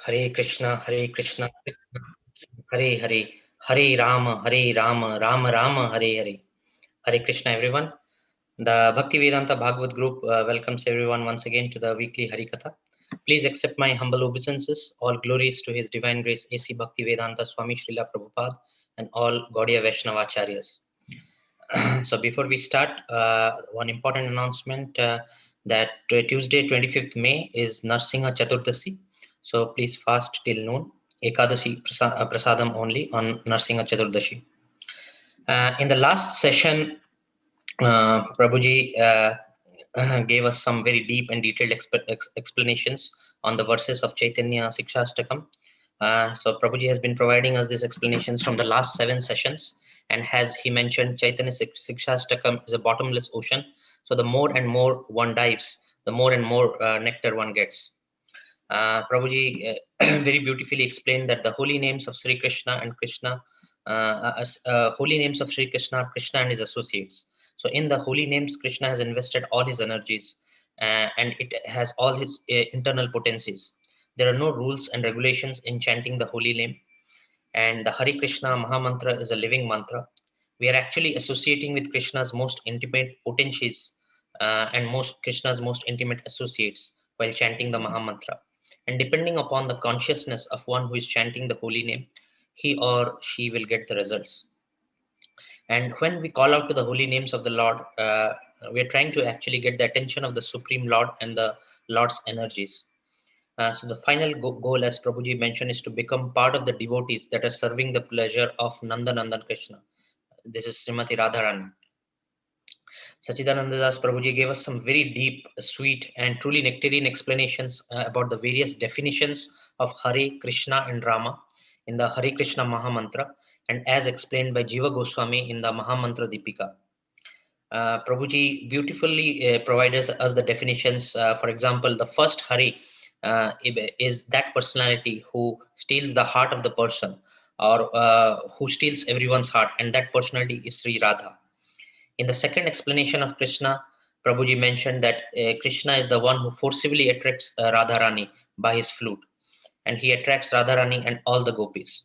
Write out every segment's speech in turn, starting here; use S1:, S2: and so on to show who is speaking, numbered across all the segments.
S1: Hare Krishna, Hare Krishna, Hare Hare, Hare Rama, Hare Rama, Rama Rama, Hare Hare. Hare Krishna, everyone. The Bhakti Vedanta Bhagavad group welcomes everyone once again to the weekly Harikatha. Please accept my humble obeisances. All glories to His Divine Grace A.C. Bhakti Vedanta Swami Srila Prabhupada and all Gaudiya Vaishnavacharyas. So before we start, one important announcement that Tuesday 25th May is Narsingha Chaturdasi. So please fast till noon. Ekadasi prasadam only on Narsingha Chaturdashi. In the last session, Prabhuji gave us some very deep and detailed explanations on the verses of Chaitanya Shikshashtakam. So Prabhuji has been providing us these explanations from the last 7 sessions, and as he mentioned, Chaitanya Shikshashtakam is a bottomless ocean. So the more and more one dives, the more and more nectar one gets. Prabhuji very beautifully explained that the holy names of Sri Krishna and Krishna, holy names of Sri Krishna, Krishna and his associates. So in the holy names, Krishna has invested all his energies and it has all his internal potencies. There are no rules and regulations in chanting the holy name. And the Hare Krishna Maha Mantra is a living mantra. We are actually associating with Krishna's most intimate potencies and Krishna's most intimate associates while chanting the Maha Mantra. And depending upon the consciousness of one who is chanting the holy name, he or she will get the results. And when we call out to the holy names of the Lord, we are trying to actually get the attention of the Supreme Lord and the Lord's energies. So the final goal, as Prabhuji mentioned, is to become part of the devotees that are serving the pleasure of Nanda Nandan Krishna. This is Srimati Radharani. Satchitananda Dasa Prabhuji gave us some very deep, sweet, and truly nectarine explanations about the various definitions of Hare, Krishna, and Rama in the Hare Krishna Maha Mantra, and as explained by Jiva Goswami in the Maha Mantra Deepika. Prabhuji beautifully provides us the definitions. For example, the first Hare is that personality who steals the heart of the person, or who steals everyone's heart, and that personality is Sri Radha. In the second explanation of Krishna, Prabhuji mentioned that Krishna is the one who forcibly attracts Radharani by his flute, and he attracts Radharani and all the gopis.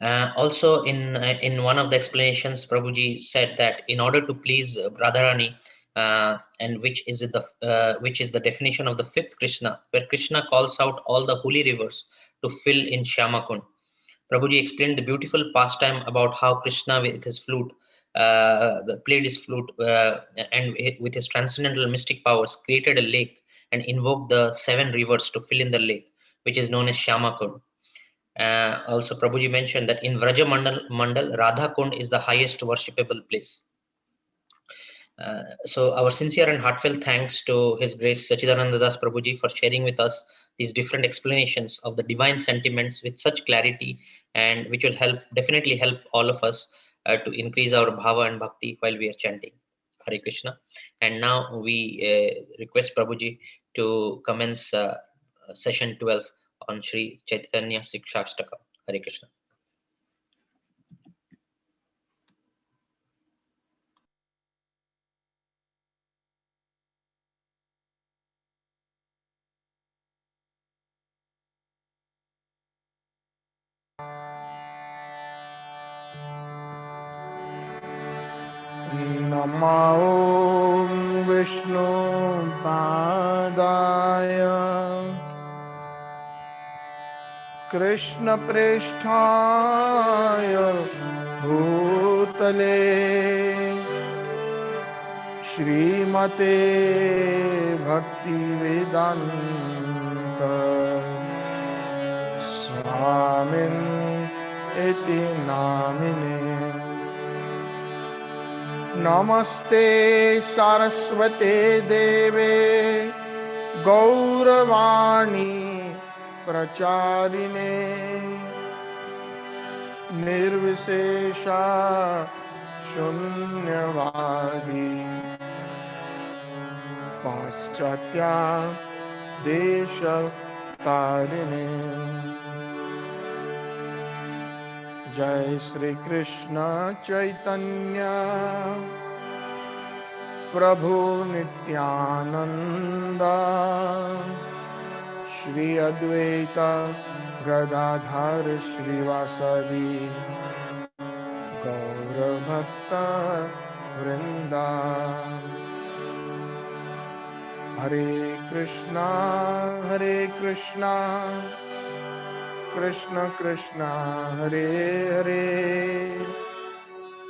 S1: Also, in one of the explanations, Prabhuji said that in order to please Radharani, and which is the definition of the fifth Krishna, where Krishna calls out all the holy rivers to fill in Shyamakund. Prabhuji explained the beautiful pastime about how Krishna with his flute played his flute and with his transcendental mystic powers created a lake and invoked the 7 rivers to fill in the lake, which is known as Shyamakund. Also, Prabhuji mentioned that in Vraja Mandal, Radha Kund is the highest worshipable place. So our sincere and heartfelt thanks to His Grace Satchitananda Das Prabhuji for sharing with us these different explanations of the divine sentiments with such clarity, and which will definitely help all of us to increase our bhava and bhakti while we are chanting Hare Krishna. And now we request Prabhuji to commence session 12 on Shri Chaitanya Shikshashtakam. Hare Krishna.
S2: Namo Vishnu Padaya Krishna Pristhaya Bhutale Shrimate Bhakti Vedanta Swamin Iti Namine Namaste Saraswate Deve Gauravani Pracharine Nirvishesha Shunyavadi Paschatya Desha Tarine Jai Shri Krishna Chaitanya Prabhu Nityananda Shri Advaita Gadadhar Shrivasadi Gaura Bhakta Vrinda. Hare Krishna, Krishna Krishna, Hare Hare,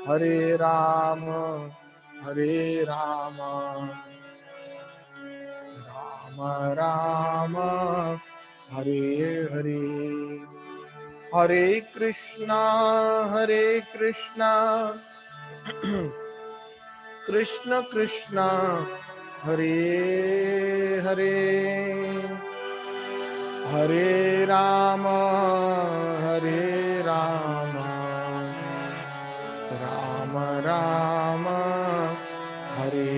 S2: Hare Rama, Rama Rama, Hare Hare. Hare Krishna, Krishna Krishna, Hare Hare, Hare Rama, Rama Rama, Hare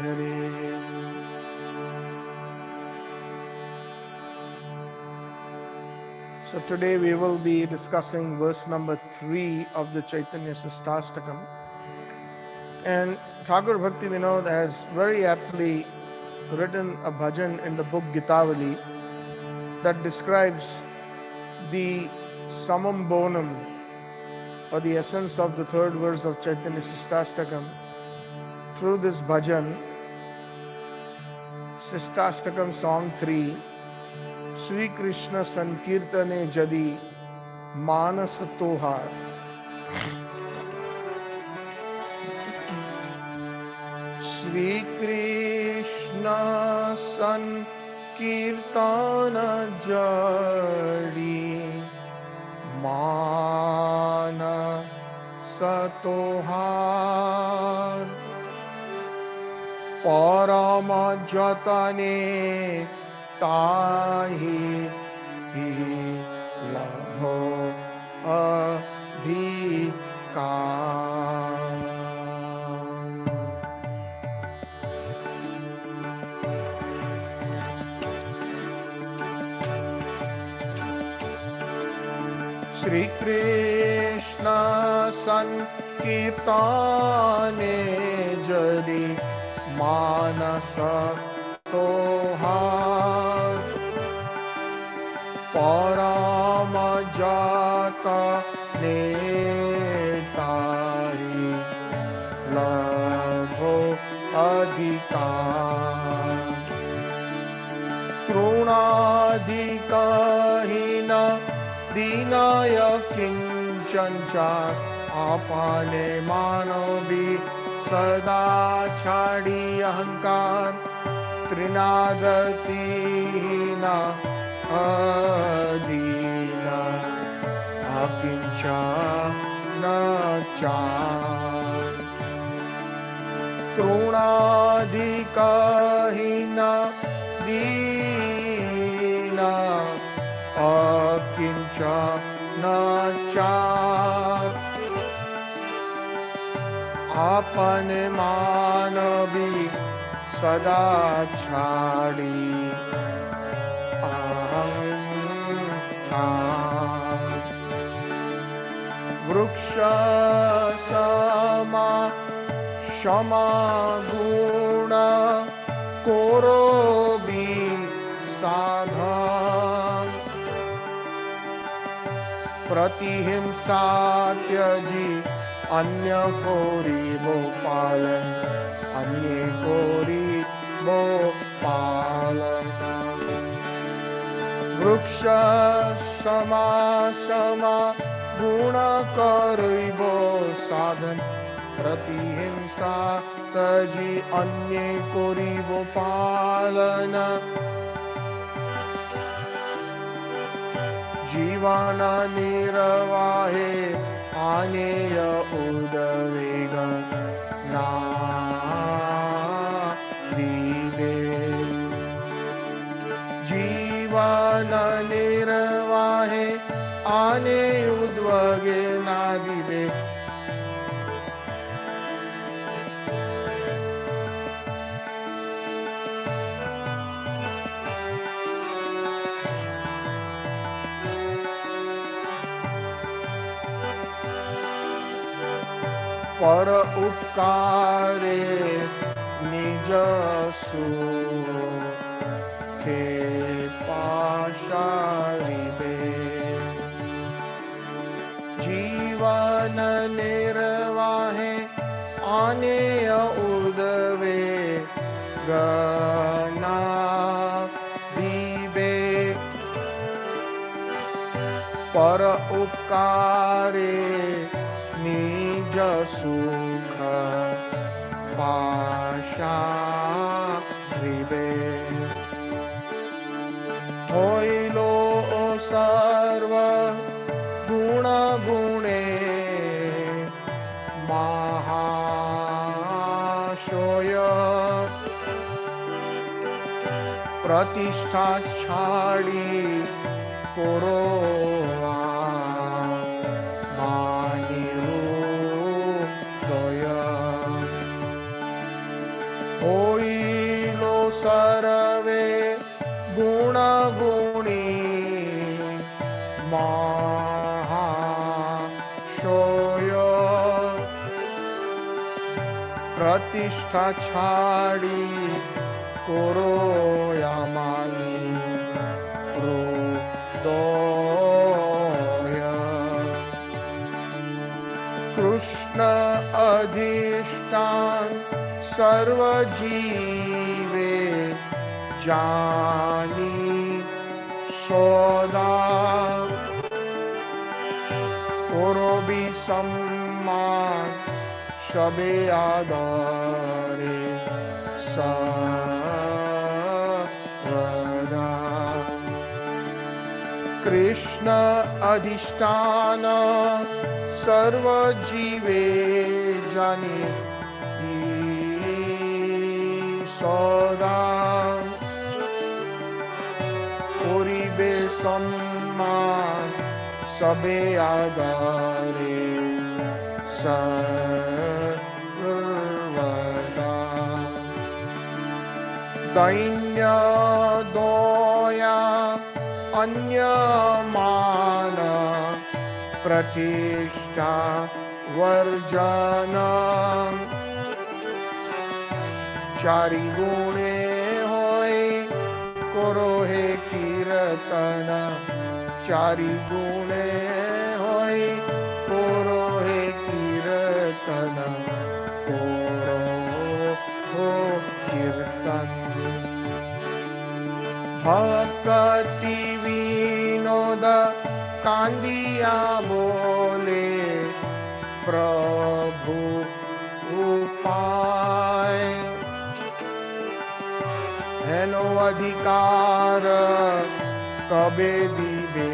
S2: Hare. So today we will be discussing verse number 3 of the Chaitanya Shikshashtakam. And Thakur Bhakti Vinod has very aptly written a bhajan in the book Gitavali that describes the summum bonum or the essence of the third verse of Chaitanya Shikshashtakam. Through this bhajan, Shikshashtakam Song 3, Shri Krishna Sankirtane Jadi Manas Tohar. Shri Krishna Sankirtana Jadi Manas Tohar Parama Jatane Tahi Labho Adhikar. Shri Krishna Sankirtane Jadi Manasa Tohar Parama Jata Netai Labho Adhikar Trunadhikahina Dinaya Kinchancha Apane Manobi Sada Chadi Ahankar Trinadatina Adina Akincha Nachar Trunadhikahina Dina Akincha Nachar Apane Manavi Sada Chadi Ahankar Vruksha Sama Shama Guna Korobi Sadha Pratihimsa Tyaji Anya Kori Bopalan Anye Kori Bopalan Vruksha Sama Guna Karibo Sadhan Pratihimsa Taji Anye Kori Bopalana Jivana Niravahe Aneya Udavega Na Dive Jivana Niravahe Ane Udvage Na Dive पर उपकारे निज सुखे पाशारिबे जीवन निर्वाहे आनेय उदवे गना दीबे पर उपकारे निज सुख पाशारिबे होइलो सर्व गुण गुणे महाशोय प्रतिष्ठा छाड़ी कोरो मानिरुदय होइलो सर्वे गुण गुणी महाशोय प्रतिष्ठा छाड़ी कोरो यामानी हृदय कृष्ण अधिष्ठान सर्व जीवे जानी सोदा कोरो भी सम्मान सबे आदरे सर्वदा कृष्ण अधिष्ठान सर्व जीवे जानी सदा करिबे सम्मान सबे आदरे सर्वदा दैन्य दया अन्य मान प्रतिष्ठा वर्जन चारि गुणे होय करो हे कीर्तन चारि गुणे होय करो हे कीर्तन करो हो कीर्तन भक्ति विनोद कांदिया बोले प्रभु उपाय हेनो अधिकार कबे दीबे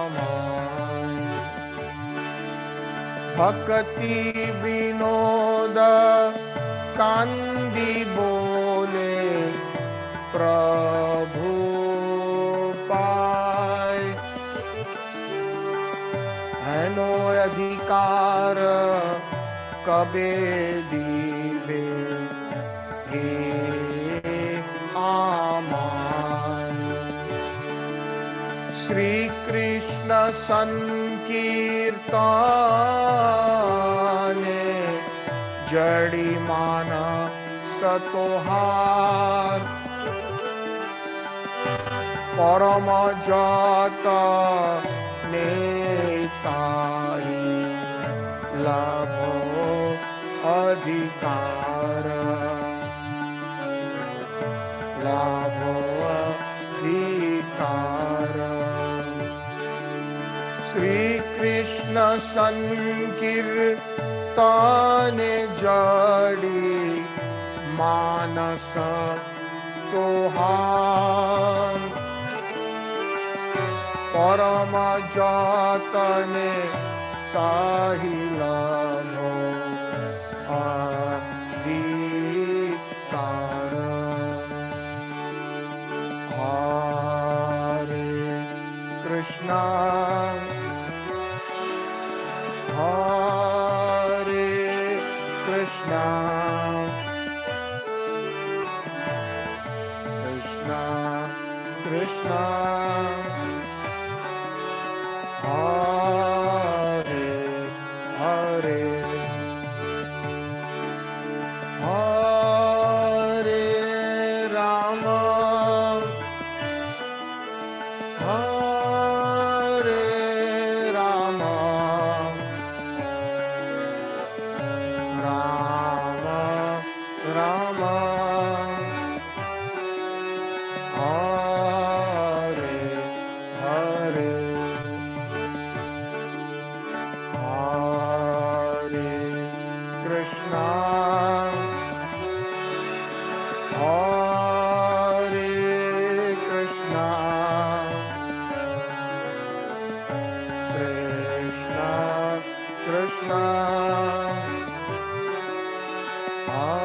S2: आमाय भक्ति विनोद कांदी बोले प्रभु पाय हेनो अधिकार कबे दीबे हे आमाय श्री कृष्ण संकीर्तने जड़ी माना सतोहार परम जात नेताई लाभो अधिकार लाभो अधिकार श्री कृष्ण संकीर्तने जड़ी मानस तोहार परम जातने ताहि लाभो अधिकार हरे कृष्णा हरे Krishna Krishna Krishna Hare Hare Hare Krishna, Hare Krishna, Krishna Krishna, Hare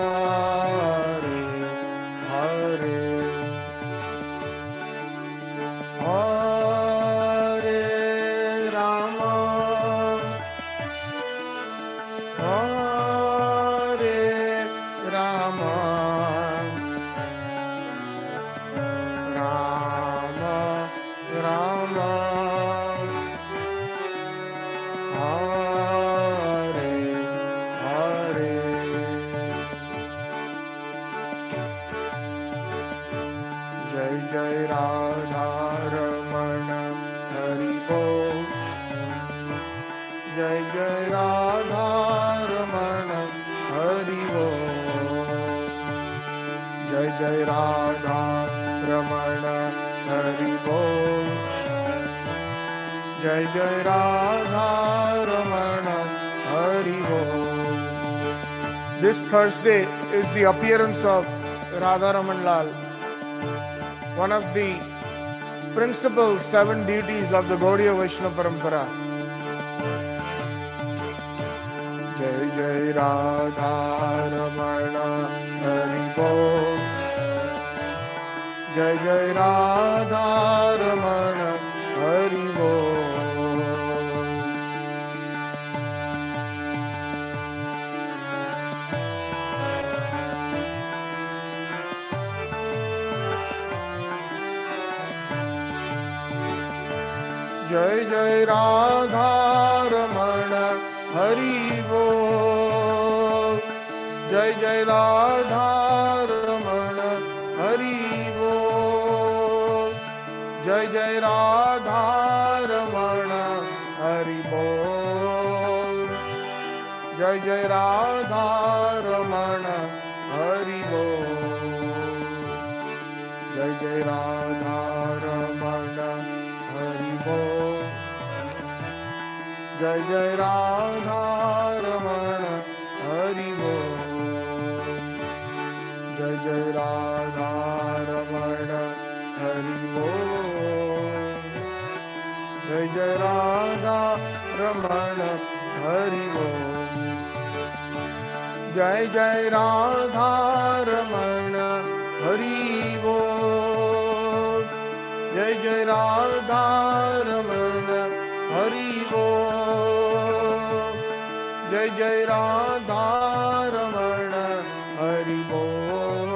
S2: Hare, Hare Rama, Hare Rama, Rama Rama, Hare Hare. Jai Jai Radha Ramana Hari Bol. Jai Jai Radha Ramana Hari Bol. Jai Jai Radha Ramana Hari Bol. Jai Jai Radha Ramana Hari Bol. This Thursday is the appearance of Radha Raman Lal, one of the principal 7 deities of the Gaudiya Vaishnava Parampara. Jai Jai Radha Ramana Hari Bol. Jai Jai Radha Ramana Hari Bol. Jai Jai Radha Ramana Hari Bol. Jai Jai Radha Ramana Hari Bol. Jai Jai Radha Ramana Hari Bol. Jai Jai Radha Ramana Hari Bol. Jai Jai Radha Ramana Hari Bol. Jai Jai Radha Ramana Hari Bol. Jai Jai Radha Ramana Hari Bol. Jai Jai Radha Ramana Hari Bol. Jai Jai Radha Ramana Hari Bol. Jai Jai Radha Ramana Hari Bol. Jai Jai Radha Ramana Hari Bol.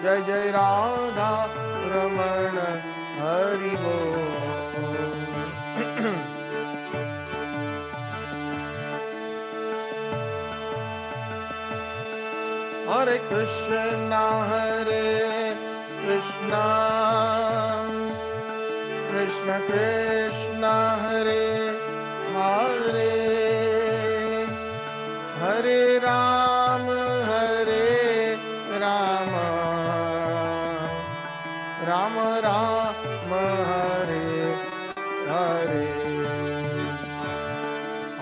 S2: Jai Jai Radha Ramana Hari Bol. Hare Krishna, Hare Krishna, Krishna Krishna, Hare Hare, Hare Rama, Hare Rama, Rama Rama, Hare Hare,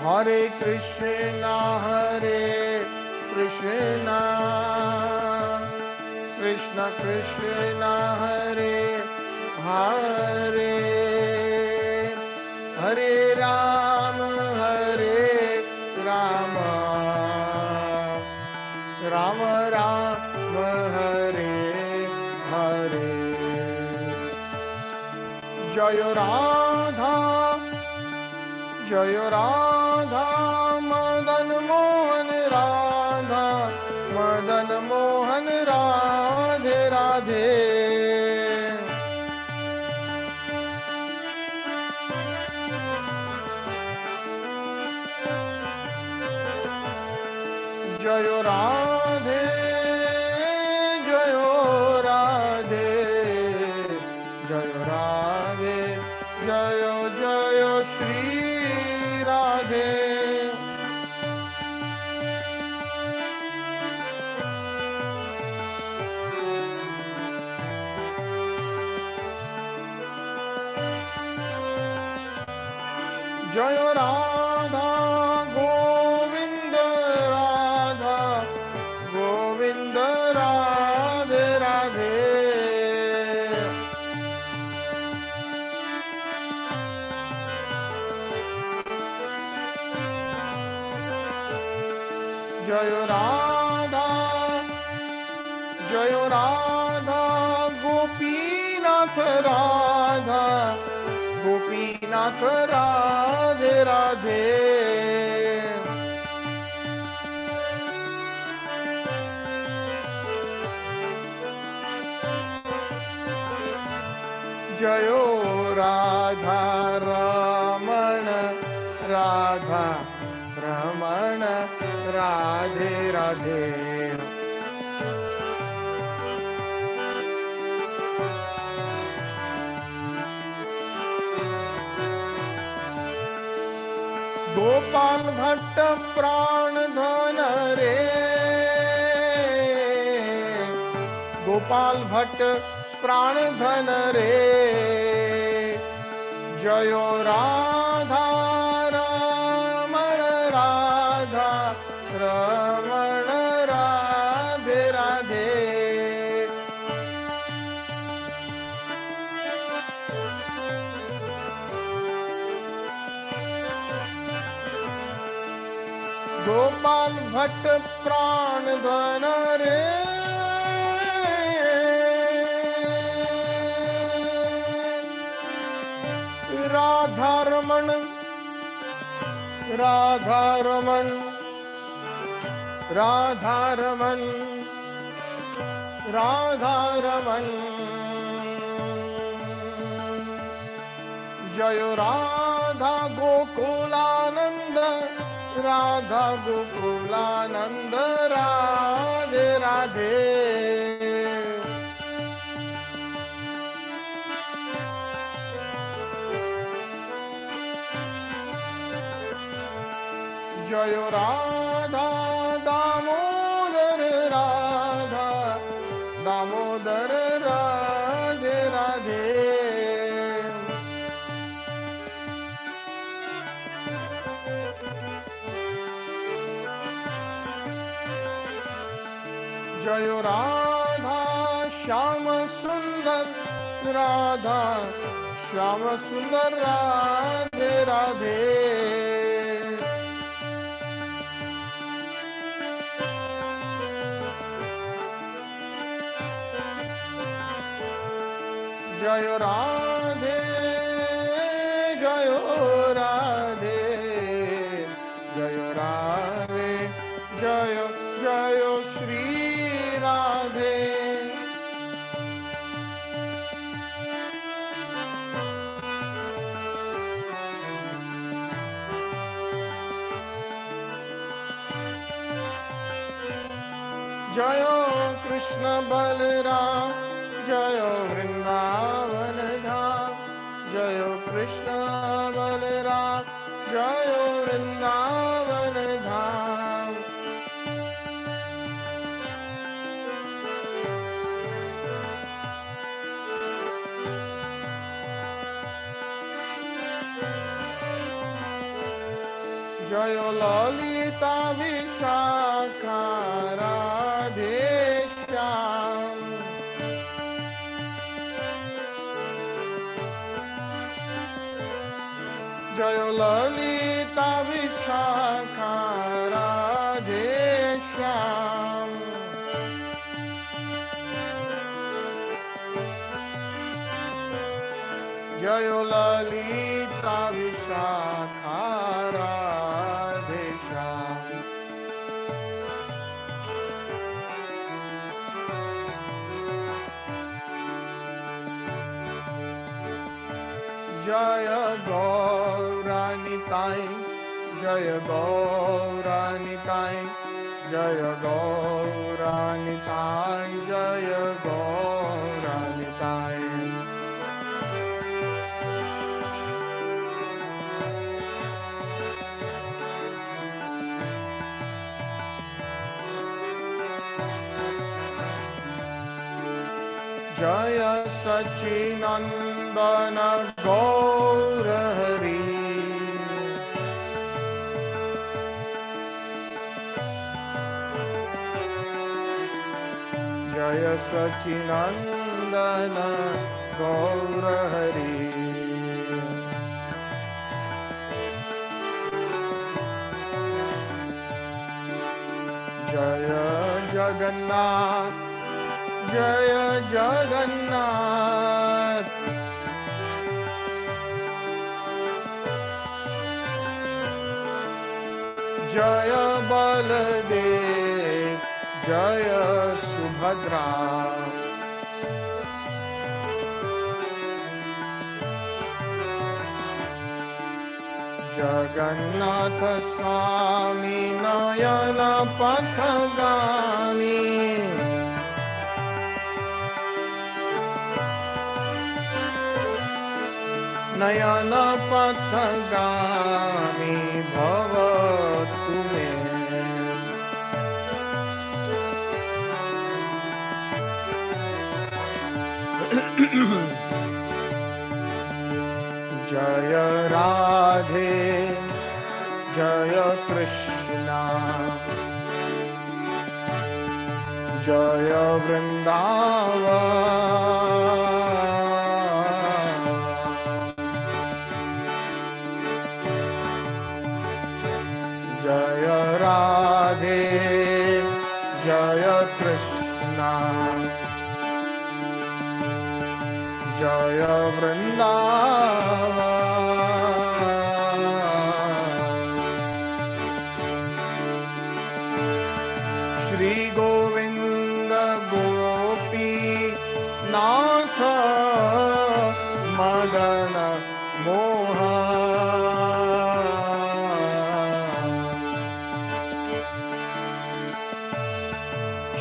S2: Hare Krishna, Hare Krishna, Krishna Krishna, Hare Hare, Hare Rama, Hare Rama, Rama Rama, Hare Hare. Jaya Radha, Jaya Radha, Madan Mohan Radha, Madan Mohan Radhe Radhe. Jaya Radhe, Jaya Radhe, Jaya Radhe, Jaya Jaya Shri Radhe. Jaya Radha Govinda जय राधा जय राधा गोपीनाथ राधा गोपीनाथ राधे राधे जयो राधा रमण राधा रमण राधे राधे गोपाल भट्ट प्राण धन रे गोपाल भट्ट प्राण धन रे जयो राधा रमण राधा रमण राधे राधे गोपाल भट्ट प्राण धन रे राधा रमन राधा रमन राधा रमन राधा रमन जय राधा गोकुलानंद राधा गोकुलानंद राधे राधे जय राधा दामोदर राधा दामोदर राधे राधे जय राधा श्याम सुंदर राधा श्याम सुंदर राधे राधे जय राधे जय राधे जय राधे जय जय श्री राधे जय कृष्ण बलराम जय वृंदावन धाम जय कृष्ण बलराम जय वृंदावन धाम जय ललिता विशाखा राधे श्याम जय ललिता विशाखा राधे श्याम जय ललिता विशाखा राधे श्याम जय गौरानिताय जय गौरानिताय जय गौरानिताय जय गौरानिताय जय सच्चिनंदन गौर हरि जय सच्चिनंदन गौर Hari Jaya Jagannath, Jaya Jagannath. Jaya Baladev, Jaya Subhadra. Jagannath Swami Nayana Pathagami. Nayana Pathagami Bhavatu me. Jaya Radhe, Jaya Krishna, Jaya Vrindavan. Jaya Radhe, Jaya Krishna, Jaya Vrindavan. Shri Govinda Gopi Natha Madana Mohan.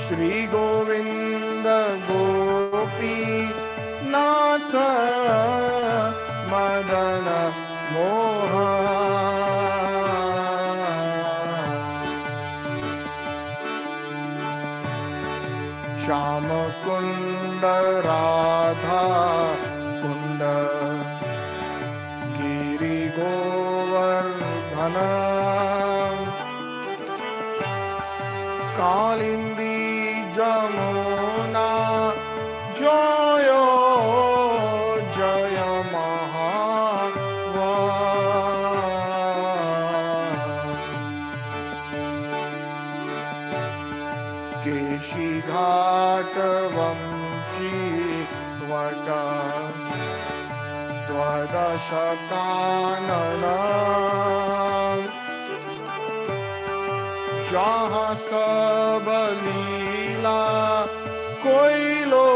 S2: Shri Govinda Gopi Natha Madana Mohan. Shama Kunda Radha Kunda Giri Govardhana Kalindi Jamuna Jaya Jaya Mahava. Keshi Ghat Vamshi Vata Dvadasha Kanana Jaha Sab Leela Koilo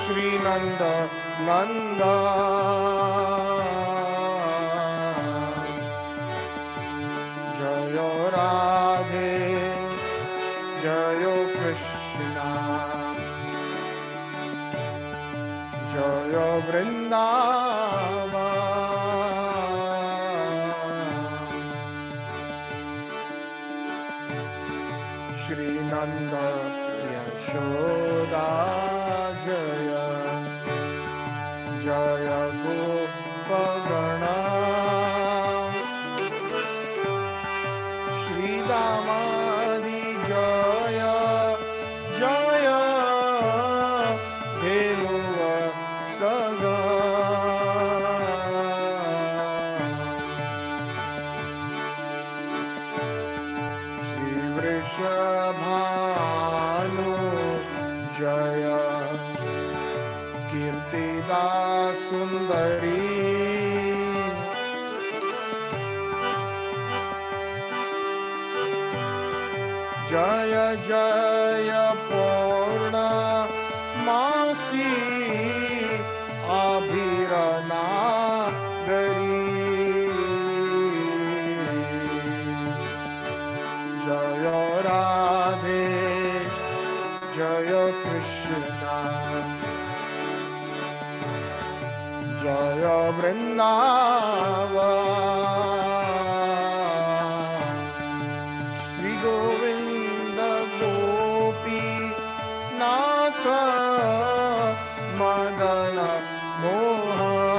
S2: Shri Nanda Nanda. Jaya Radhe, Jaya Krishna, Jaya Vrindavan. Shri Nanda Yashoda Jaya, Jaya Gopagana. Shri Damadi Jaya, Jaya Dhenuva Saga. Shri Vrishabhanu Jaya, Kirtida Sundari. Jaya Jaya Purna Masi Abhirana Gari. Jaya Radhe, Jaya Krishna, Jaya Vrindavan. Shri Govinda Gopi Natha Madana Mohan.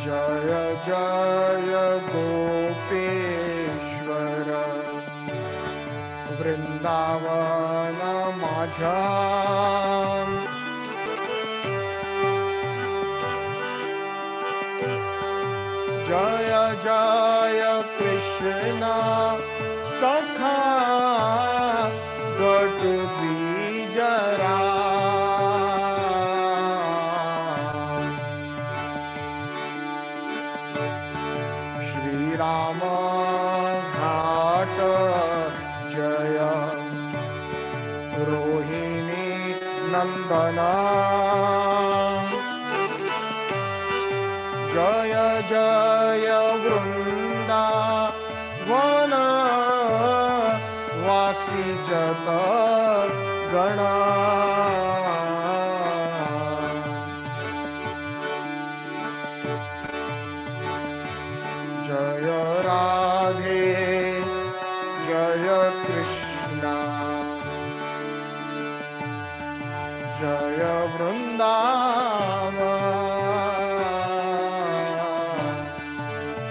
S2: Jaya Jaya Gopeshwara Vrindavana Majha. जय जय कृष्ण सखा गट बीजरा श्री राम घाट जय रोहिणी नंदना जय जय वृंदावन वासी जत गणा जय राधे जय कृष्णा जय वृंदावन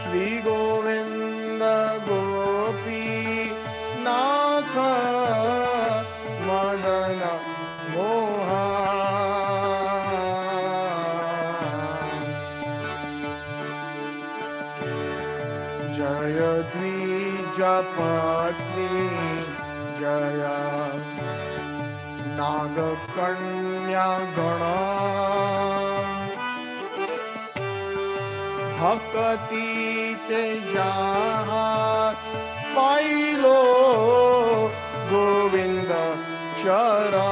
S2: श्री गोविंद गोपी नाथ मदन मोहन जय द्विज पत्नी जय नाग कन्या गण भक्ति ते जहाँ पाइलो गोविंद चरण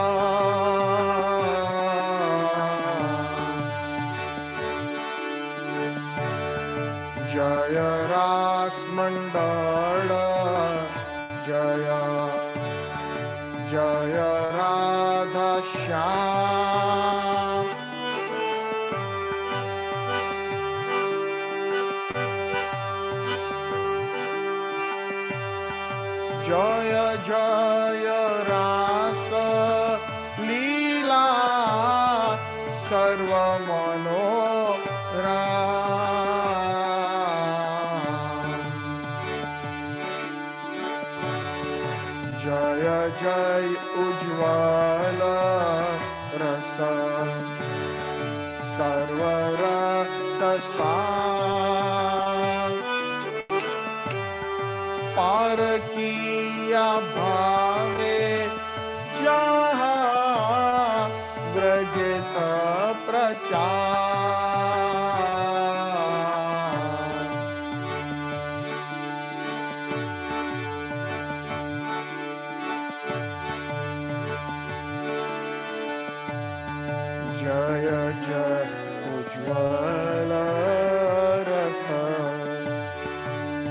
S2: जय रास मंडल जय जय राधा श्याम जय जय रास लीला सर्व जय जय उज्ज्वल रस सर्वर सार पार किया भावे जहाँ व्रजत प्रचार जय जय उज्ज्वल रस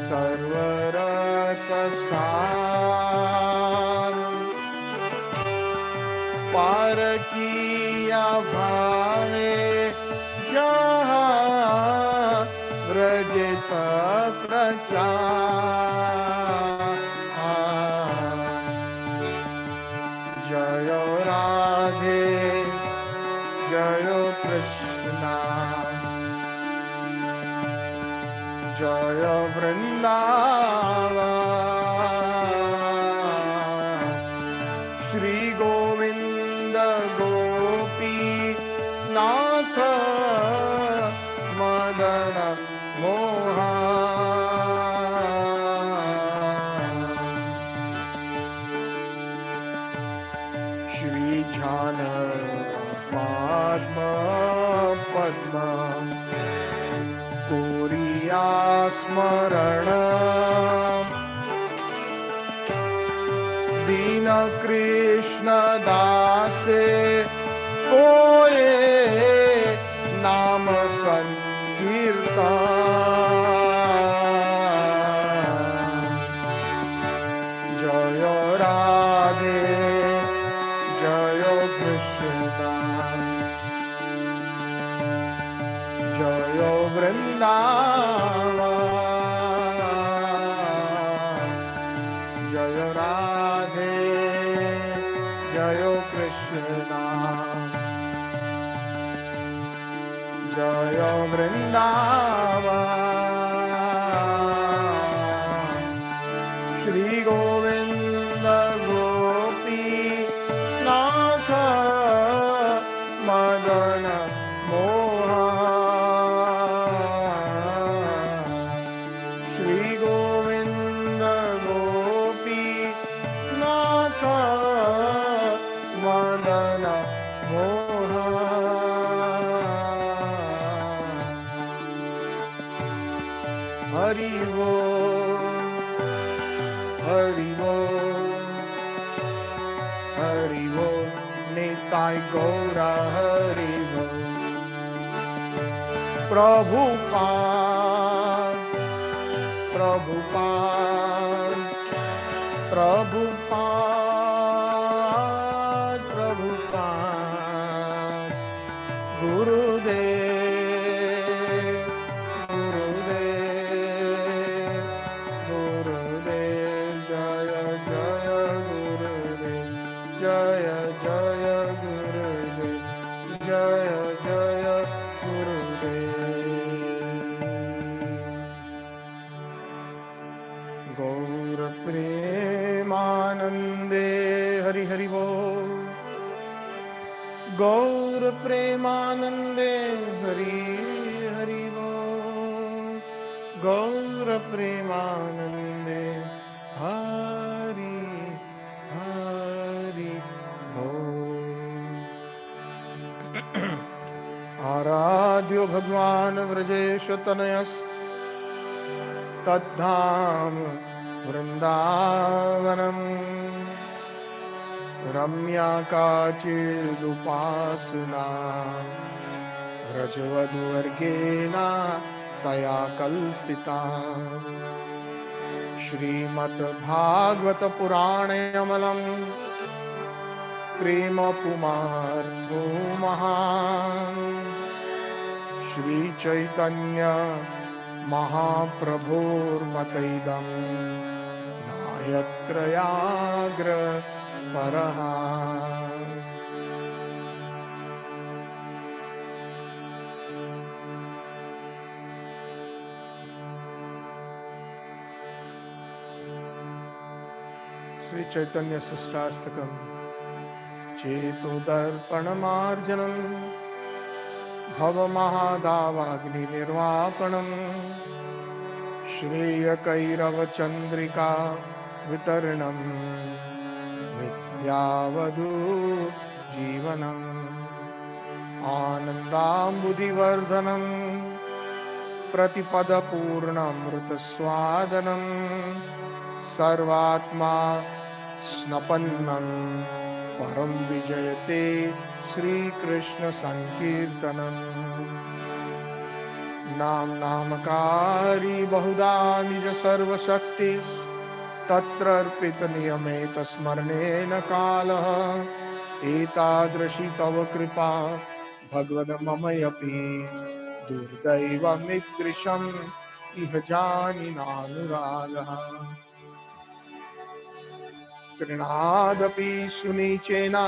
S2: सर्वरस सार पार किया भावे जहाँ व्रजत प्रचार जय राधे जय कृष्णा जय वृंदावन श्री गोविंद गोपी नाथ मदन मोहन श्री ध्यान पद्म पद्म कोरिया स्मरण दीन कृष्ण दासे कोये नाम संकीर्तन जय राधे जय कृष्ण जय वृंदावन जय राधे जय कृष्ण जय वृंदावन श्री गोविंद गोपी नाथ Madan Mohan Hari Bol, Hari Bol, Hari Bol, Nitai Gaura Hari Bol. Prabhupada, Prabhupada, Prabhupada, Prabhupada, Gurudev, Gurudev, Gurudev, Jaya Jaya Gurudev, Jaya Jaya Gurudev, Jaya Jaya Gurudev. Gaur Premanande Hari Hari Bol. Gaur Premanande Hari Hari Bol. Gaur Premanande Hari Hari Bol. Aradhyo Bhagwan Vrajesh Tanayas Tadham Vrindavanam Ramya Kachidupasana Rajavadhuvargena Taya Kalpita Shrimat Bhagavata Puranayamalam Prema Pumartho Mahan Shri Chaitanya Mahaprabhur Pataidam Nayakrayagra Paraha. Shri Chaitanya Shikshashtakam Cheto Darpanamarjanam Bhava Mahadavagni Nirvapanam Shreya Kairava Chandrika Vitaranam Vidyavadhu Jivanam Anandambudhivardhanam Pratipada Purnamrita Swadanam Sarvatma Snapannam Param Vijayate Shri Krishna Sankirtanam Nam Namakari Bahuda Nija Sarva Shaktis Tatra Arpita Niyameta Smarnena Kalaha Etadrashi Tava Kripa Bhagavad Mamayapi Durdaiva Mitrisham Ihajani Nanuragaha Trinadapi Sunichena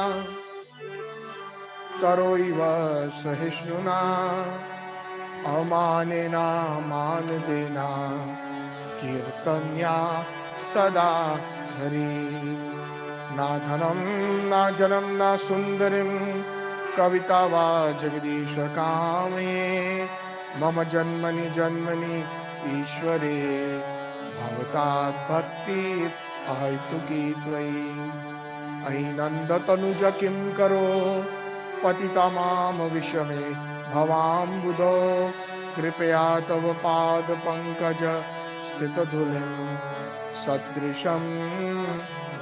S2: Taroiva Sahishnuna Amanena Manadena Kirtanya Sada Hari Na Dhanam Na Janam Na Sundarim Kavita Va Jagadisha Kame Mama Janmani Janmani Ishware Bhavatat Bhakti Ahituki Tvai Ainanda Tanuja Kim Karo Patitamam Vishame Bhavam Buddho Kripaya Tava Pad Pankaja Stita Dhulim Sadrisham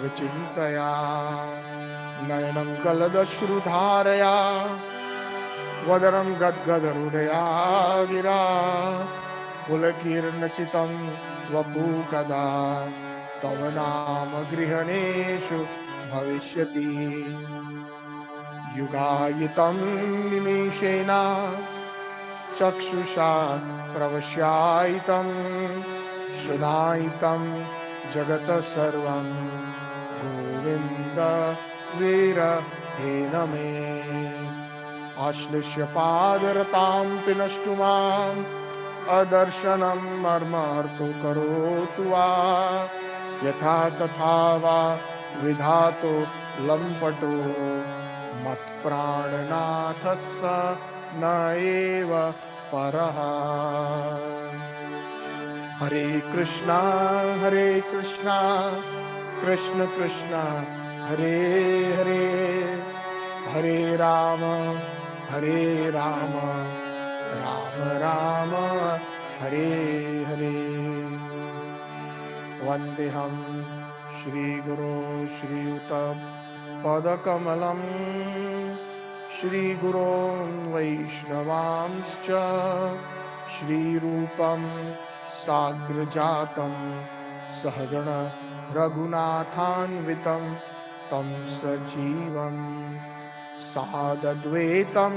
S2: Vichintaya Nayanam Kaladashrudharaya Vadaram Gadgadarudaya Gira Pulakirnachitam Vapukada Tavanama Grihaneshu Bhavishyati Yugayitam Nimeshena Chakshusha Pravashaitam Shunaitam Jagata Sarvam Govinda Vira Ename Ashlishya Padaratam Pinashtumam Adarshanam Marmarto Karotua Yatha Tathava Vidhato Lampato Mat Prananathassa Naeva Paraha Hare Krishna Krishna Krishna Hare Hare Hare Rama Rama Rama Hare Hare Vandeham Shri Guru Shri Utab Padakamalam Shri Gurun Vaishnavamscha Shri Rupam Sagrajatam Sahagana Raghunathanvitam Tam Sajivam Sadadvetam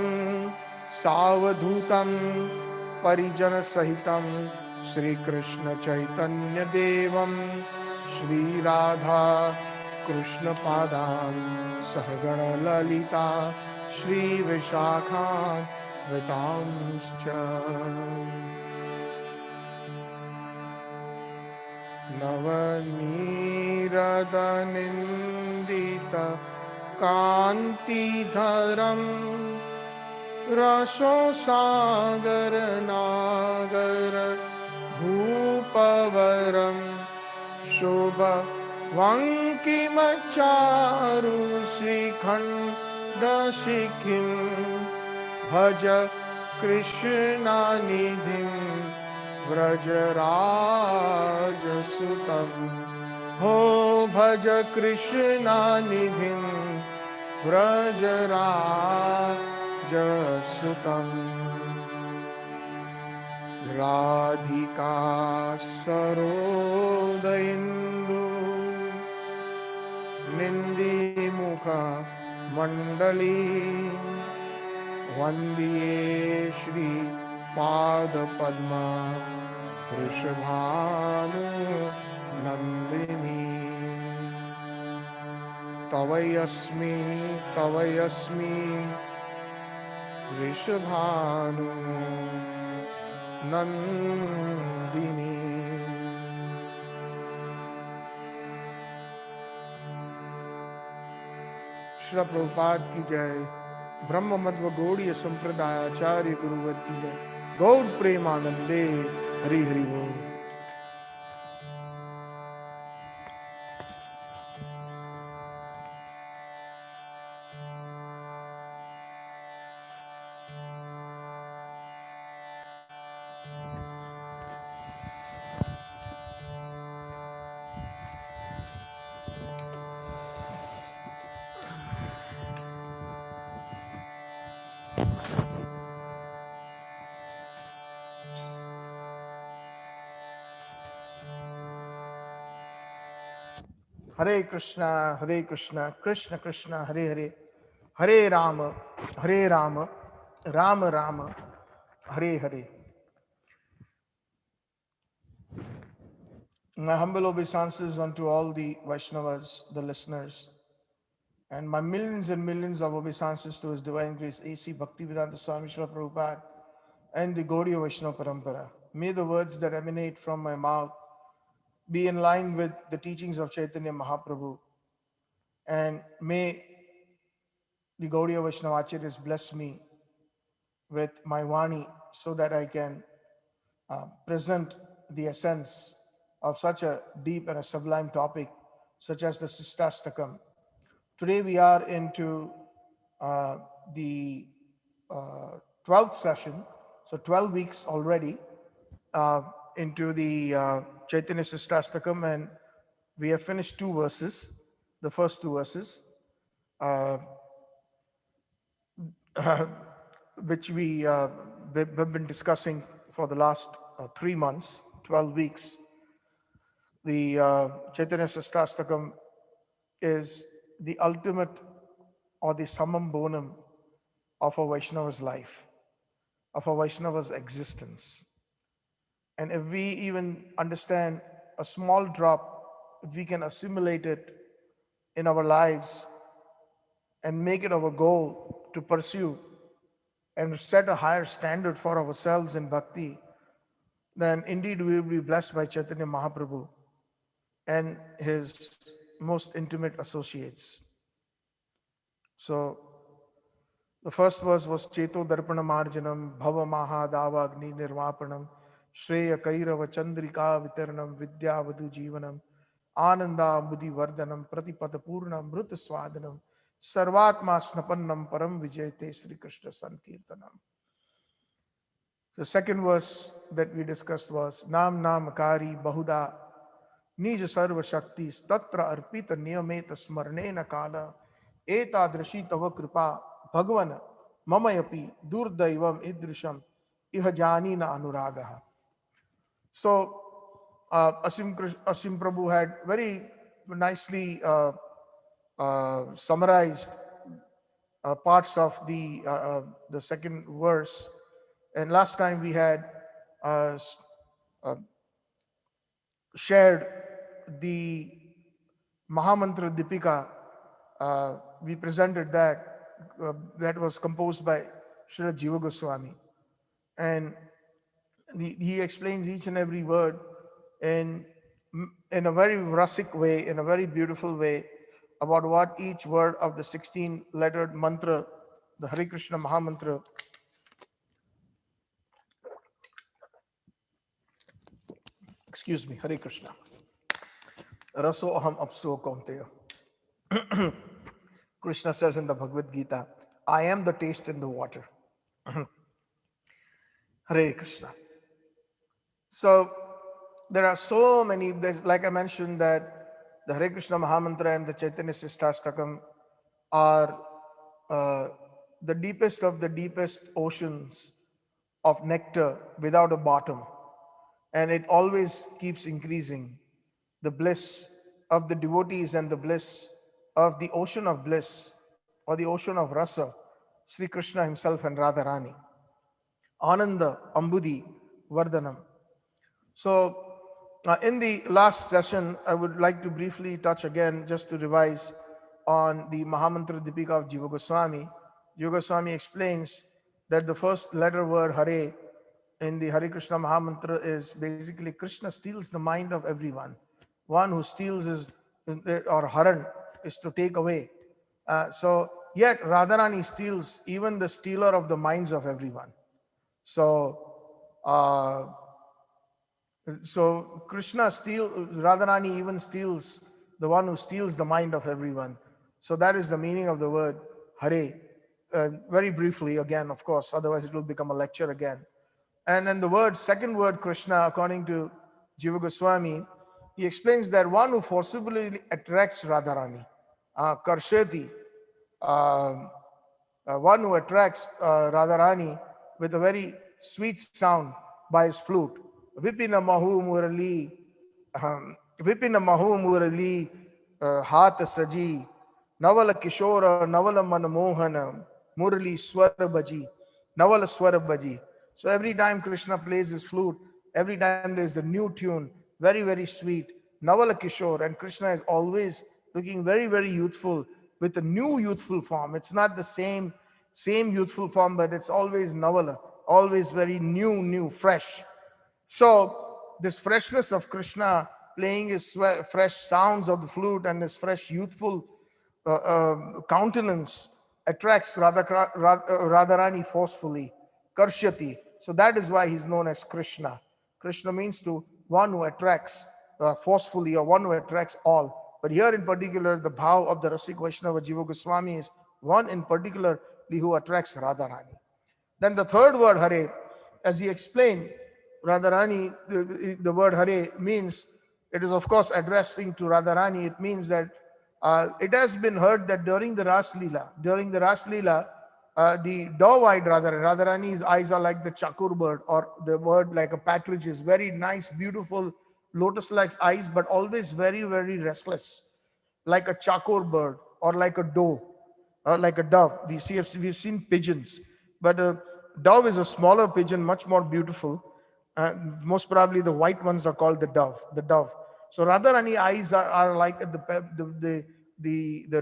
S2: Savadhutam Parijana Sahitam Shri Krishna Chaitanya Devam Shri Radha Krishna Padan Sahagana Lalita Shri Vishakhan Vitamscha Navaneeradanindita Kantidharam Rasosagar Nagar Bhupavaram Shobha Vankimacharu Srikhanda Shikhim Bhaja Krishna Nidhim Vrajaraja Ho Bhaja Krishna Nidhim Vrajaraja Radhika Sarodaindu Nindi Mukha Mandali Vandiye Shri Pada Padma Vrishabhanu Nandini Tavayasmi Vrishabhanu Nandini. Srila Prabhupada की जय। ब्रह्म मध्व गौड़ीय संप्रदाय आचार्य गुरुवर की जय। गौर प्रेमानंदे हरि हरि बोल। Hare Krishna, Krishna Krishna, Hare Hare, Hare Rama, Rama Rama, Hare Hare. My humble obeisances unto all the Vaishnavas, the listeners, and my millions and millions of obeisances to His Divine Grace A.C. Bhaktivedanta Swami Srila Prabhupada and the Gaudiya Vaishnava Parampara. May the words that emanate from my mouth be in line with the teachings of Chaitanya Mahaprabhu, and may the Gaudiya Vaishnava Acharyas bless me with my Vani so that I can present the essence of such a deep and a sublime topic such as the Shikshashtakam. Today we are into the 12th session, so 12 weeks already into the Chaitanya Shikshashtakam, and we have finished two verses, the first two verses, which we have been discussing for the last 3 months, 12 weeks. The Chaitanya Shikshashtakam is the ultimate or the summum bonum of a Vaishnava's life, of a Vaishnava's existence. And if we even understand a small drop, if we can assimilate it in our lives and make it our goal to pursue and set a higher standard for ourselves in bhakti, then indeed we will be blessed by Chaitanya Mahaprabhu and his most intimate associates. So the first verse was Cheto Darpana Marjanam Bhava Mahadava Agni Nirvapanam Shreya Kairava Chandrika Vitaranam Vidya Vadu Jivanam Ananda Mudi Vardhanam Pratipata Purna Mrut Swadanam Sarvatma Snapannam Param Vijayate Sri Krishna Sankirtanam. The second verse that we discussed was Nam Nam Kari Bahuda Nij sarva shakti tatra arpita niyameta smarnena kala etadrishi tava kripa bhagavan mamayapi durdaivam idrisham iha janina anuragaha. So Asim Prabhu had very nicely summarized parts of the second verse, and last time we had uh, uh, shared the Mahamantra Dipika. We presented that was composed by Srila Jiva Goswami, and he explains each and every word in in a very rasic way, in a very beautiful way, about what each word of the 16-lettered mantra, the Hare Krishna Mahamantra, excuse me, Hare Krishna. Raso aham apso kaunteya. Krishna says in the Bhagavad Gita, I am the taste in the water. Hare Krishna. So there are so many, like I mentioned, that the Hare Krishna Mahamantra and the Chaitanya Shikshashtakam are uh, the deepest of the deepest oceans of nectar without a bottom. And it always keeps increasing. The bliss of the devotees and the bliss of the ocean of bliss or the ocean of rasa, Sri Krishna himself and Radharani. Ananda Ambudi Vardhanam. So, in the last session, I would like to briefly touch again, just to revise, on the Mahamantra Dipika of Jiva Goswami. Jiva Goswami explains that the first letter word Hare in the Hare Krishna Mahamantra is basically Krishna steals the mind of everyone. One who steals is, or Haran, is to take away. So, yet Radharani steals even the stealer of the minds of everyone. So, uh, so Krishna Radharani even steals the one who steals the mind of everyone. So that is the meaning of the word Hare. Very briefly again, of course, otherwise it will become a lecture again. And then second word Krishna, according to Jiva Goswami, he explains that one who forcibly attracts Radharani, Karshati, um, one who attracts Radharani with a very sweet sound by his flute. Vipina Mahu Murali, Vipina Mahu Murali, Hat Saji, Navala Kishora, Navala Manamohana, Murali Swarabaji, Navala Swarabaji. So every time Krishna plays his flute, every time there's a new tune, very, very sweet, Navala Kishore, and Krishna is always looking very, very youthful with a new youthful form. It's not the same youthful form, but it's always Navala, always very new, fresh. So this freshness of Krishna playing his fresh sounds of the flute and his fresh youthful countenance attracts Radharani forcefully, Karshati. So that is why he's known as Krishna. Krishna means to one who attracts forcefully, or one who attracts all. But here in particular, the bhav of the Rasik Vaishnava Jiva Goswami is one in particular who attracts Radharani. Then the third word Hare, as he explained, Radharani, the word Hare means, it is of course addressing to Radharani. It means that it has been heard that during the Ras Leela, the dove-eyed Radharani's eyes are like the chakur bird, or the bird like a partridge, is very nice, beautiful, lotus-like eyes, but always very, very restless, like a chakur bird or like a doe, like a dove. We've seen pigeons, but a dove is a smaller pigeon, much more beautiful. Most probably the white ones are called the dove. The dove. So Radharani eyes are like the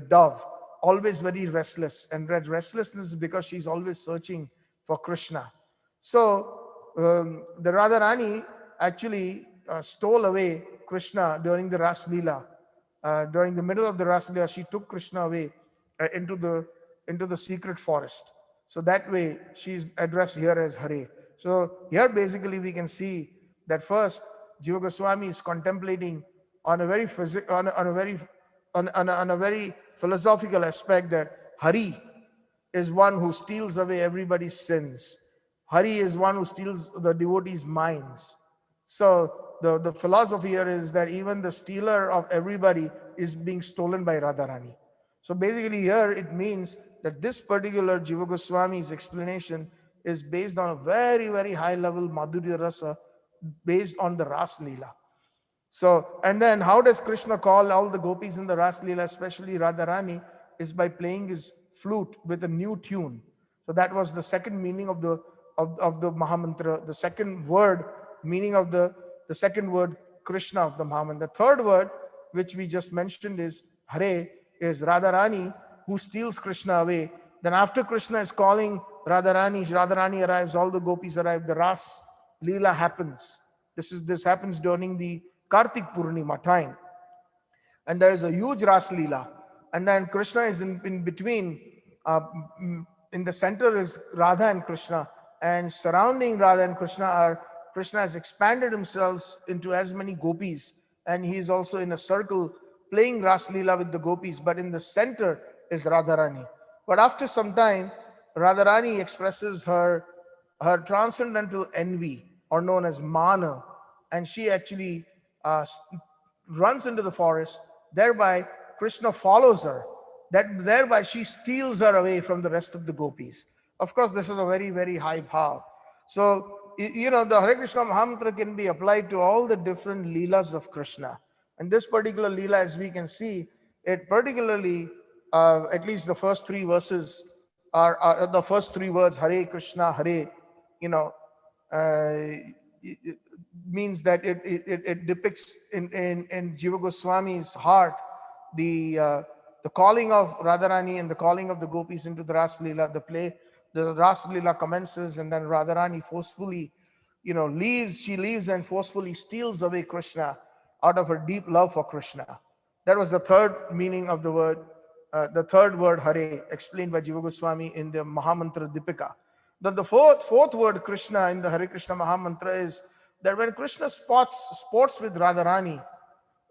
S2: dove, always very restless, and that restlessness is because she's always searching for Krishna. So the Radharani actually stole away Krishna during the Ras Leela. During the middle of the Ras Leela, she took Krishna away into the secret forest. So that way she's addressed here as Hare. So here basically we can see that first Jiva Goswami is contemplating on a very on a very philosophical aspect, that Hari is one who steals away everybody's sins. Hari is one who steals the devotees' minds. So the philosophy here is that even the stealer of everybody is being stolen by Radharani. So basically here it means that this particular Jiva Goswami's explanation is based on a very, very high level Madhurya Rasa, based on the Ras Leela. So, and then how does Krishna call all the gopis in the Ras Leela, especially Radharani, is by playing his flute with a new tune. So that was the second meaning of the Mahamantra, the second word, meaning of the second word Krishna of the Mahamantra. The third word, which we just mentioned, is Hare, is Radharani, who steals Krishna away. Then after Krishna is calling Radharani arrives, all the gopis arrive, the Ras Leela happens. This happens during the Kartik Purnima time. And there is a huge Ras Leela. And then Krishna is in between. In the center is Radha and Krishna. And surrounding Radha and Krishna has expanded himself into as many gopis. And he is also in a circle playing Ras Leela with the gopis. But in the center is Radharani. But after some time, Radharani expresses her transcendental envy, or known as mana, and she actually runs into the forest. Thereby, Krishna follows her. Thereby, she steals her away from the rest of the gopis. Of course, this is a very, very high bhav. So, the Hare Krishna Mahamantra can be applied to all the different leelas of Krishna. And this particular leela, as we can see, it particularly, at least the first three verses are the first three words, Hare Krishna, Hare, it means that it depicts in Jiva Goswami's heart the calling of Radharani and the calling of the gopis into the Ras Leela. The Ras Leela commences, and then Radharani forcefully, leaves. She leaves and forcefully steals away Krishna out of her deep love for Krishna. That was the third meaning of the word, the third word Hare, explained by Jiva Goswami in the Mahamantra Dipika. The fourth word Krishna in the Hare Krishna Mahamantra is that when Krishna sports with Radharani,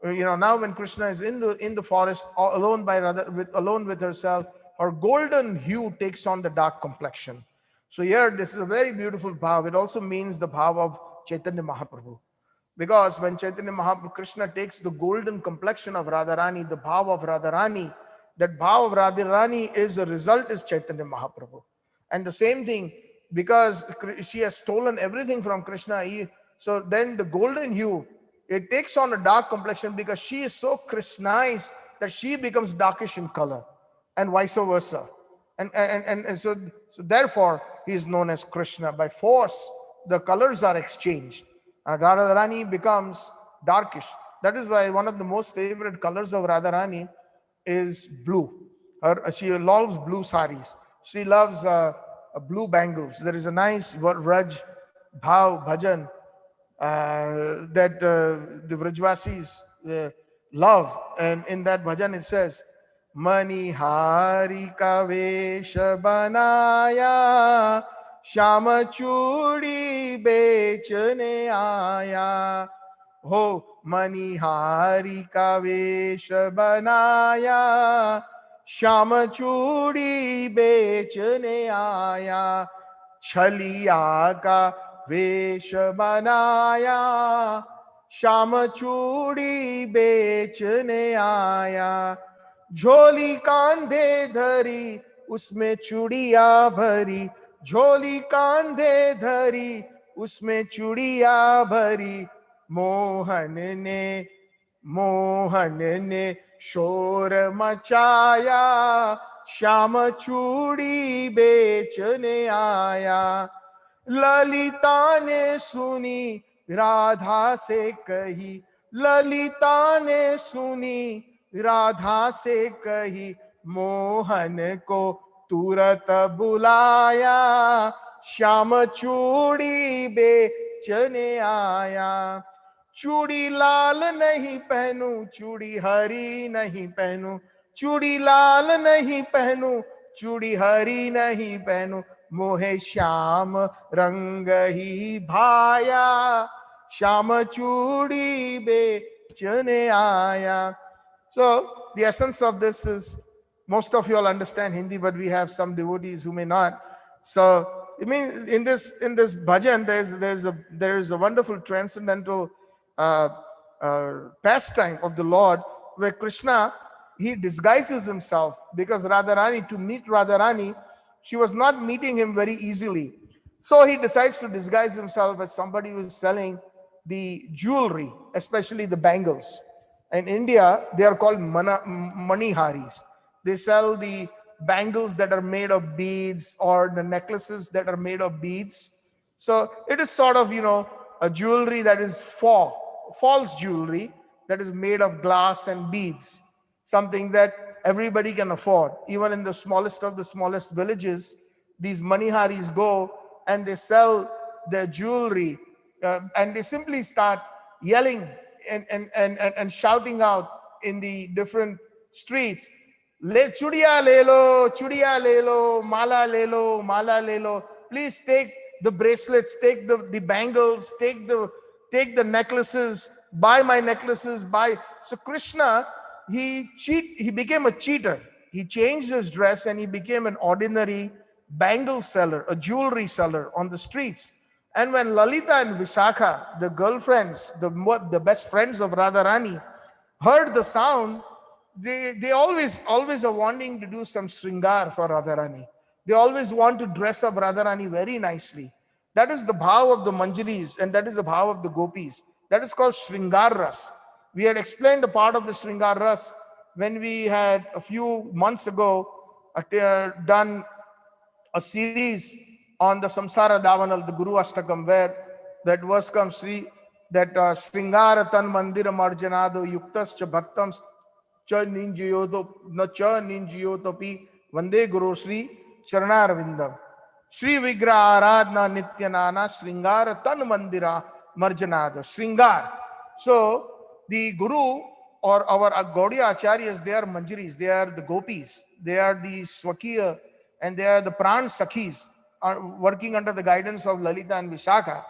S2: now when Krishna is in the forest alone with herself, her golden hue takes on the dark complexion. So here, this is a very beautiful bhav. It also means the bhav of Chaitanya Mahaprabhu. Because when Chaitanya Mahaprabhu, Krishna takes the golden complexion of Radharani, the bhav of Radharani, that bhav of Radharani is the result is Chaitanya Mahaprabhu. And the same thing, because she has stolen everything from Krishna, so then the golden hue, it takes on a dark complexion because she is so Krishnized that she becomes darkish in color, and vice versa. And so therefore, he is known as Krishna. By force, the colors are exchanged. Radharani becomes darkish. That is why one of the most favorite colors of Radharani is blue. She loves blue saris. She loves blue bangles. There is a nice Vraj Bhav Bhajan that the Vrajvasis love. And in that bhajan it says, Mani Harika Vesha Banaya Shama Chudi Bechane Aya. Ho Mani Harika Vesha Banaya Shama Chudi Bechane Aya. Chaliya ka वेश बनाया श्याम चूड़ी बेचने आया. झोली कांधे धरी उसमें चूड़िया भरी. झोली कांधे धरी उसमें चूड़िया भरी. मोहन ने शोर मचाया श्याम चूड़ी बेचने आया. ललिता ने सुनी राधा से कही. ललिता ने सुनी राधा से कही. मोहन को तुरंत बुलाया श्याम चूड़ी बेचने आया. चूड़ी लाल नहीं पहनू चूड़ी हरी नहीं पहनू. चूड़ी लाल नहीं पहनू चूड़ी हरी नहीं पहनू. मोहे श्याम रंग ही भाया श्याम चूड़ी बेचने आया. So the essence of this is, most of you all understand Hindi, but we have some devotees who may not. So it means in this bhajan there is a wonderful transcendental uh, pastime of the Lord, where Krishna, he disguises himself, because Radharani, to meet Radharani, she was not meeting him very easily. So he decides to disguise himself as somebody who is selling the jewelry, especially the bangles. In India, they are called maniharis. They sell the bangles that are made of beads, or the necklaces that are made of beads. So it is sort of, a jewelry that is false jewelry that is made of glass and beads, something that everybody can afford. Even in the smallest of the smallest villages, these maniharis go and they sell their jewelry, and they simply start yelling and shouting out in the different streets. Le chudiya lelo, chudiya lelo, mala lelo. Please take the bracelets, take the bangles, take the necklaces, buy my necklaces, buy. So Krishna, he became a cheater. He changed his dress and he became an ordinary bangle seller, a jewelry seller on the streets. And when Lalita and Vishakha, the girlfriends, the best friends of Radharani, heard the sound, they always are wanting to do some sringar for Radharani. They always want to dress up Radharani very nicely. That is the bhav of the Manjaris, and that is the bhav of the gopis. That is called Shringar Ras. We had explained a part of the Shringar Ras when we had a few months ago done a series on the Samsara Davanal, the Guru Ashtakam, where that verse comes, Shringara tan mandira marjanado yuktas cha bhaktams cha ninjayoto pi vande Guru Sri Charanarvindam. Shri Vigraha Aradhana Nityanana Shringara tan mandira marjanado. Shringar. So the Guru or our Gaudiya Acharyas, they are Manjaris, they are the gopis, they are the Swakiya, and they are the Pran Sakhis, are working under the guidance of Lalita and Vishakha.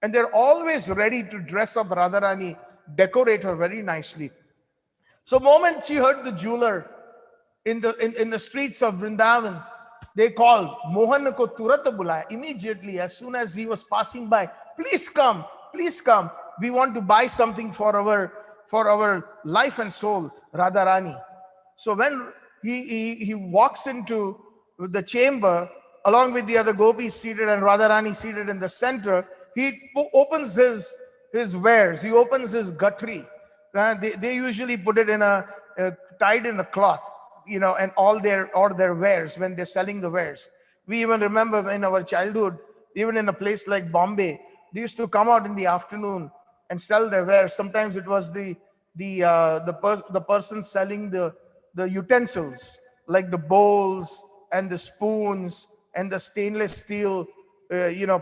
S2: And they're always ready to dress up Radharani, decorate her very nicely. So moment she heard the jeweler in the streets of Vrindavan, they called, Mohan ko turat bulaya. Immediately, as soon as he was passing by, please come, please come. We want to buy something for our life and soul, Radharani. So when he walks into the chamber, along with the other gopis seated and Radharani seated in the center, he opens his wares. He opens his gutri. They usually put it in tied in a cloth, and all their wares when they're selling the wares. We even remember in our childhood, even in a place like Bombay, they used to come out in the afternoon and sell their wares. Sometimes it was the person selling the utensils, like the bowls and the spoons and the stainless steel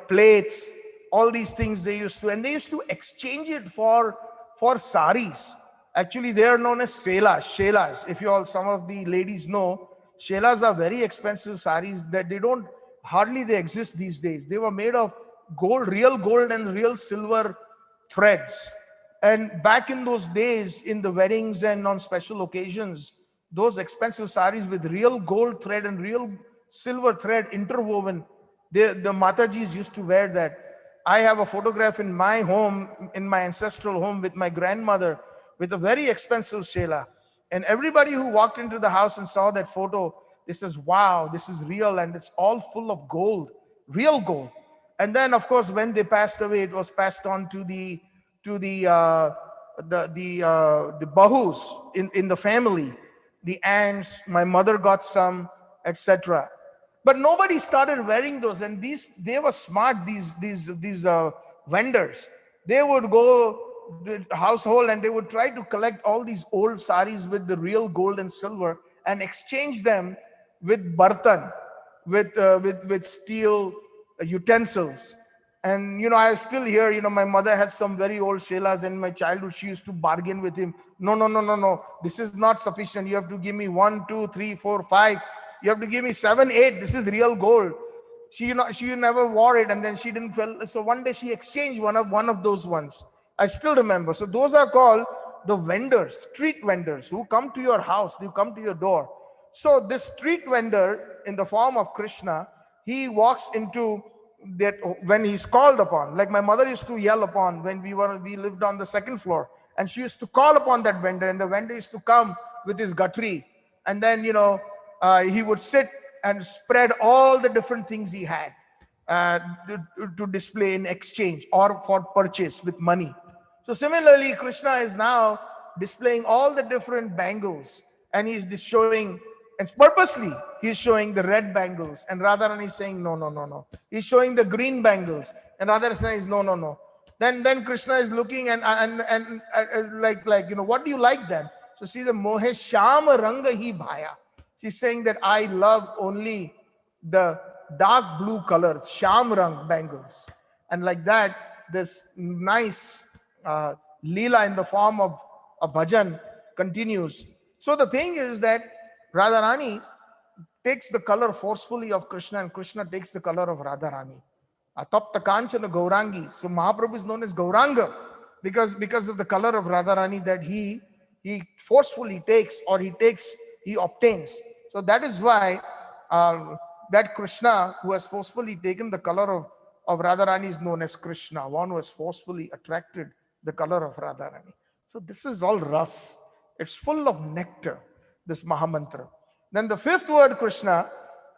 S2: plates. All these things they used to exchange it for saris. Actually, they are known as shelas. If some of the ladies know, shelas are very expensive saris that they exist these days. They were made of gold, real gold and real silver threads. And back in those days, in the weddings and on special occasions, those expensive saris with real gold thread and real silver thread interwoven, the Matajis used to wear that. I have a photograph in my home, in my ancestral home, with my grandmother with a very expensive shela. And everybody who walked into the house and saw that photo, they says, wow, this is real, and it's all full of gold, real gold. And then, of course, when they passed away, it was passed on to the bahus in the family, the aunts. My mother got some, etc. But nobody started wearing those, and they were smart. These vendors, they would go to the household and they would try to collect all these old saris with the real gold and silver and exchange them with bartan, with steel utensils. And I still hear, my mother had some very old shelas in my childhood. She used to bargain with him. No. This is not sufficient. You have to give me 1, 2, 3, 4, 5. You have to give me 7, 8. This is real gold. She never wore it, and then she didn't feel. So one day she exchanged one of those ones. I still remember. So those are called the vendors, street vendors, who come to your house, who come to your door. So this street vendor, in the form of Krishna, he walks into that when he's called upon, like my mother used to yell upon when we lived on the second floor, and she used to call upon that vendor, and the vendor used to come with his guttery, and then he would sit and spread all the different things he had uh, to display in exchange or for purchase with money. So similarly, Krishna is now displaying all the different bangles, and he's showing, and purposely he's showing the red bangles, and Radharani is saying no, no, no, no. He's showing the green bangles, and Radharani says no, no, no. Then Krishna is looking and what do you like then? So see the Mohe Shama Ranga hi bhaya. She's saying that I love only the dark blue color, Sham Rang bangles. And like that, this nice Leela in the form of a bhajan continues. So the thing is that Radharani takes the color forcefully of Krishna, and Krishna takes the color of Radharani. Atapta Kanchana Gaurangi. So Mahaprabhu is known as Gauranga because of the color of Radharani that he forcefully takes, or he obtains. So that is why that Krishna who has forcefully taken the color of Radharani is known as Krishna, one who has forcefully attracted the color of Radharani. So this is all ras. It's full of nectar, this Mahamantra. Then the fifth word, Krishna,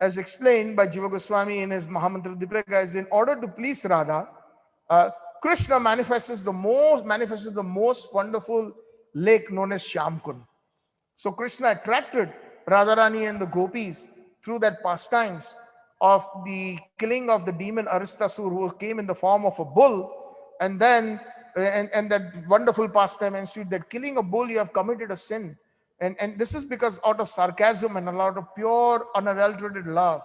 S2: as explained by Jiva Goswami in his Mahamantra Dipika, is in order to please Radha, Krishna manifests the most wonderful lake known as Shyamkund. So Krishna attracted Radharani and the gopis through that pastimes of the killing of the demon Aristasur, who came in the form of a bull, and then and that wonderful pastime ensued, that killing a bull you have committed a sin. And this is because out of sarcasm and a lot of pure unadulterated love,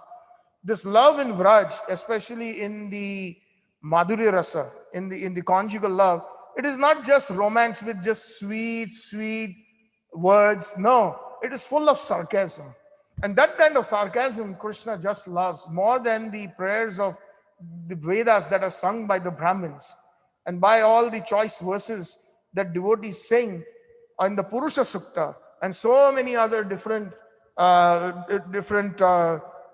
S2: this love in Vraj, especially in the Madhurya Rasa, in the conjugal love, it is not just romance with just sweet words. No, it is full of sarcasm. And that kind of sarcasm Krishna just loves more than the prayers of the Vedas that are sung by the Brahmins, and by all the choice verses that devotees sing in the Purusha Sukta, and so many other different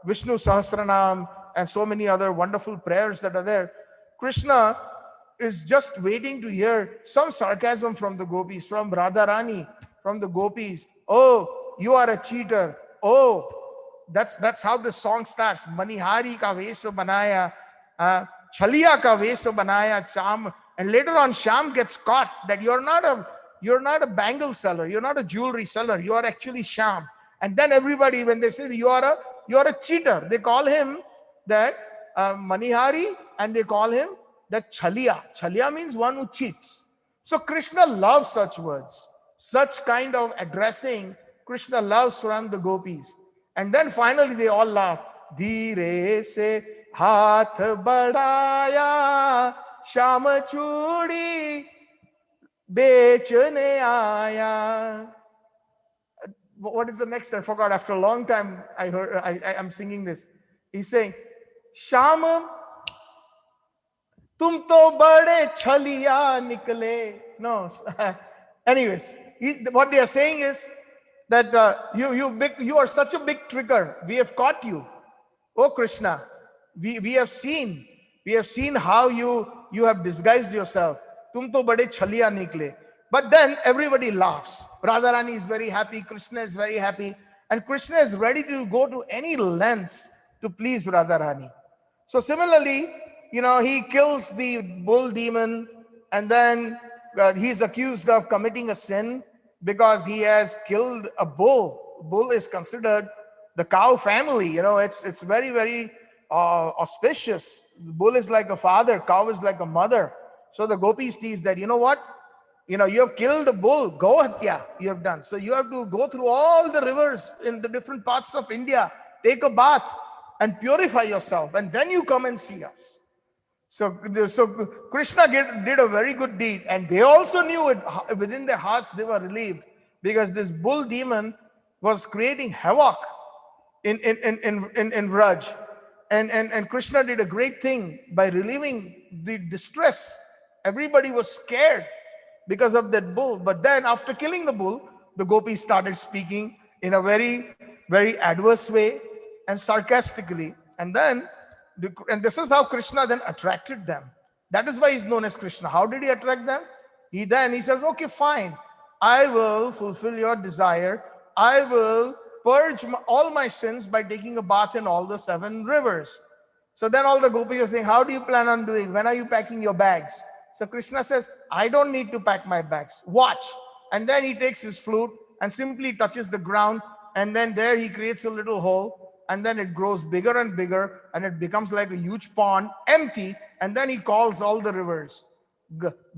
S2: Vishnu Sahasranam, and so many other wonderful prayers that are there. Krishna is just waiting to hear some sarcasm from the gopis, from Radharani, from the gopis. Oh, you are a cheater. Oh, that's how the song starts. Manihari ka veso banaya, Chaliya ka veso banaya, Cham. And later on, Sham gets caught that you're not a bangle seller, you're not a jewelry seller, you are actually Sham. And then everybody, when they say you are a cheater, they call him that Manihari, and they call him that Chaliya. Chaliya means one who cheats. So Krishna loves such words, such kind of addressing. Krishna loves from the gopis. And then finally they all laugh. Dheere se haath badaya, Shama chudi bechne aaya. What is the next? I forgot. After a long time, I'm singing this. He's saying, Shama, tum to bade chaliya nikle. No. Anyways, what they are saying is that you are such a big tricker. We have caught you. Oh Krishna, we have seen how you have disguised yourself. Tum to bade chaliya nikle. But then everybody laughs. Radharani is very happy, Krishna is very happy, and Krishna is ready to go to any lengths to please Radharani. So similarly, he kills the bull demon, and then he's accused of committing a sin because he has killed a bull. Bull is considered the cow family. It's very, very auspicious. The bull is like a father, cow is like a mother. So the gopis tease that, you know what? You have killed a bull, Go Hatya, you have done. So you have to go through all the rivers in the different parts of India, take a bath and purify yourself, and then you come and see us. So Krishna did a very good deed, and they also knew it. Within their hearts they were relieved, because this bull demon was creating havoc in Vraj. And Krishna did a great thing by relieving the distress. Everybody was scared because of that bull. But then after killing the bull, the gopis started speaking in a very, very adverse way and sarcastically. And then And this is how Krishna then attracted them. That is why he's known as Krishna. How did he attract them? He says, okay, fine. I will fulfill your desire. I will purge all my sins by taking a bath in all the 7 rivers. So then all the gopis are saying, how do you plan on doing? When are you packing your bags? So Krishna says, I don't need to pack my bags. Watch. And then he takes his flute and simply touches the ground. And then there he creates a little hole. And then it grows bigger and bigger. And it becomes like a huge pond, empty. And then he calls all the rivers.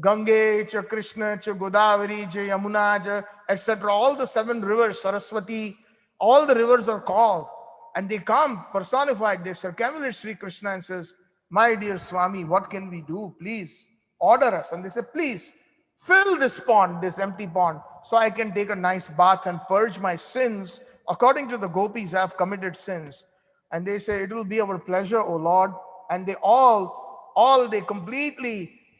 S2: Gange, cha Krishna, cha Godavari, cha Yamuna, cha, etc. All the 7 rivers, Saraswati, all the rivers are called. And they come personified. They circumambulate Sri Krishna and says, my dear Swami, what can we do? Please order us. And they say, please fill this pond, this empty pond, so I can take a nice bath and purge my sins. According to the gopis, I have committed sins. And they say, it will be our pleasure, O Lord. And they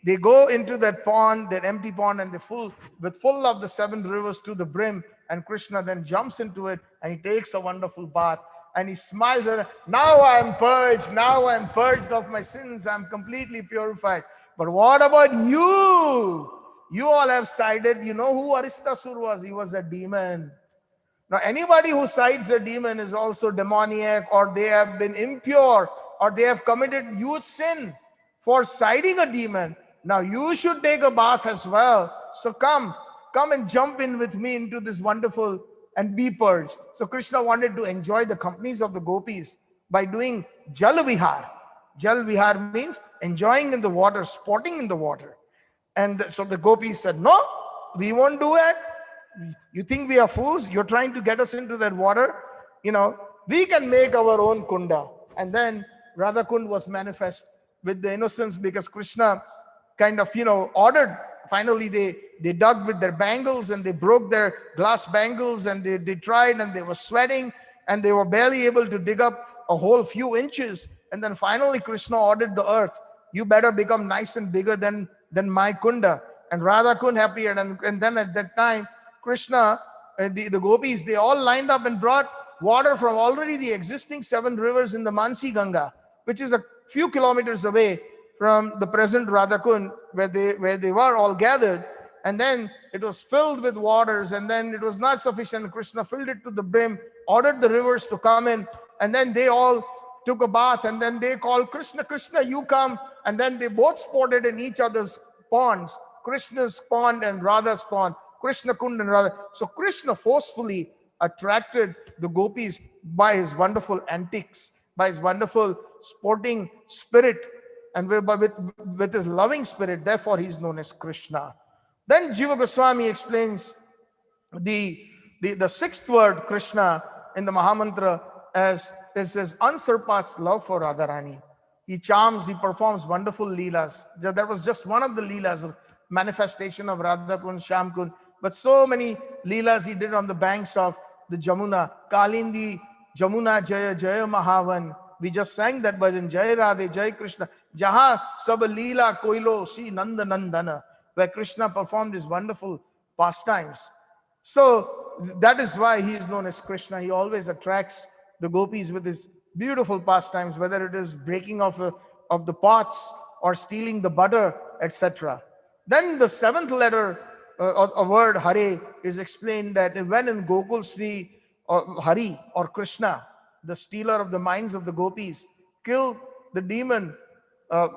S2: they go into that pond, that empty pond, and they full of the 7 rivers to the brim. And Krishna then jumps into it and he takes a wonderful bath. And he smiles and now I am purged. Now I am purged of my sins. I am completely purified. But what about you? You all have sided. You know who Aristasur was? He was a demon. Now, anybody who sides a demon is also demoniac, or they have been impure, or they have committed huge sin for siding a demon. Now, you should take a bath as well. So come and jump in with me into this wonderful and be purged. So Krishna wanted to enjoy the companies of the gopis by doing Jal Vihar. Jal Vihar means enjoying in the water, sporting in the water. And so the gopis said, no, we won't do it. You think we are fools? You're trying to get us into that water? We can make our own kunda. And then Radha Kund was manifest with the innocence, because Krishna kind of, ordered. Finally, they dug with their bangles and they broke their glass bangles, and they tried and they were sweating and they were barely able to dig up a whole few inches. And then finally Krishna ordered the earth, you better become nice and bigger than my kunda. And Radha Kund appeared, and then at that time Krishna, the gopis, they all lined up and brought water from already the existing 7 rivers in the Mansi Ganga, which is a few kilometers away from the present Radha Kund, where they were all gathered. And then it was filled with waters, and then it was not sufficient. Krishna filled it to the brim, ordered the rivers to come in, and then they all took a bath, and then they called Krishna, Krishna, you come. And then they both sported in each other's ponds, Krishna's pond and Radha's pond, Krishna Kund and Radha. So Krishna forcefully attracted the gopis by his wonderful antics, by his wonderful sporting spirit, and with his loving spirit. Therefore he is known as Krishna. Then Jiva Goswami explains the 6th word Krishna in the Mahamantra as his unsurpassed love for Radharani. He charms, he performs wonderful leelas. That was just one of the leelas, of manifestation of Radha Kund, Shyam Kund. But so many leelas he did on the banks of the Jamuna. Kalindi, Jamuna Jaya Jaya Mahavan. We just sang that bhajan, Jai Radhe, Jai Krishna. Jaha sab leela koilo Shri Nanda Nandana, where Krishna performed his wonderful pastimes. So that is why he is known as Krishna. He always attracts the gopis with his beautiful pastimes, whether it is breaking of the pots or stealing the butter, etc. Then the 7th letter a word Hare is explained that when in Gokul Sri Hari or Krishna, the stealer of the minds of the gopis, killed the demon.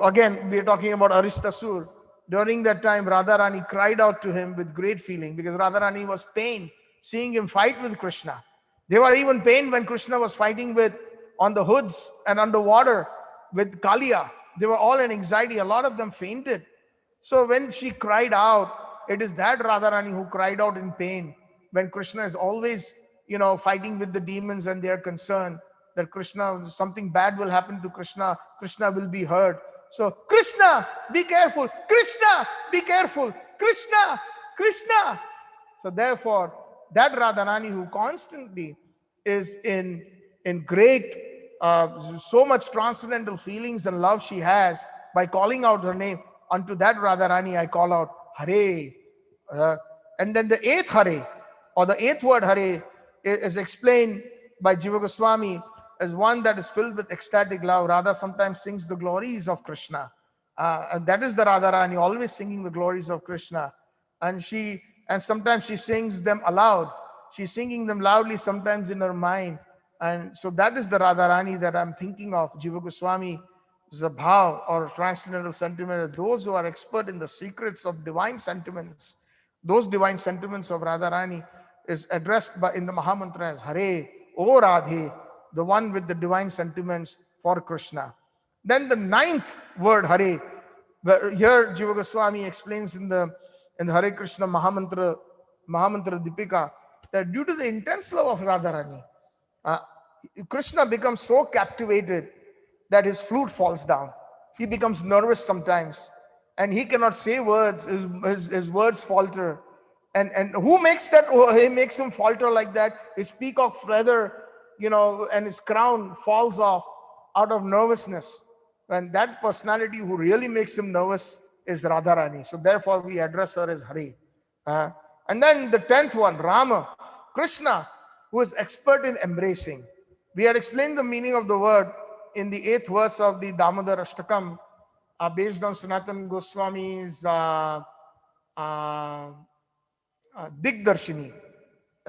S2: Again, we are talking about Aristasur. During that time, Radharani cried out to him with great feeling, because Radharani was pained seeing him fight with Krishna. They were even pained when Krishna was fighting on the hoods and underwater with Kaliya. They were all in anxiety. A lot of them fainted. So when she cried out, it is that Radharani who cried out in pain, when Krishna is always, fighting with the demons, and they are concerned that something bad will happen to Krishna. Krishna will be hurt. So, Krishna, be careful. Krishna, be careful. Krishna, Krishna. So therefore, that Radharani who constantly is in great, so much transcendental feelings and love she has, by calling out her name, unto that Radharani I call out Hare. And then the 8th Hare, or the 8th word Hare, is explained by Jiva Goswami as one that is filled with ecstatic love. Radha sometimes sings the glories of Krishna. And that is the Radharani, always singing the glories of Krishna. And sometimes she sings them aloud. She's singing them loudly, sometimes in her mind. And so that is the Radharani that I'm thinking of. Jiva Goswami is a bhav or transcendental sentiment. Those who are expert in the secrets of divine sentiments, those divine sentiments of Radharani is addressed in the Mahamantra as Hare, O Radhe, the one with the divine sentiments for Krishna. Then the ninth word, Hare, here Jiva Goswami explains in the Hare Krishna Mahamantra Dipika, that due to the intense love of Radharani, Krishna becomes so captivated that his flute falls down. He becomes nervous sometimes, and he cannot say words. His words falter. And who makes that? He makes him falter like that. His peacock feather, and his crown falls off out of nervousness. And that personality who really makes him nervous is Radharani. So therefore, we address her as Hari. And then the 10th one, Rama, Krishna, who is expert in embracing. We had explained the meaning of the word in the 8th verse of the Damodar Ashtakam, based on Sanatana Goswami's Digdarshini,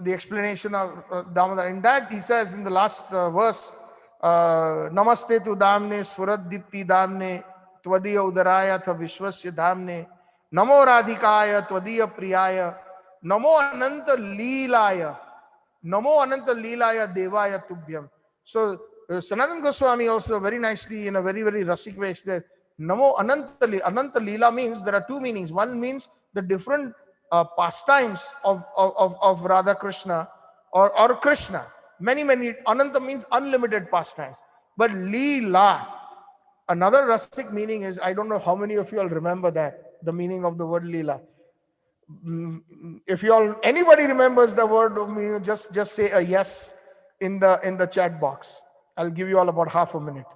S2: the explanation of Damodar. In that, he says in the last verse, Namaste tu damne sfurat dipti damne tvadiya udaraya tha vishwasya damne namo radhikaya tvadiya priyaya namo ananta leelaya devaya tubhyam. So Sanatana Goswami also very nicely, in a very, very rasik way, explains Namo Ananta Leela means there are two meanings. One means the different pastimes of Radha Krishna or Krishna. Many, Ananta means unlimited pastimes. But Leela, another rasik meaning is, I don't know how many of you all remember that, the meaning of the word Leela. If anybody remembers the word, just say a yes in the chat box. I'll give you all about half a minute.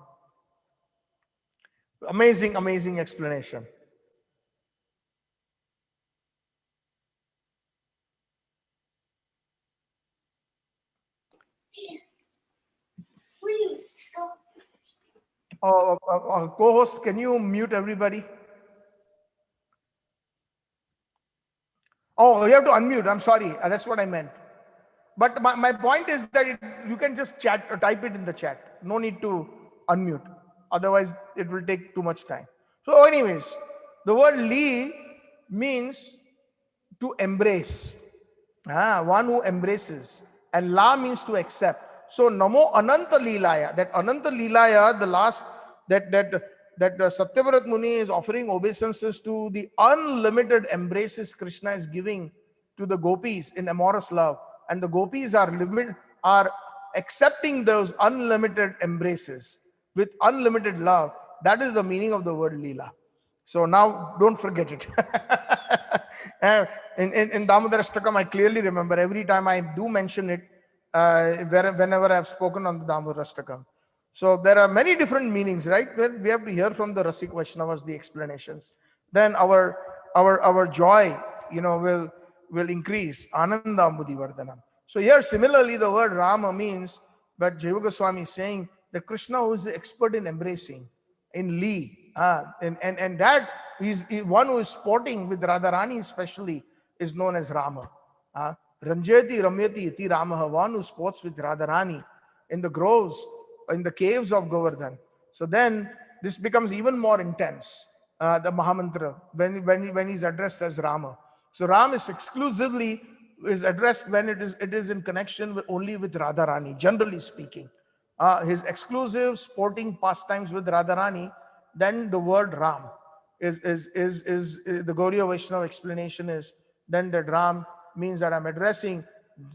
S2: Amazing explanation. Co-host, can you mute everybody? Oh, you have to unmute. I'm sorry. That's what I meant. But my point is that you can just chat or type it in the chat. No need to unmute. Otherwise, it will take too much time. So anyways, the word Li means to embrace. One who embraces. And La means to accept. So Namo Ananta Leelaya. That Ananta Leelaya, the last, that Satyavrat Muni is offering obeisances to the unlimited embraces Krishna is giving to the gopis in amorous love. And the gopis are accepting those unlimited embraces with unlimited love. That is the meaning of the word Leela. So now don't forget it. In Damodar Ashtakam, I clearly remember every time I do mention it, whenever I've spoken on the Damodar Ashtakam. So there are many different meanings, right? We have to hear from the Rasik Vaishnavas the explanations. Then our joy, will increase. Ananda Ambudi Vardhanam. So here similarly the word Rama means, but Jiva Goswami is saying that Krishna, who is expert in embracing, in Li, and that is one who is sporting with Radharani especially, is known as Rama. Ranjeti Ramyati iti Ramaha, one who sports with Radharani in the groves, in the caves of Govardhan. So then this becomes even more intense, the Mahamantra, when he's addressed as Rama. So Ram is exclusively addressed when it is in connection only with Radharani, generally speaking. His exclusive sporting pastimes with Radharani, then the word Ram is the Gaudiya Vaishnava explanation is, then that Ram means that I'm addressing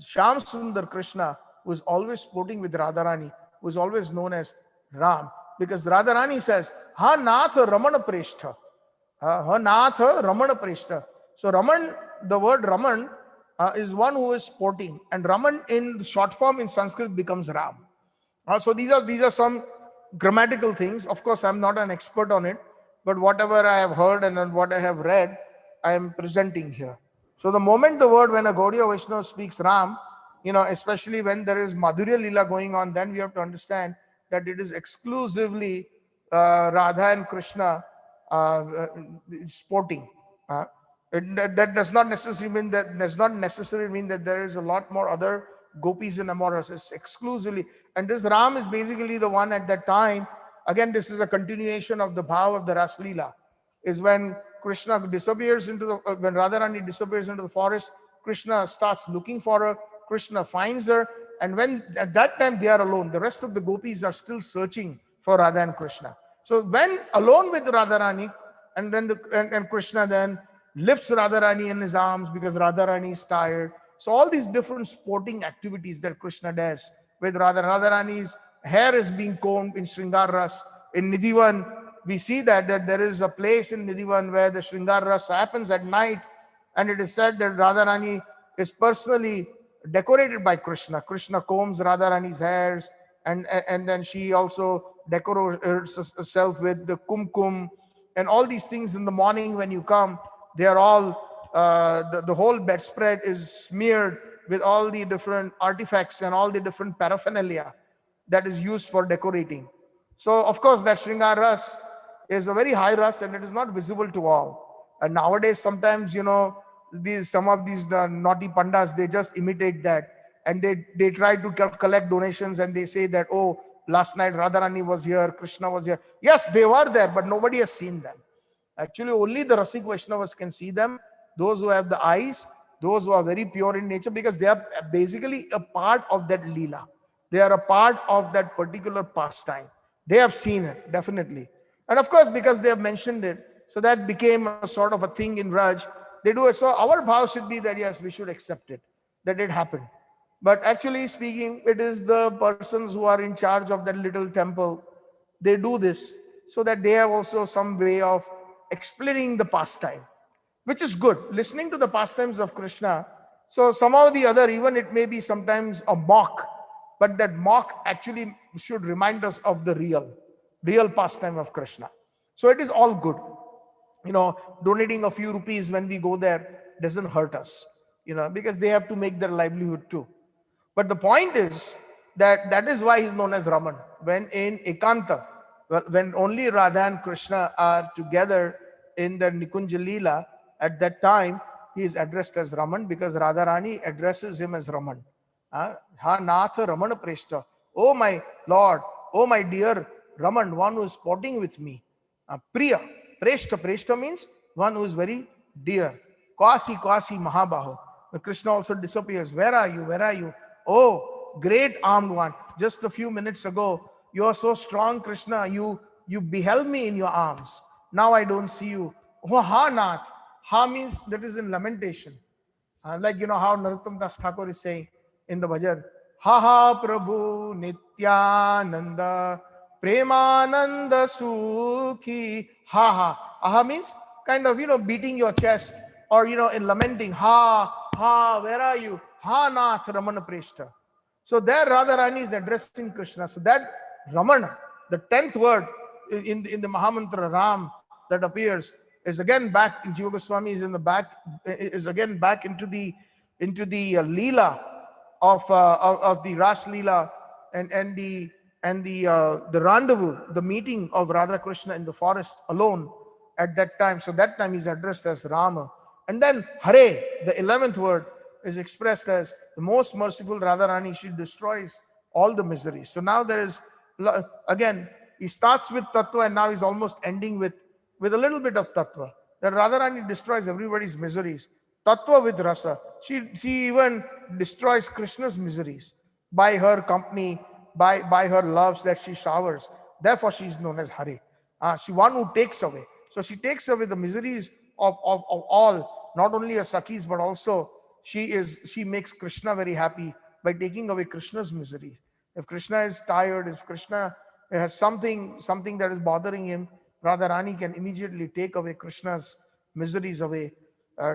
S2: Shyam Sundar Krishna, who is always sporting with Radharani, who is always known as Ram, because Radharani says, Ha Natha Ramana Preshta. Ha Natha Ramana Preshta. So Raman, the word Raman is one who is sporting, and Raman in short form in Sanskrit becomes Ram. So these are some grammatical things. Of course, I'm not an expert on it, but whatever I have heard and what I have read, I am presenting here. So the moment when a Gaudiya Vaishnava speaks Ram, Especially when there is Madhurya Leela going on, then we have to understand that it is exclusively Radha and Krishna sporting. Uh, that does not necessarily mean that there is a lot more other gopis in Amoras. It's exclusively, and this Ram is basically the one at that time. Again, this is a continuation of the bhav of the Ras Leela. Is when Krishna disappears into the when Radharani disappears into the forest. Krishna starts looking for her. Krishna finds her, and when at that time they are alone, the rest of the gopis are still searching for Radha and Krishna. So when alone with Radharani, and then and Krishna then lifts Radharani in his arms because Radharani is tired. So all these different sporting activities that Krishna does with Radharani's hair is being combed in Sringar Ras. In Nidhivan, we see that there is a place in Nidhivan where the Sringar Ras happens at night, and it is said that Radharani is personally decorated by Krishna. Krishna combs Radharani's hairs, and then she also decorates herself with the kumkum and all these things. In the morning when you come, they are all the whole bedspread is smeared with all the different artifacts and all the different paraphernalia that is used for decorating. So of course that Sringar Ras is a very high ras, and it is not visible to all. And nowadays sometimes some of these the naughty pandas, they just imitate that, and they try to collect donations, and they say that, oh, last night Radharani was here, Krishna was here. Yes, they were there, but nobody has seen them. Actually, only the Rasik Vaishnavas can see them, those who have the eyes, those who are very pure in nature, because they are basically a part of that Leela. They are a part of that particular pastime. They have seen it, definitely. And of course, because they have mentioned it, so that became a sort of a thing in Raj. They do it. So our bhav should be that, yes, we should accept it, that it happened. But actually speaking, it is the persons who are in charge of that little temple. They do this so that they have also some way of explaining the pastime, which is good. Listening to the pastimes of Krishna. So somehow or the other, even it may be sometimes a mock, but that mock actually should remind us of the real pastime of Krishna. So it is all good. Donating a few rupees when we go there doesn't hurt us, because they have to make their livelihood too. But the point is that is why he's known as Raman. When in Ekanta, when only Radha and Krishna are together in the Nikunja Leela, at that time he is addressed as Raman, because Radharani addresses him as Raman. Ha Natha Ramana Preshta. Oh my Lord, oh my dear Raman, one who is sporting with me. Priya, Preshta. Preshta means one who is very dear. Kwasi, Kwasi, Mahabaho. Krishna also disappears. Where are you? Where are you? Oh, great armed one. Just a few minutes ago, you are so strong, Krishna. You beheld me in your arms. Now I don't see you. Oh, ha, Nath. Ha means that is in lamentation. Like how Narottam Das Thakur is saying in the bhajan, Ha ha Prabhu Nityananda Premananda Sukhi. Ha ha. Aha means kind of beating your chest, or in lamenting. Ha ha, where are you? Ha Nath Ramana Preshta. So there Radharani is addressing Krishna. So that Ramana, the 10th word in the Mahamantra Ram that appears, is again back in Jiva Goswami, is again back into the Leela of the Ras Leela, and the rendezvous, the meeting of Radha Krishna in the forest alone at that time. So that time is addressed as Rama. And then Hare, the 11th word, is expressed as the most merciful Radharani. She destroys all the miseries. So now there is, again, he starts with Tattva, and now he's almost ending with a little bit of Tattva. That Radharani destroys everybody's miseries. Tattva with Rasa. She even destroys Krishna's miseries by her company, by her loves that she showers. Therefore, she is known as Hare. She one who takes away. So she takes away the miseries of all, not only her Sakhis, but also she makes Krishna very happy by taking away Krishna's miseries. If Krishna is tired, if Krishna has something that is bothering him, Radharani can immediately take away Krishna's miseries away,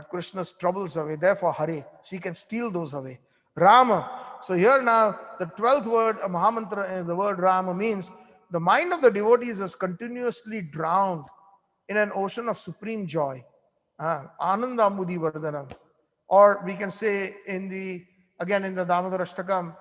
S2: Krishna's troubles away. Therefore, Hare, she can steal those away. Rama. So here now, the 12th word, a Mahamantra, the word Rama means the mind of the devotees is continuously drowned in an ocean of supreme joy. Ananda Amudi Vardhanam. Or we can say in the Again, in the Damodar Ashtakam,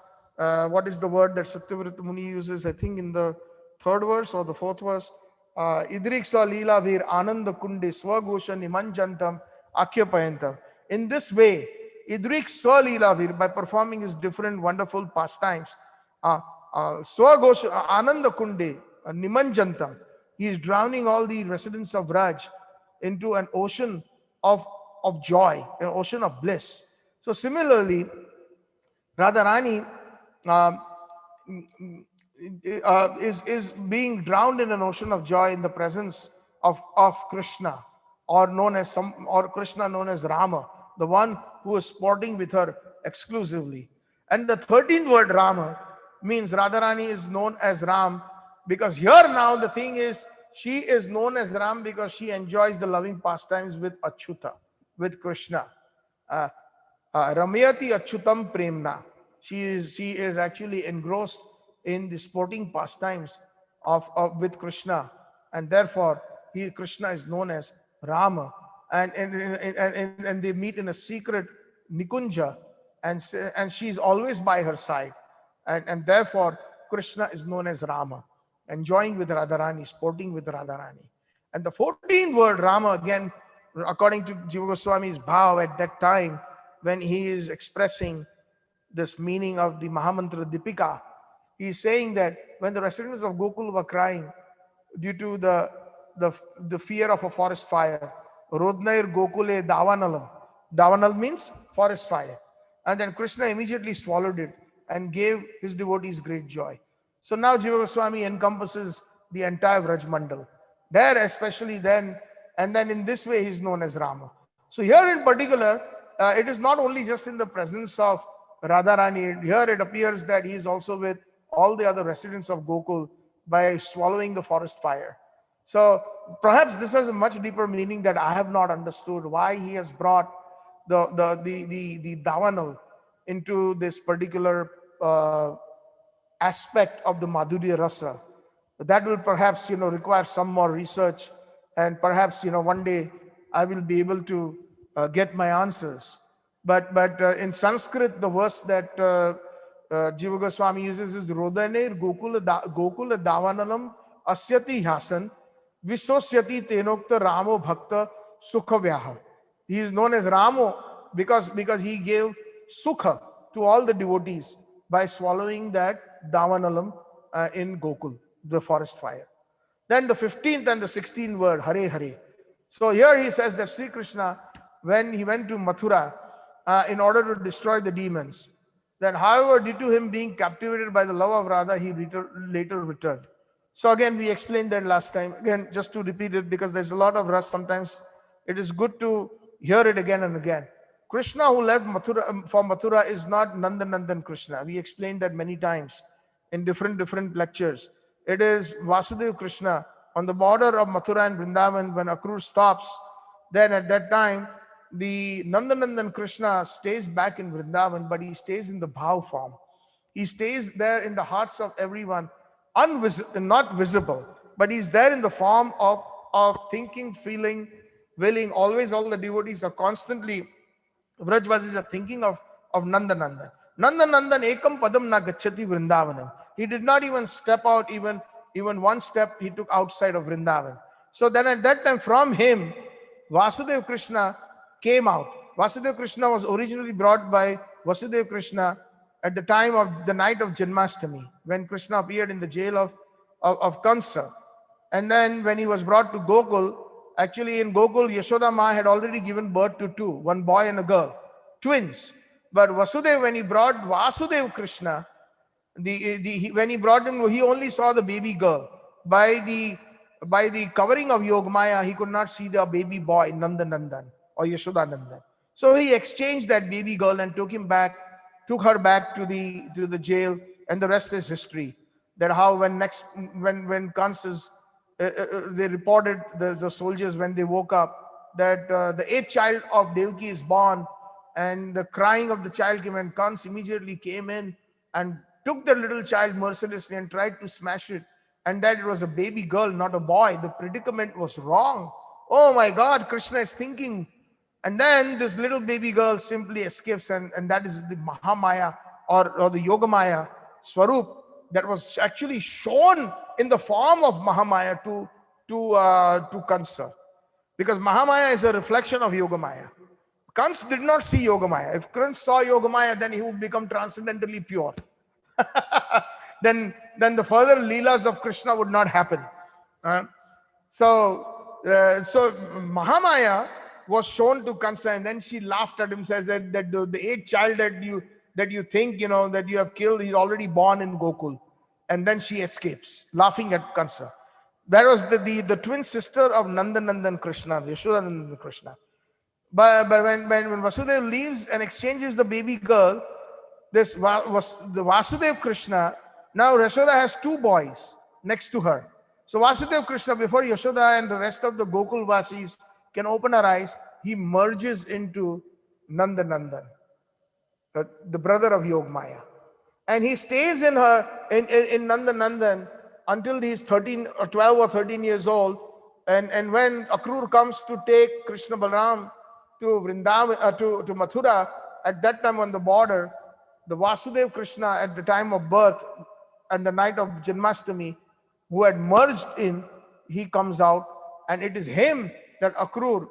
S2: what is the word that Satyavrata Muni uses? I think in the third verse or the fourth verse. Idriksa Leela Vir Ananda Kundi Swagosha Nimanjantam Akhyapayantam. In this way, Idriksa Leela Vir, by performing his different wonderful pastimes, uh, Swagosha Ananda Kundi Nimanjantam, he is drowning all the residents of Raj into an ocean of, of joy, an ocean of bliss. So similarly, Radharani um, is being drowned in an ocean of joy in the presence of Krishna, or known as some, or Krishna known as Rama, the one who is sporting with her exclusively. And the 13th word Rama means Radharani is known as Ram, because here now the thing is, she is known as Ram because she enjoys the loving pastimes with Achyuta, with Krishna. Uh, Ramayati Achyutam Premna. She is actually engrossed in the sporting pastimes of with Krishna, and therefore Krishna is known as Rama. And they meet in a secret Nikunja, and she is always by her side, and therefore Krishna is known as Rama, enjoying with Radharani, sporting with Radharani. And the 14th word Rama, again, according to Jiva Goswami's bhav at that time, when he is expressing this meaning of the Mahamantra Dipika, he is saying that when the residents of Gokul were crying due to the fear of a forest fire, Rodnair Gokule Davanalam. Davanal means forest fire. And then Krishna immediately swallowed it and gave his devotees great joy. So now Jiva Goswami encompasses the entire Vraj Mandal. There, especially then, and then in this way, he is known as Rama. So here in particular, it is not only just in the presence of Radharani. Here it appears that he is also with all the other residents of Gokul by swallowing the forest fire. So perhaps this has a much deeper meaning that I have not understood, why he has brought the Davanal into this particular aspect of the Madhurya Rasa. That will perhaps require some more research, and perhaps one day I will be able to get my answers. But in Sanskrit, the verse that Jiva Goswami uses is Rodaner Gokula Davanalam Asyati Hasan Visosyati Tenokta Ramo Bhakta Sukhavyaha. He is known as Ramo because he gave Sukha to all the devotees by swallowing that Davanalam in Gokul, the forest fire. Then the 15th and the 16th word, Hare Hare. So here he says that Sri Krishna, when he went to Mathura in order to destroy the demons, then however, due to him being captivated by the love of Radha, he later returned. So again, we explained that last time. Again, just to repeat it, because there's a lot of rust, sometimes it is good to hear it again and again. Krishna who left Mathura, for Mathura is not Nandanandan Krishna. We explained that many times in different lectures. It is Vasudev Krishna on the border of Mathura and Vrindavan. When Akrur stops, then at that time, the Nandanandan Krishna stays back in Vrindavan, but he stays in the bhav form. He stays there in the hearts of everyone, not visible, but he's there in the form of thinking, feeling, willing. Always all the devotees are constantly, Vrajvasis are thinking of Nandanandan. Nandanandan ekam padam na gacchati Vrindavanam. He did not even step out, even one step he took outside of Vrindavan. So then at that time, from him, Vasudev Krishna came out. Vasudev Krishna was originally brought by Vasudev Krishna at the time of the night of Janmashtami, when Krishna appeared in the jail of Kansa. And then when he was brought to Gokul, actually in Gokul, Yashoda Ma had already given birth to two, one boy and a girl, twins. But Vasudev, when he brought Vasudev Krishna, when he brought him, he only saw the baby girl. By the covering of Yogmaya, he could not see the baby boy, Nandanandan or Yashodanandan. So he exchanged that baby girl and took her back to the jail, and the rest is history. That how when Kansas, they reported, the soldiers, when they woke up, that the eighth child of Devaki is born, and the crying of the child came, and Kans immediately came in and took the little child mercilessly and tried to smash it, and that it was a baby girl, not a boy. The predicament was wrong. Oh my God, Krishna is thinking, And then this little baby girl simply escapes, and that is the Mahamaya, or the Yogamaya Swarup, that was actually shown in the form of Mahamaya to Kansa. Because Mahamaya is a reflection of Yogamaya. Kans did not see Yogamaya. If Kans saw Yogamaya, then he would become transcendently pure. then the further leelas of Krishna would not happen. Uh, so Mahamaya was shown to Kansa, and then she laughed at him, says that the eighth child that you think that you have killed, he's already born in Gokul. And then she escapes, laughing at Kansa. That was the twin sister of Nandanandan Krishna, Yashodanandan Krishna. But when Vasudeva leaves and exchanges the baby girl, this was the Vasudev Krishna. Now Yashoda has two boys next to her. So Vasudev Krishna, before Yashoda and the rest of the Gokul Vasis can open her eyes, he merges into Nandanandan, the brother of Yogamaya. And he stays in Nandanandan until he's 13 or 12 or 13 years old. And when Akrur comes to take Krishna Balaram to Vrindavan, to Mathura, at that time on the border, the Vasudev Krishna at the time of birth and the night of Janmashtami, who had merged in, he comes out, and it is him that Akrur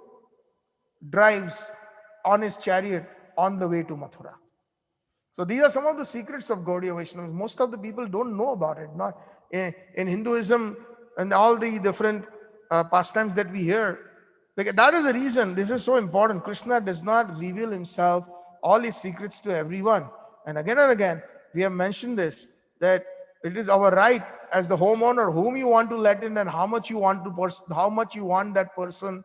S2: drives on his chariot on the way to Mathura. So these are some of the secrets of Gaudiya Vaishnavas. Most of the people don't know about it. Not in Hinduism and all the different pastimes that we hear. Like, that is the reason this is so important. Krishna does not reveal himself, all his secrets, to everyone. And again, we have mentioned this, that it is our right as the homeowner whom you want to let in and how much you want that person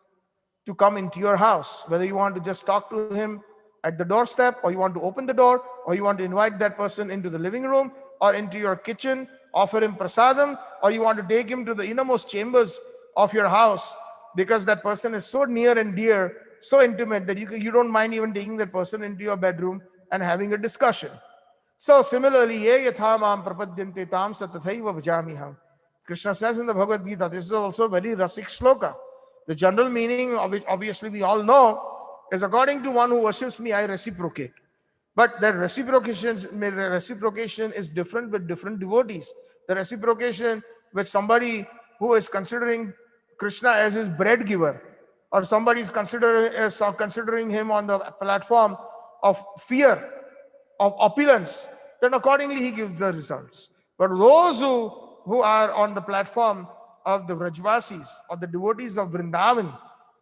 S2: to come into your house. Whether you want to just talk to him at the doorstep, or you want to open the door, or you want to invite that person into the living room or into your kitchen, offer him prasadam, or you want to take him to the innermost chambers of your house, because that person is so near and dear, so intimate, that you don't mind even taking that person into your bedroom and having a discussion. So similarly, ye yatha mam prapadyante tam satathaiva bhajamiham. Krishna says in the Bhagavad Gita, this is also a very rasik shloka. The general meaning of which obviously we all know is, according to one who worships me, I reciprocate. But that reciprocation is different with different devotees. The reciprocation with somebody who is considering Krishna as his bread giver, or somebody is considering him on the platform of fear, of opulence, then accordingly he gives the results. But those who are on the platform of the Vrajvasis or the devotees of Vrindavan,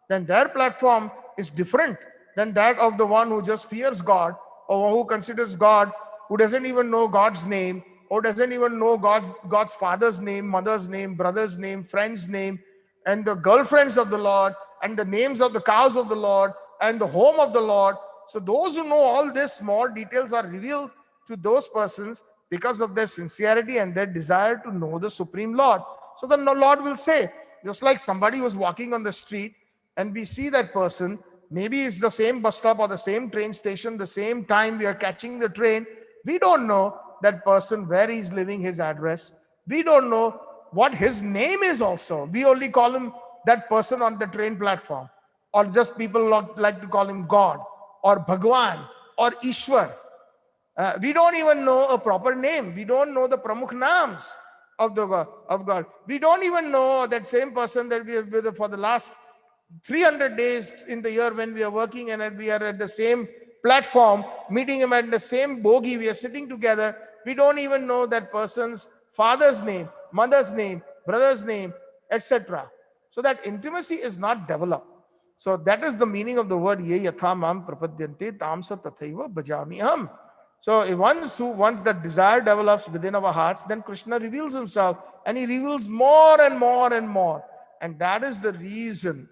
S2: then their platform is different than that of the one who just fears God, or who considers God, who doesn't even know God's name, or doesn't even know God's father's name, mother's name, brother's name, friend's name, and the girlfriends of the Lord, and the names of the cows of the Lord, and the home of the Lord. So those who know all these small details are revealed to those persons because of their sincerity and their desire to know the Supreme Lord. So the Lord will say, just like somebody was walking on the street and we see that person, maybe it's the same bus stop or the same train station, the same time we are catching the train. We don't know that person, where he's living, his address. We don't know what his name is also. We only call him that person on the train platform. Or just people like to call him God, or Bhagwan, or Ishwar. We don't even know a proper name. We don't know the Pramukh names of God. We don't even know that same person that we have with for the last 300 days in the year, when we are working and we are at the same platform, meeting him at the same bogie, we are sitting together. We don't even know that person's father's name, mother's name, brother's name, etc. So that intimacy is not developed. So that is the meaning of the word ye yatha mam prapadyante tamsa tathaiva bhajami aham. So once that desire develops within our hearts, then Krishna reveals himself, and he reveals more and more and more. And that is the reason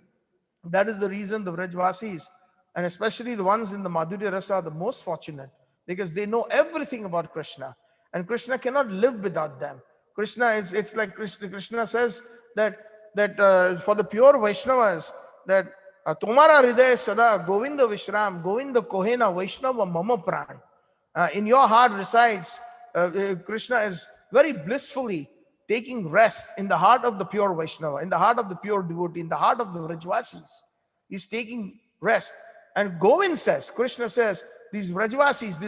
S2: the Vrajvasis, and especially the ones in the Madhurya Rasa, are the most fortunate, because they know everything about Krishna, and Krishna cannot live without them. It's like Krishna says that for the pure Vaishnavas, that Tomara Hridaya Sada Govinda Vishram, Govinda Kohena Vaishnava Mama Pran. In your heart resides, Krishna is very blissfully taking rest in the heart of the pure Vaishnava, in the heart of the pure devotee, in the heart of the Vrajvasis. He's taking rest. And Govind says, Krishna says, these Vrajvasis,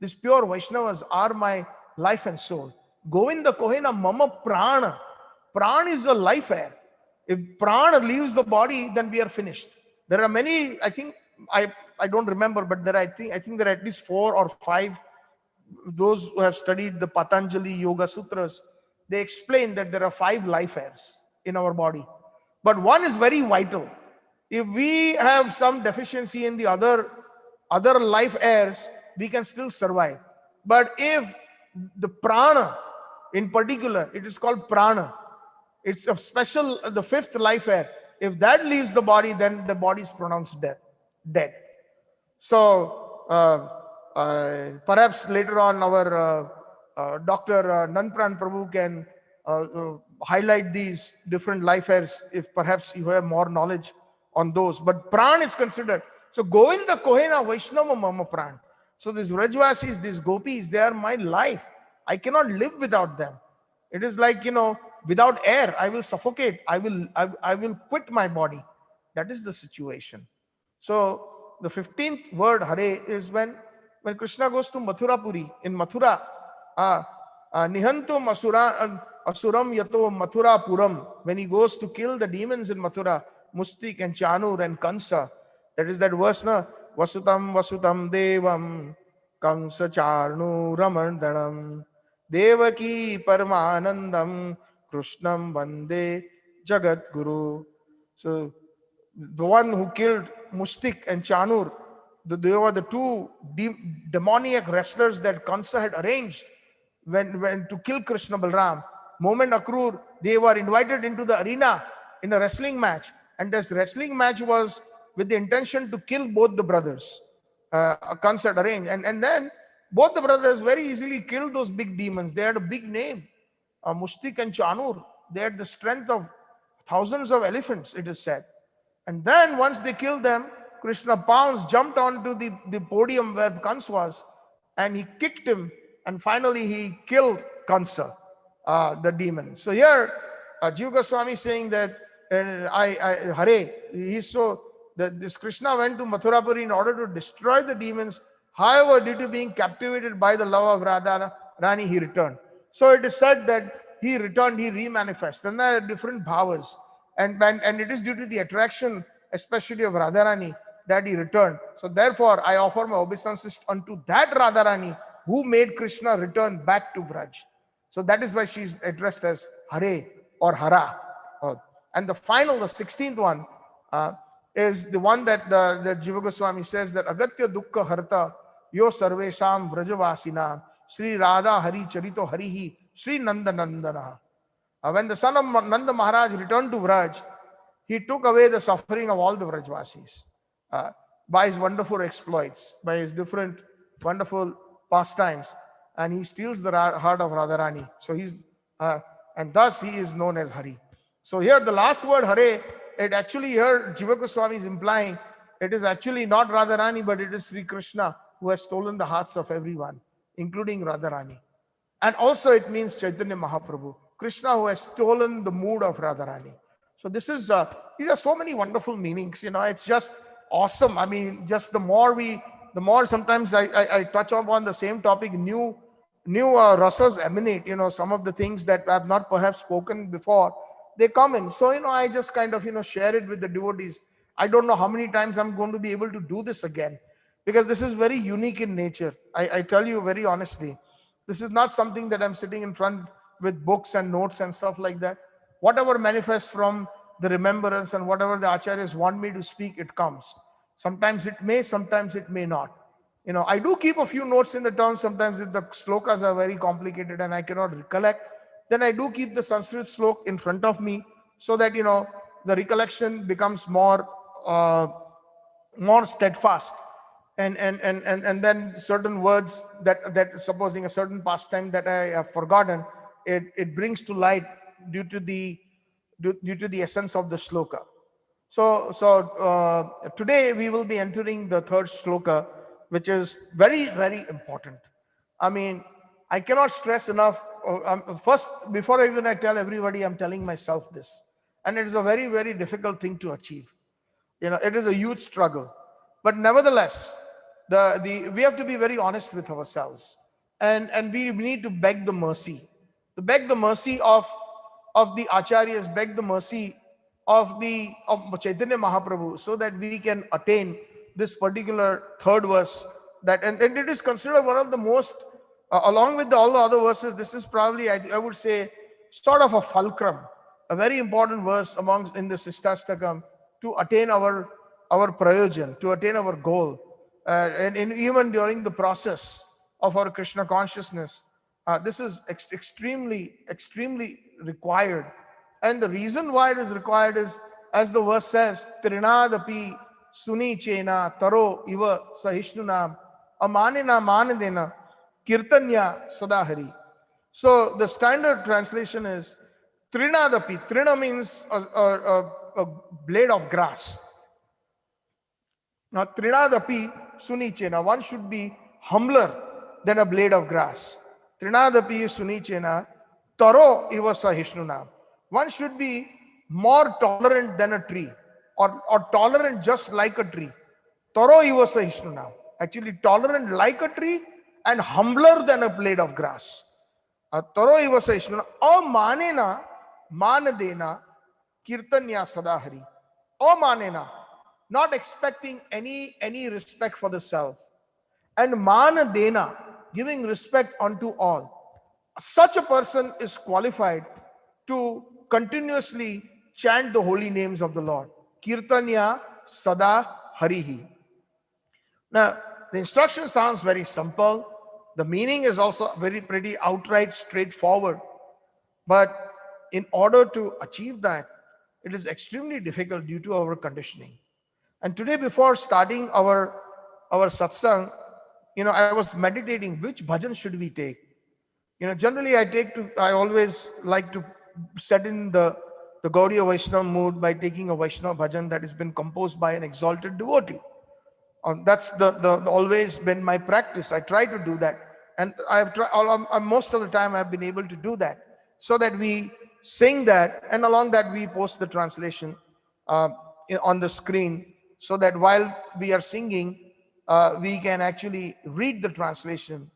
S2: these pure Vaishnavas are my life and soul. Govinda Kohena Mama Prana. Prana is the life air. If prana leaves the body, then we are finished. There are many, I think, I don't remember, but I think there are at least 4 or 5, those who have studied the Patanjali Yoga Sutras, they explain that there are 5 life airs in our body. But one is very vital. If we have some deficiency in the other life airs, we can still survive. But if the prana, in particular, it is called prana, it's a special, the 5th life air. If that leaves the body, then the body is pronounced dead. So perhaps later on our Dr. Nanpran Prabhu can highlight these different life airs if perhaps you have more knowledge on those. But pran is considered. So Govinda Kohena Vaishnava Mama Pran. So these Vrajvasis, these gopis, they are my life. I cannot live without them. It is like, without air, I will suffocate. I will quit my body. That is the situation. So the 15th word Hare is when Krishna goes to Mathurapuri. In Mathura, Nihanto Asuram Yato Mathura Puram. When he goes to kill the demons in Mathura, Mustik and Chanur and Kansa. That is that verse, na? Vasutam Vasutam Devam Kamsa Charnu Ramandanam Devaki Paramanandam Krishnam Vande Jagat Guru. So the one who killed Mustik and Chanur, they were the 2 demoniac wrestlers that Kansa had arranged when to kill Krishna Balram. Moment Akrur, they were invited into the arena in a wrestling match, and this wrestling match was with the intention to kill both the brothers. Kansa had arranged, and then both the brothers very easily killed those big demons. They had a big name, Mustik and Chanur. They had the strength of thousands of elephants, it is said. And then once they killed them, Krishna pounced, jumped onto the podium where Kansa was, and he kicked him, and finally he killed Kansa, the demon. So here, Jiva Goswami is saying that Hare, he's so that this Krishna went to Mathurapuri in order to destroy the demons. However, due to being captivated by the love of Radha Rani, he returned. So it is said that he returned, he remanifested. And there are different bhavas. And it is due to the attraction, especially of Radharani, that he returned. So therefore, I offer my obeisances unto that Radharani who made Krishna return back to Vraj. So that is why she is addressed as Hare or Hara. And the final, the 16th one, is the one that Jiva Goswami says that Agatya Dukkha Harta Yo Sarvesham Vrajavasina Sri Radha Hari Charito Harihi Sri Nanda Nandana. When the son of Nanda Maharaj returned to Vraj, he took away the suffering of all the Vrajvasis by his wonderful exploits, by his different wonderful pastimes, and he steals the heart of Radharani. So and thus he is known as Hari. So here the last word Hare, it actually here Jiva Goswami is implying it is actually not Radharani, but it is Sri Krishna who has stolen the hearts of everyone, including Radharani. And also it means Chaitanya Mahaprabhu, Krishna who has stolen the mood of Radharani. So this is, these are so many wonderful meanings, it's just awesome. I mean, just the more sometimes I touch upon the same topic, new rasas emanate, some of the things that I have not perhaps spoken before, they come in. So, I just kind of, share it with the devotees. I don't know how many times I'm going to be able to do this again, because this is very unique in nature. I tell you very honestly, this is not something that I'm sitting in front with books and notes and stuff like that. Whatever manifests from the remembrance and whatever the acharyas want me to speak, it comes. Sometimes it may, sometimes it may not. I do keep a few notes in the terms. Sometimes if the slokas are very complicated and I cannot recollect, then I do keep the Sanskrit slok in front of me so that, the recollection becomes more steadfast. And then certain words that supposing a certain pastime that I have forgotten, it brings to light due to the essence of the shloka. So today we will be entering the third shloka, which is very, very important. I mean, I cannot stress enough. First, before I tell everybody, I'm telling myself this. And it is a very, very difficult thing to achieve. It is a huge struggle. But nevertheless, we have to be very honest with ourselves, and we need to beg the mercy, of the acharyas, beg the mercy of Chaitanya Mahaprabhu, so that we can attain this particular third verse. And it is considered one of the most, along with all the other verses, this is probably, I would say, sort of a fulcrum, a very important verse amongst in the Shikshashtakam, to attain our prayojan, to attain our goal. And even during the process of our Krishna consciousness, this is extremely required. And the reason why it is required is, as the verse says, Trinadapi suni chena taro iva sahishnunam amanena manadena kirtanya sadahari. So the standard translation is Trinadapi. Trina means a blade of grass. Now, Trinadapi Sunichena, one should be humbler than a blade of grass. Trinadapi Sunichena, Taro Iva Sahishnuna. One should be more tolerant than a tree, or tolerant just like a tree. Taro Iva Sahishnuna. Actually, tolerant like a tree and humbler than a blade of grass. Taro Iva Sahishnuna. O Manena, Manadena, Kirtanya Sadahari. O Manena. Not expecting any respect for the self, and manadena, giving respect unto all. Such a person is qualified to continuously chant the holy names of the Lord. Kirtanya sada harihi. Now, the instruction sounds very simple. The meaning is also very pretty outright, straightforward. But in order to achieve that, it is extremely difficult due to our conditioning. And today, before starting our satsang, I was meditating which bhajan should we take. Generally I always like to set in the Gaudiya Vaishnava mood by taking a Vaishnava bhajan that has been composed by an exalted devotee. That's the always been my practice. I try to do that, and I've tried most of the time I've been able to do that, so that we sing that, and along that we post the translation on the screen, so that while we are singing, we can actually read the translation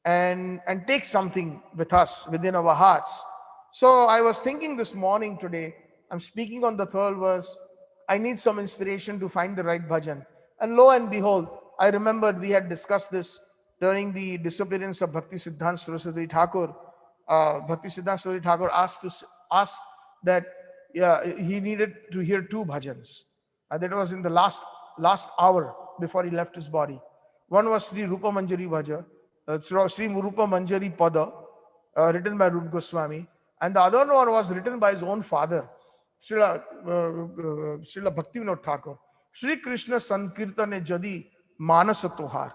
S2: and take something with us within our hearts. So I was thinking this morning today, I'm speaking on the third verse, I need some inspiration to find the right bhajan. And lo and behold, I remembered we had discussed this during the disappearance of Bhakti Siddhanta Saraswati Thakur. Bhakti Siddhanta Saraswati Thakur asked that he needed to hear two bhajans. That was in the last hour before he left his body. One was Sri Rupa Manjari Bhaja, Sri Rupa Manjari Pada, written by Rupa Goswami, and the other one was written by his own father, Srila Bhaktivinoda Thakur. Shri Krishna Sankirtane Jadi Manasa Tohar.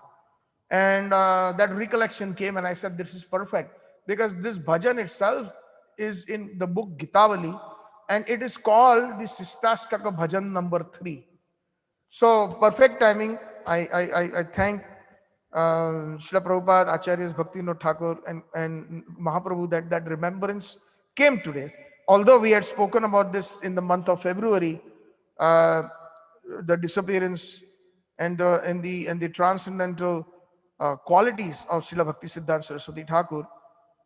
S2: And that recollection came, and I said, this is perfect, because this bhajan itself is in the book Gitavali, and it is called the Shikshashtakam bhajan number 3. So perfect timing. I thank Srila Prabhupada, Acharyas Bhaktivinoda Thakur, and Mahaprabhu that remembrance came today. Although we had spoken about this in the month of February, the disappearance and the transcendental qualities of Srila Bhakti Siddhanta Saraswati Thakur.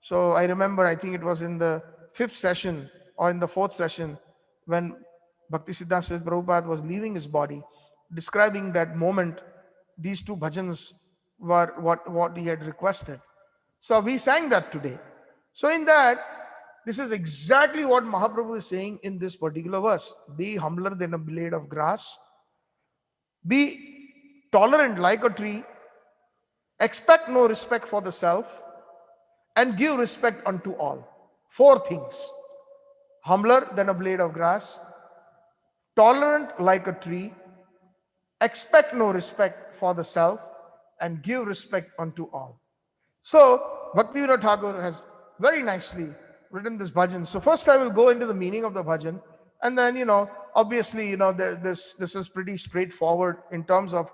S2: So I remember, I think it was in the 5th session or in the 4th session, when Bhakti Siddhanta Saraswati Prabhupada was leaving his body, describing that moment, these two bhajans were what he had requested. So we sang that today. So in that, this is exactly what Mahaprabhu is saying in this particular verse. Be humbler than a blade of grass. Be tolerant like a tree. Expect no respect for the self, and give respect unto all. 4 things. Humbler than a blade of grass, tolerant like a tree, expect no respect for the self, and give respect unto all. So Bhaktivinoda Thakur has very nicely written this bhajan. So first I will go into the meaning of the bhajan, and then obviously this is pretty straightforward in terms of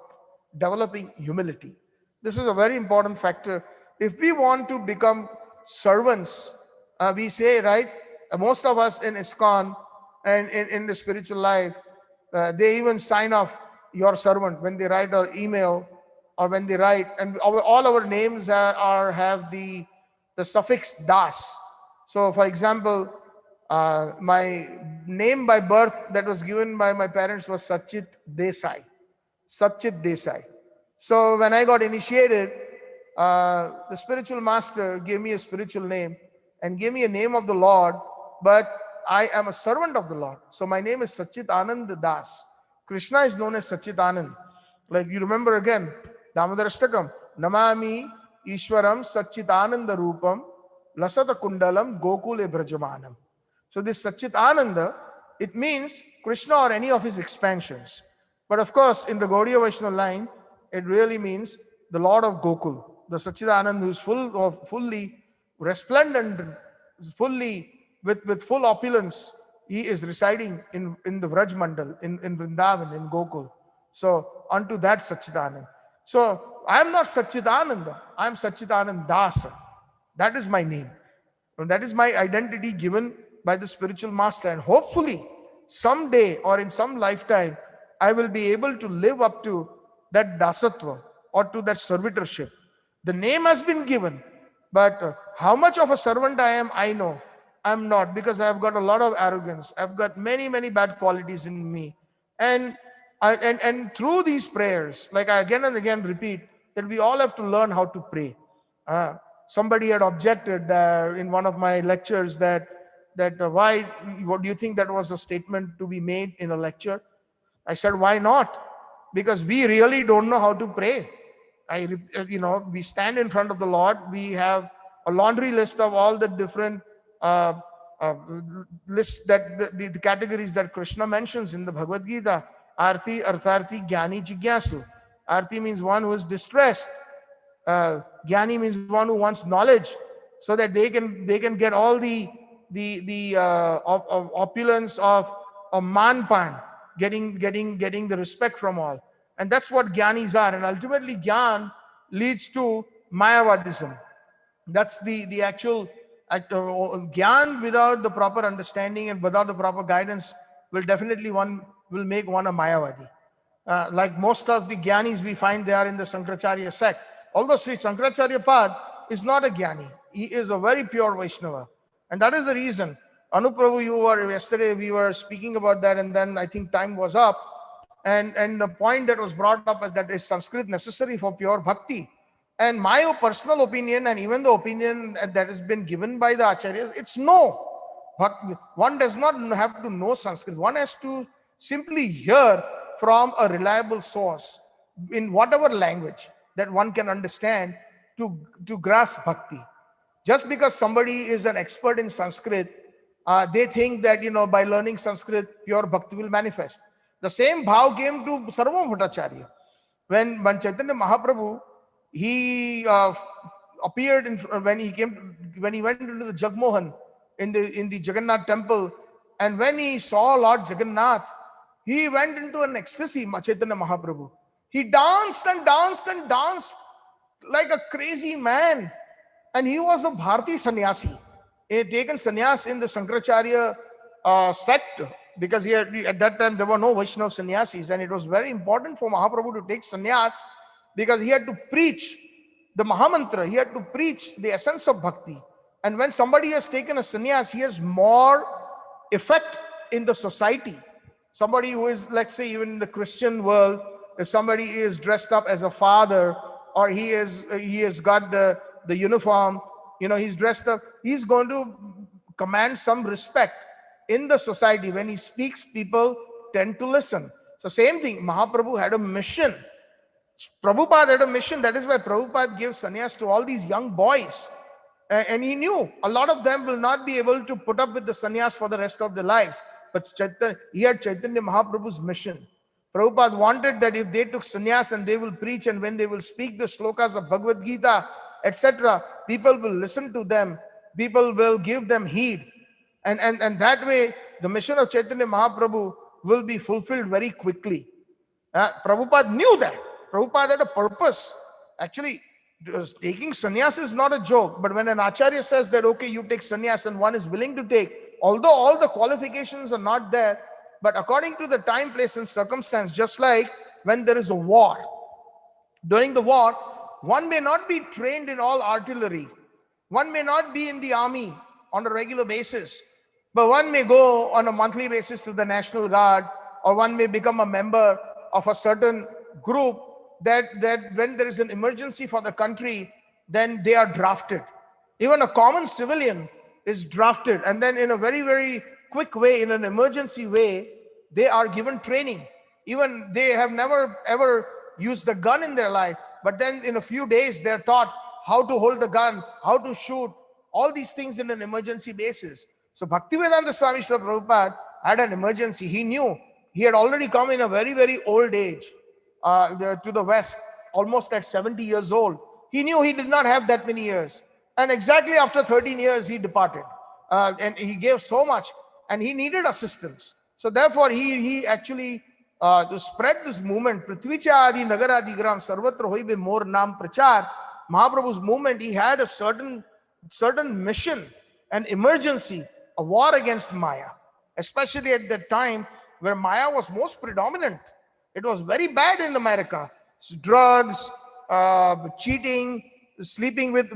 S2: developing humility. This is a very important factor. If we want to become servants, we say, right, most of us in ISKCON and in the spiritual life, they even sign off your servant, when they write our email or when they write, and all our names have the suffix das. So for example, my name by birth that was given by my parents was Satchit Desai. Satchit Desai. So when I got initiated, the spiritual master gave me a spiritual name and gave me a name of the Lord, but I am a servant of the Lord. So my name is Satchitananda Das. Krishna is known as Satchitanand. Like you remember again, Damodarashtakam, Namami Ishwaram Satchitananda Rupam Lasata Kundalam Gokule Brajamanam. So this Satchitananda, it means Krishna or any of his expansions. But of course, in the Gaudiya Vaishnava line, it really means the Lord of Gokul, the Satchitananda who is fully resplendent, fully with full opulence. He is residing in the Vraj Mandal, in Vrindavan, in Gokul. So unto that Satchitananda. So I am not Satchitananda, I am Satchitananda Dasa. That is my name. And that is my identity given by the spiritual master. And hopefully, someday or in some lifetime, I will be able to live up to that dasatva or to that servitorship. The name has been given, but how much of a servant I am, I know. I'm not, because I've got a lot of arrogance. I've got many, many bad qualities in me. And through these prayers, like I again and again repeat, that we all have to learn how to pray. Somebody had objected in one of my lectures that what do you think that was a statement to be made in a lecture? I said, why not? Because we really don't know how to pray. We stand in front of the Lord. We have a laundry list of all the different lists that the categories that Krishna mentions in the Bhagavad Gita. Arti, Artharthi, Jnani, Jigyasu. Arti means one who is distressed. Jnani means one who wants knowledge, so that they can get all the opulence of manpan, getting the respect from all. And that's what Jnanis are. And ultimately, Jnan leads to Mayavadism. That's the actual Jnan without the proper understanding and without the proper guidance will make one a Mayavadi. Like most of the Jnanis we find, they are in the Sankaracharya sect. Although Sri Sankaracharya Pad is not a Jnani, he is a very pure Vaishnava. And that is the reason. Anuprabhu, yesterday we were speaking about that, and then I think time was up. And the point that was brought up is that is Sanskrit necessary for pure bhakti? And my personal opinion, and even the opinion that has been given by the Acharyas, it's no. One does not have to know Sanskrit. One has to simply hear from a reliable source in whatever language that one can understand to grasp bhakti. Just because somebody is an expert in Sanskrit, they think that by learning Sanskrit, pure bhakti will manifest. The same bhav came to Sarvam Bhattacharya. When Chaitanya Mahaprabhu, he appeared when he went into the Jagmohan in the Jagannath temple, and when he saw Lord Jagannath, he went into an ecstasy, Chaitanya Mahaprabhu. He danced and danced and danced like a crazy man. And he was a Bharati sannyasi. He had taken sannyas in the Sankaracharya sect, because at that time there were no Vaishnava sannyasis, and it was very important for Mahaprabhu to take sannyas, because he had to preach the Mahamantra, he had to preach the essence of bhakti. And when somebody has taken a sannyas, he has more effect in the society. Somebody who is, let's say, even in the Christian world, if somebody is dressed up as a father, or he has got the uniform, he's dressed up, he's going to command some respect in the society. When he speaks, people tend to listen. So same thing, Mahaprabhu had a mission. Prabhupada had a mission. That is why Prabhupada gave sannyas to all these young boys. And he knew a lot of them will not be able to put up with the sannyas for the rest of their lives. But he had Chaitanya Mahaprabhu's mission. Prabhupada wanted that if they took sannyas and they will preach, and when they will speak the shlokas of Bhagavad Gita, etc., people will listen to them. People will give them heed. And that way, the mission of Chaitanya Mahaprabhu will be fulfilled very quickly. Prabhupada knew that. Prabhupada had a purpose. Actually, taking sannyas is not a joke. But when an acharya says that, okay, you take sannyas, and one is willing to take, although all the qualifications are not there, but according to the time, place, and circumstance, just like when there is a war. During the war, one may not be trained in all artillery. One may not be in the army on a regular basis, but one may go on a monthly basis to the National Guard, or one may become a member of a certain group that when there is an emergency for the country, then they are drafted. Even a common civilian is drafted, and then in a very, very quick way, in an emergency way, they are given training. Even they have never ever used a gun in their life, but then in a few days they're taught how to hold the gun, how to shoot, all these things in an emergency basis. So Bhaktivedanta Swami Srila Prabhupada had an emergency. He knew he had already come in a very, very old age to the West, almost at 70 years old. He knew he did not have that many years. And exactly after 13 years, he departed. And he gave so much, and he needed assistance. So therefore, he actually, to spread this movement, Prithvicha Adi Nagaradi Gram Sarvatra Hoibe Mor Nam Prachar, Mahaprabhu's movement, he had a certain mission, an emergency, a war against Maya, especially at that time where Maya was most predominant. It was very bad in America. Drugs, cheating, sleeping with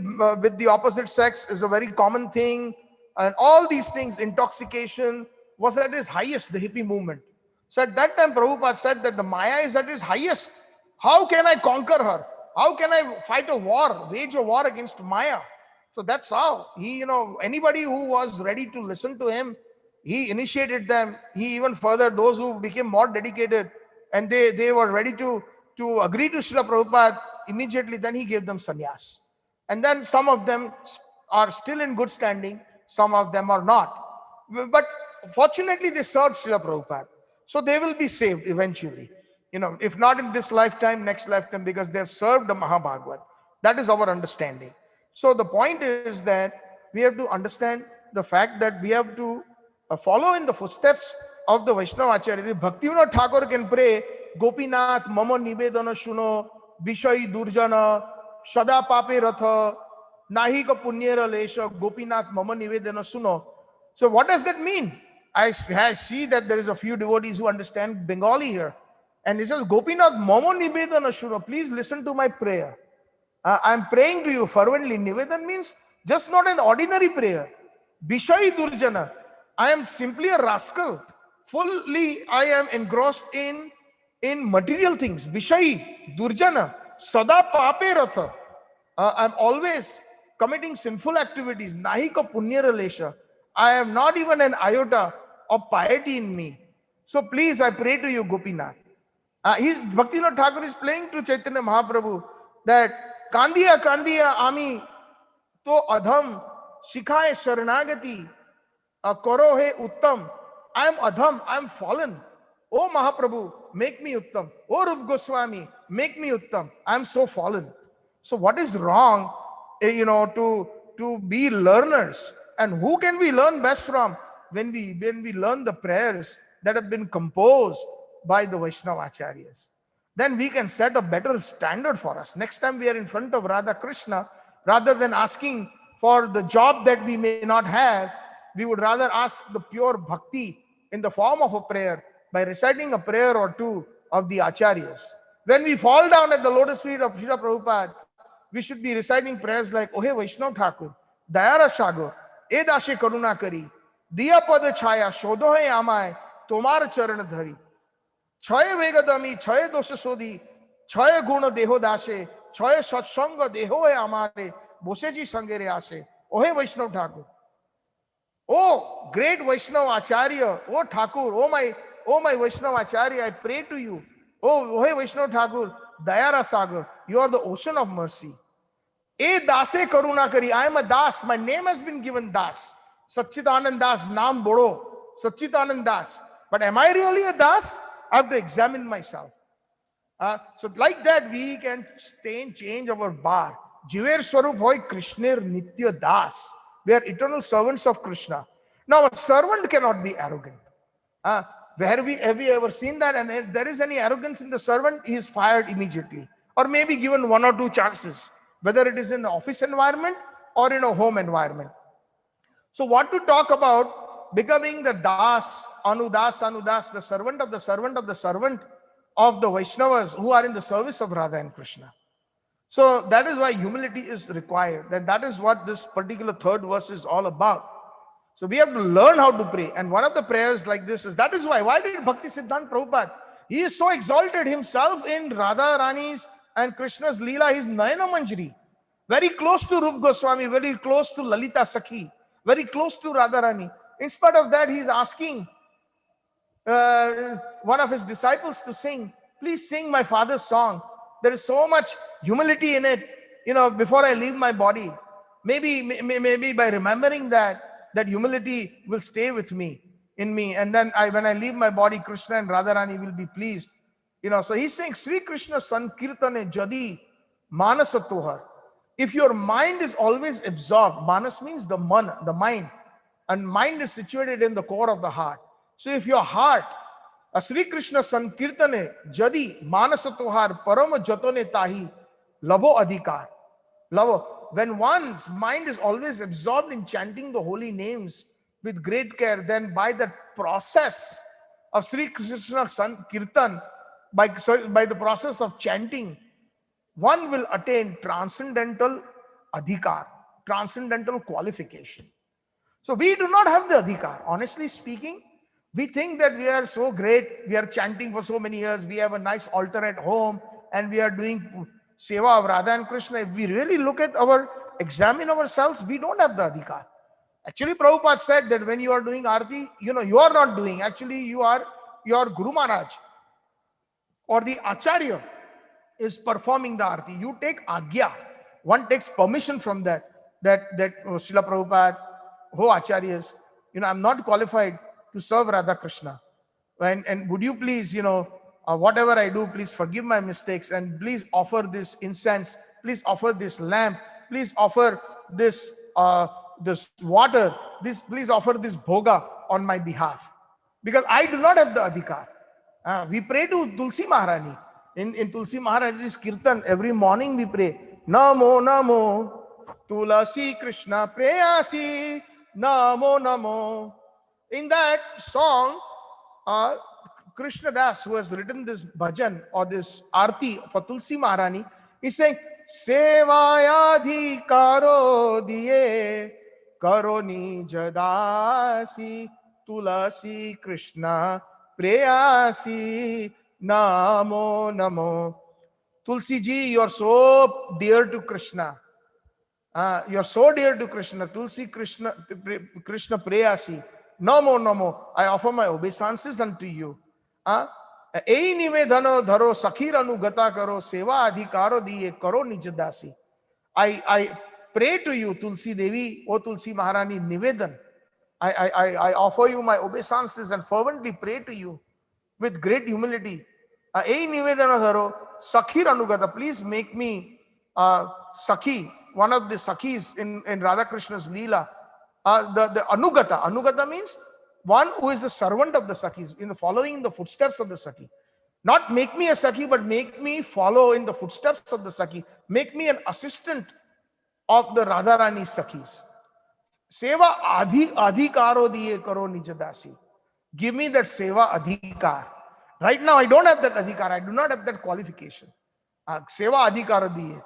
S2: the opposite sex is a very common thing. And all these things, intoxication, was at its highest, the hippie movement. So at that time, Prabhupada said that the Maya is at its highest. How can I conquer her? How can I fight a war, wage a war against Maya? So that's how he, anybody who was ready to listen to him, he initiated them. He even further, those who became more dedicated and they were ready to agree to Srila Prabhupada, immediately then he gave them sannyas. And then some of them are still in good standing, some of them are not. But fortunately, they served Srila Prabhupada. So they will be saved eventually. If not in this lifetime, next lifetime, because they have served the Mahabhagavad. That is our understanding. So the point is that we have to understand the fact that we have to follow in the footsteps of the Vaishnava Acharya. Bhaktivinoda Thakur can pray, Gopinath, Mama Nivedana Shuno, Bishai Durjana, Shada Pape Ratha, Nahika Punyera Lesha, Gopinath, Mama Nivedana Suno. So what does that mean? I see that there is a few devotees who understand Bengali here. And he says, Gopinath, Mama Nivedana Shuno, please listen to my prayer. I'm praying to you fervently. Nivedan means just not an ordinary prayer. Bishai Durjana, I am simply a rascal. Fully, I am engrossed in material things. Bishai Durjana, Sada Pape Ratha. I'm always committing sinful activities. Nahika Punyara Lesha. I am not even an iota of piety in me. So please, I pray to you, Gopinath. Bhaktivinoda Thakur is playing to Chaitanya Mahaprabhu that Kandiya Kandiya Ami to Adham Shikhaye Sharanagati Karo He Uttam. I am Adham, I am fallen. Oh Mahaprabhu, make me Uttam. Oh Rup Goswami, make me Uttam. I am so fallen. So what is wrong, to be learners? And who can we learn best from? When we learn the prayers that have been composed by the Vaishnava Acharyas. Then we can set a better standard for us. Next time we are in front of Radha Krishna, rather than asking for the job that we may not have, we would rather ask the pure bhakti in the form of a prayer by reciting a prayer or two of the Acharyas. When we fall down at the lotus feet of Srila Prabhupada, we should be reciting prayers like, Ohe Vaishnav Thakur, Dayara Sagar, E Dashe Karuna Kari, Diya Pada Chaya, Shodhohe Amay, Tomar Charan Dhari, Chaya Vegadami, Chaya Dosha Sodhi, Chaya Guna Deho Dashe, Chaya Satsanga Deho Amare, Boseji Sangere Ashe, Ohe Vaishnav Thakur. Oh, great Vaishnava Acharya, oh Thakur, oh my Vaishnava Acharya, I pray to you. Oh, hey Vaishnav Thakur, Dayara Sagar, you are the ocean of mercy. E Dase Karuna Kari, I am a Das, my name has been given Das. Satchitananda Das, Naam Bodo, Satchitananda Das. But am I really a Das? I have to examine myself. So like that, we can change our bar. Jiver Swarup Hoy Krishnir Nitya Das. We are eternal servants of Krishna. Now, a servant cannot be arrogant. Have we ever seen that? And if there is any arrogance in the servant, he is fired immediately. Or maybe given one or two chances, whether it is in the office environment or in a home environment. So what to talk about becoming the Das, Anudas, the servant of the servant of the servant? of the Vaishnavas who are in the service of Radha and Krishna. So that is why humility is required. And that is what this particular third verse is all about. So we have to learn how to pray. And one of the prayers like this is, that is why did Bhakti Siddhanta Prabhupada, he is so exalted himself in Radha Rani's and Krishna's Leela, his Nayana Manjari, very close to Rup Goswami, very close to Lalita Sakhi, very close to Radha Rani. In spite of that, he is asking one of his disciples to sing, please sing my father's song. There is so much humility in it, before I leave my body. Maybe by remembering that humility will stay with me, in me. And then when I leave my body, Krishna and Radharani will be pleased. So he's saying, Sri Krishna Sankirtane Jadi Manasatohar. If your mind is always absorbed, Manas means the mind, and mind is situated in the core of the heart. So if your heart, Sri Krishna Sankirtane Jadi Manasatohar Parama Jatone Tahi Labo Adhikar. Lavo. When one's mind is always absorbed in chanting the holy names with great care, then by that process of Sri Krishna Sankirtan, by the process of chanting, one will attain transcendental adhikar, transcendental qualification. So we do not have the adhikar. Honestly speaking, we think that we are so great, we are chanting for so many years, we have a nice altar at home, and we are doing seva of Radha and Krishna. If we really examine ourselves, we don't have the adhikar. Actually, Prabhupada said that when you are doing arti, you are not doing. Actually, your Guru Maharaj or the Acharya is performing the arti. You take agya. One takes permission from that Srila Prabhupada, Acharyas, I'm not qualified to serve Radha Krishna. And would you please, whatever I do, please forgive my mistakes, and please offer this incense, please offer this lamp, please offer this water, please offer this bhoga on my behalf. Because I do not have the adhikar. We pray to Tulsi Maharani. In Tulsi Maharani's Kirtan, every morning we pray, Namo Namo Tulasi Krishna Preyasi Namo Namo. In that song, Krishna Das, who has written this bhajan or this arti for Tulsi Maharani, is saying, Sevayadhi karo diye karo nij dasi Tulasi Krishna Preyasi Namo Namo. Tulsi ji, you are so dear to Krishna. You are so dear to Krishna. Tulsi Krishna Preyasi. Namo Namo. I offer my obeisances unto you. Ei nivedano dharo sakhir anugata karo seva adhikaro diye karo nijadasi. I pray to you, Tulsi Devi, O Tulsi Maharani, Nivedan. I offer you my obeisances and fervently pray to you with great humility. Ei nivedana dharo sakhir anugata. Please make me Sakhi, one of the Sakhis in Radha Krishna's Leela. The Anugata. Anugata means one who is the servant of the Sakhis, following in the footsteps of the Sakhi. Not make me a Sakhi, but make me follow in the footsteps of the Sakhi. Make me an assistant of the Radharani Sakhis. Seva adhikaro diye karo nijadasi. Give me that seva adhikar. Right now, I don't have that adhikar. I do not have that qualification. Seva adhikaro diye.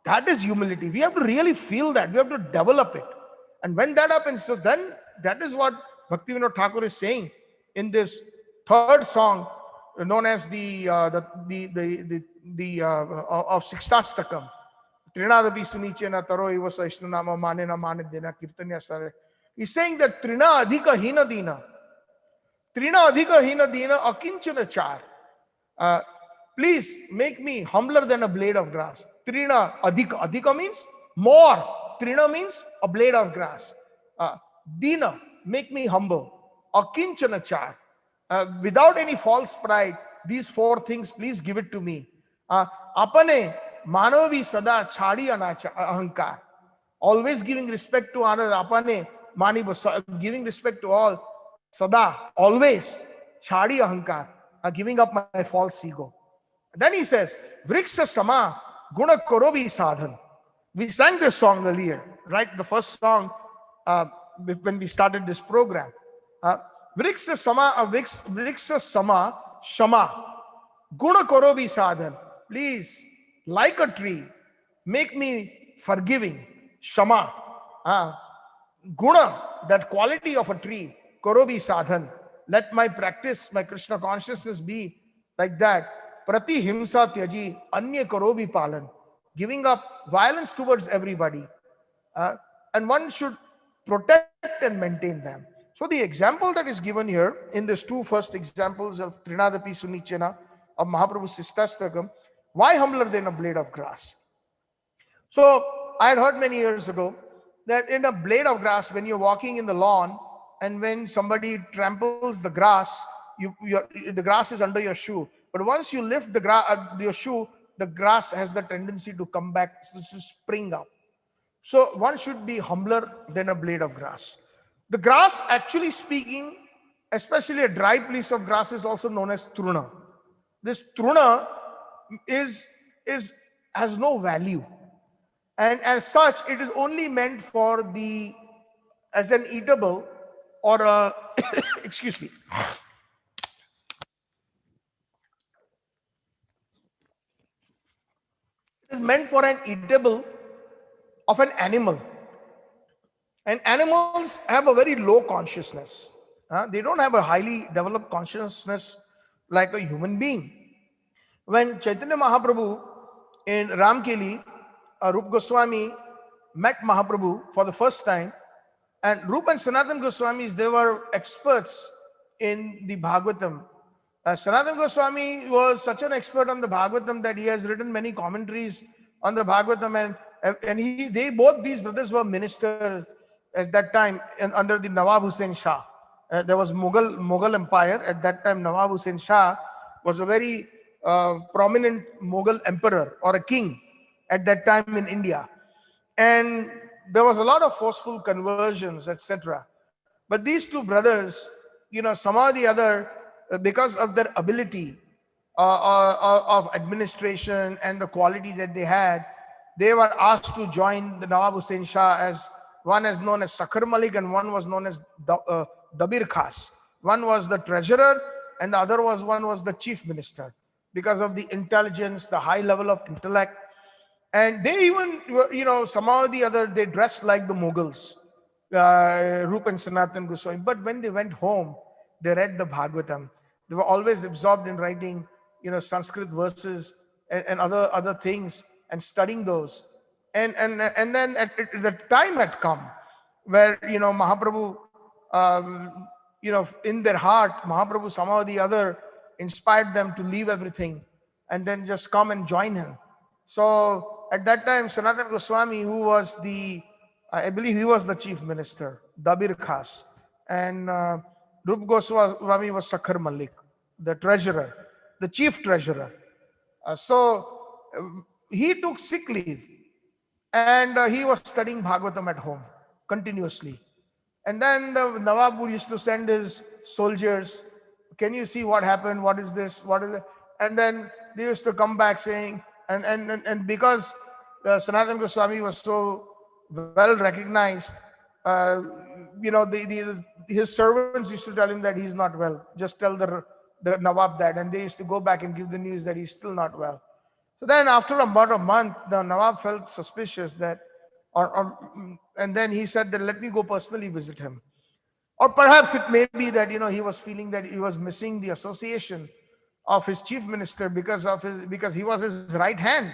S2: That is humility. We have to really feel that. We have to develop it. And when that happens, so then that is what Bhaktivinoda Thakur is saying in this third song, known as the of Shikshashtakam. Trinadapi sunichena taro iva saishnanama manena manedena kirtanya sare. He's saying that Trina adhika hina dina. Trina adhika hina dina akinchana char. Please make me humbler than a blade of grass. Trina adhika. Adhika means more. Trina means a blade of grass. Dina, make me humble. Akinchana char. Without any false pride, these four things, please give it to me. Apane manavi sada chadi ahankar. Always giving respect to others. Apane mani, giving respect to all. Sada, always. Chadi ahankar. Giving up my false ego. Then he says, Vriksha sama guna korobi sadhan. We sang this song earlier, right? The first song when we started this program. Vriksha sama shama. Guna korobi sadhan. Please, like a tree, make me forgiving. Shama. Guna, that quality of a tree. Korobi sadhan. Let my practice, my Krishna consciousness be like that. Prati himsa tyaji anya korobi palan. Giving up violence towards everybody. Uh, and one should protect and maintain them. So the example that is given here in these two first examples of Trinadapi Sunichena of Mahaprabhu's Shikshashtakam, why humbler than a blade of grass? So I had heard many years ago that in a blade of grass, when you're walking in the lawn and when somebody tramples the grass, the grass is under your shoe. But once you lift your shoe, the grass has the tendency to come back, to spring up. So one should be humbler than a blade of grass. The grass, actually speaking, especially a dry piece of grass, is also known as truna. This truna is, is has no value, and as such, it is only meant for the as an eatable or a excuse me. It is meant for an eatable of an animal. And animals have a very low consciousness. They don't have a highly developed consciousness like a human being. When Chaitanya Mahaprabhu in Ramkeli, Rup Goswami met Mahaprabhu for the first time, and Rup and Sanatan Goswamis, they were experts in the Bhagavatam. Sanatan Goswami was such an expert on the Bhagavatam that he has written many commentaries on the Bhagavatam, and they both these brothers were ministers at that time under the Nawab Hussain Shah. There was Mughal Empire at that time. Nawab Hussain Shah was a very prominent Mughal emperor or a king at that time in India, and there was a lot of forceful conversions, etc. But these two brothers, somehow or the other, because of their ability of administration and the quality that they had, they were asked to join the Nawab Hussain Shah, as one is known as Sakhar Malik and one was known as Dabir Khas. One was the treasurer and the other one was the chief minister, because of the intelligence, the high level of intellect. And they even, somehow or the other, they dressed like the Mughals, Rup and Sanatan Goswami. But when they went home, they read the Bhagavatam. They were always absorbed in writing, Sanskrit verses and other things and studying those. And then the time had come where, Mahaprabhu, in their heart, Mahaprabhu somehow or the other inspired them to leave everything and then just come and join him. So at that time, Sanatana Goswami, who was I believe he was the chief minister, Dabir Khas, and Rup Goswami was Sakhar Malik, the treasurer, the chief treasurer. He took sick leave, and he was studying Bhagavatam at home continuously. And then the Nawab used to send his soldiers, can you see what happened? What is this? What is it? And then they used to come back saying, and because Sanatana Goswami was so well recognized, his servants used to tell him that he's not well. Just tell the Nawab that. And they used to go back and give the news that he's still not well. So then after about a month, the Nawab felt suspicious that, and then he said that let me go personally visit him. Or perhaps it may be that, he was feeling that he was missing the association of his chief minister because he was his right hand.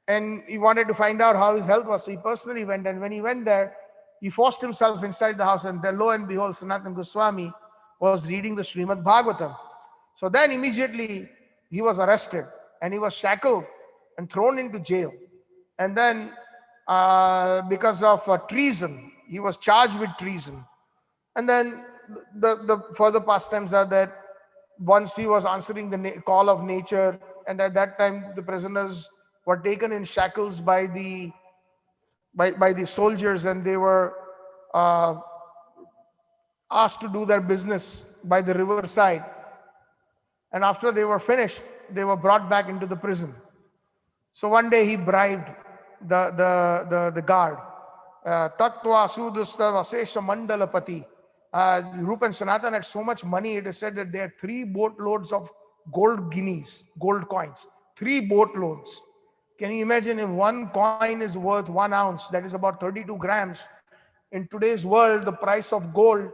S2: And he wanted to find out how his health was. So he personally went. And when he went there, he forced himself inside the house. And then lo and behold, Sanatana Goswami was reading the Srimad Bhagavatam. So then immediately he was arrested and he was shackled and thrown into jail. And then because of treason, he was charged with treason. And then the further pastimes are that once he was answering the call of nature, and at that time the prisoners were taken in shackles by the soldiers, and they were asked to do their business by the riverside. And after they were finished, they were brought back into the prison. So one day he bribed the guard. Tattva Sudhusta Vasesha Mandalapati. Rup and Sanatan had so much money, it is said that they had 3 boatloads of gold guineas, gold coins, 3 boatloads. Can you imagine if one coin is worth 1 ounce, that is about 32 grams? In today's world, the price of gold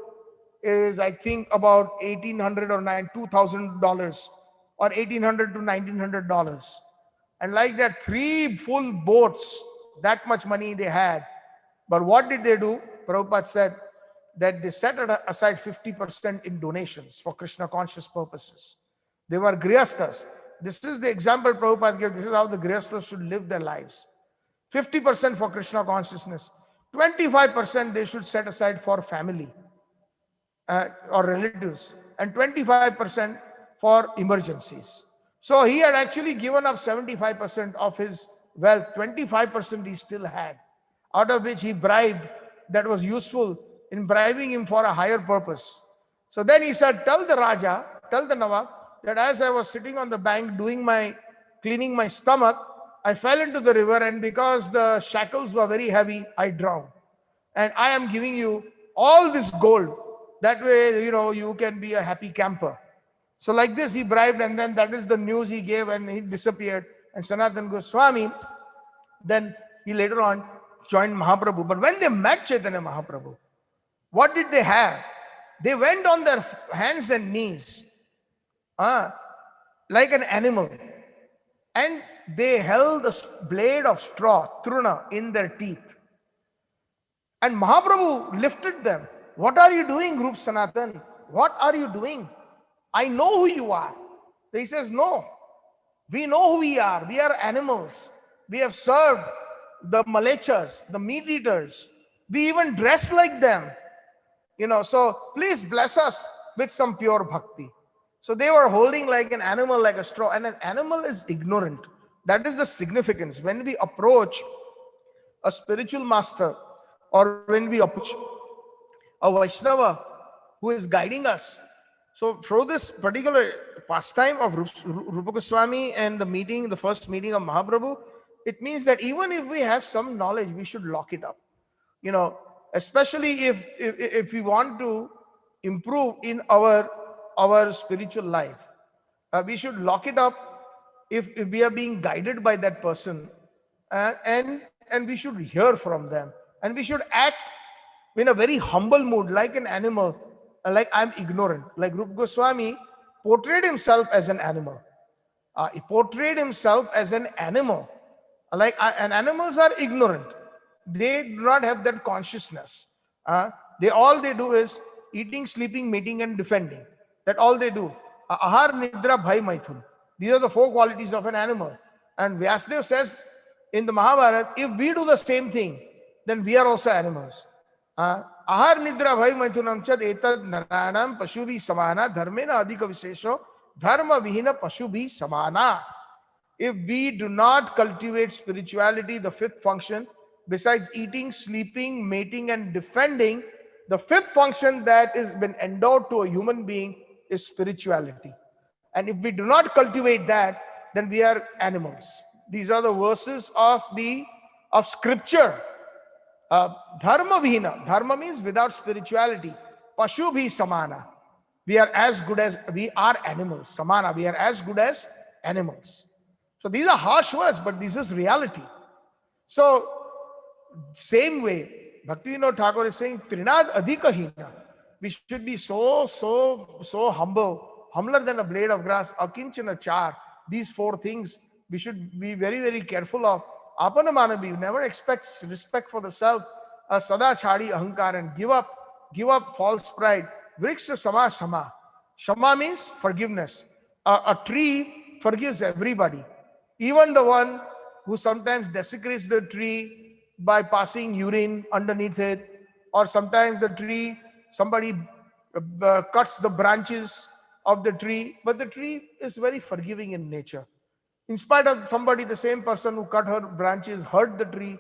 S2: is, I think, about 1800 or $2,000 or 1800 to $1,900. And like that, 3 full boats, that much money they had. But what did they do? Prabhupada said that they set aside 50% in donations for Krishna conscious purposes. They were grihasthas. This is the example Prabhupada gave. This is how the grihasthas should live their lives. 50% for Krishna consciousness. 25% they should set aside for family or relatives, and 25% for emergencies. So he had actually given up 75% of his wealth. 25% he still had, out of which he bribed, that was useful in bribing him for a higher purpose. So then he said, tell the Raja, tell the Nawab, that as I was sitting on the bank cleaning my stomach, I fell into the river, and because the shackles were very heavy, I drowned. And I am giving you all this gold. That way, you can be a happy camper. So like this, he bribed, and then that is the news he gave, and he disappeared. And Sanatana Goswami, then he later on joined Mahaprabhu. But when they met Chaitanya Mahaprabhu, what did they have? They went on their hands and knees, like an animal. And they held a blade of straw, truna, in their teeth. And Mahaprabhu lifted them. What are you doing, Rup Sanatan? What are you doing? I know who you are. He says, no, we know who we are. We are animals. We have served the malechas, the meat eaters. We even dress like them. So please bless us with some pure bhakti. So they were holding like an animal, like a straw. And an animal is ignorant. That is the significance. When we approach a spiritual master, or when we approach a Vaishnava who is guiding us. So through this particular pastime of Rupa Goswami and the first meeting of Mahaprabhu, it means that even if we have some knowledge, we should lock it up. Especially if we want to improve in our spiritual life, we should lock it up if we are being guided by that person, and we should hear from them, and we should act in a very humble mood, like an animal, like I'm ignorant. Like Rupa Goswami portrayed himself as an animal. He portrayed himself as an animal. And animals are ignorant. They do not have that consciousness. All they do is eating, sleeping, mating, and defending. That all they do. Ahar, nidra, bhai, maithun. These are the 4 qualities of an animal. And Vyasdev says in the Mahabharata, if we do the same thing, then we are also animals. Ahar, nidra, bhai, maithunam chad etad naranam pashubi samana dharmena adhika vishesho dharma vihina pashubi samana. If we do not cultivate spirituality, the 5th function, besides eating, sleeping, mating, and defending, the 5th function that has been endowed to a human being is spirituality. And if we do not cultivate that, then we are animals. These are the verses of scripture. Dharma vihina. Dharma means without spirituality. Pashu bhi samana. We are as good as, we are animals. Samana, we are as good as animals. So these are harsh words, but this is reality. So same way, Bhaktivinoda Thakur is saying, Trinad adhika hina. We should be so humble, humbler than a blade of grass, akinchana char. These 4 things we should be very, very careful of. Apanamanabi, never expect respect for the self. Sada chhadi ahankar, and give up false pride. Vriksha sama sama. Shama means forgiveness. A tree forgives everybody. Even the one who sometimes desecrates the tree by passing urine underneath it, or sometimes somebody cuts the branches of the tree, but the tree is very forgiving in nature. In spite of the same person who cut her branches, hurt the tree,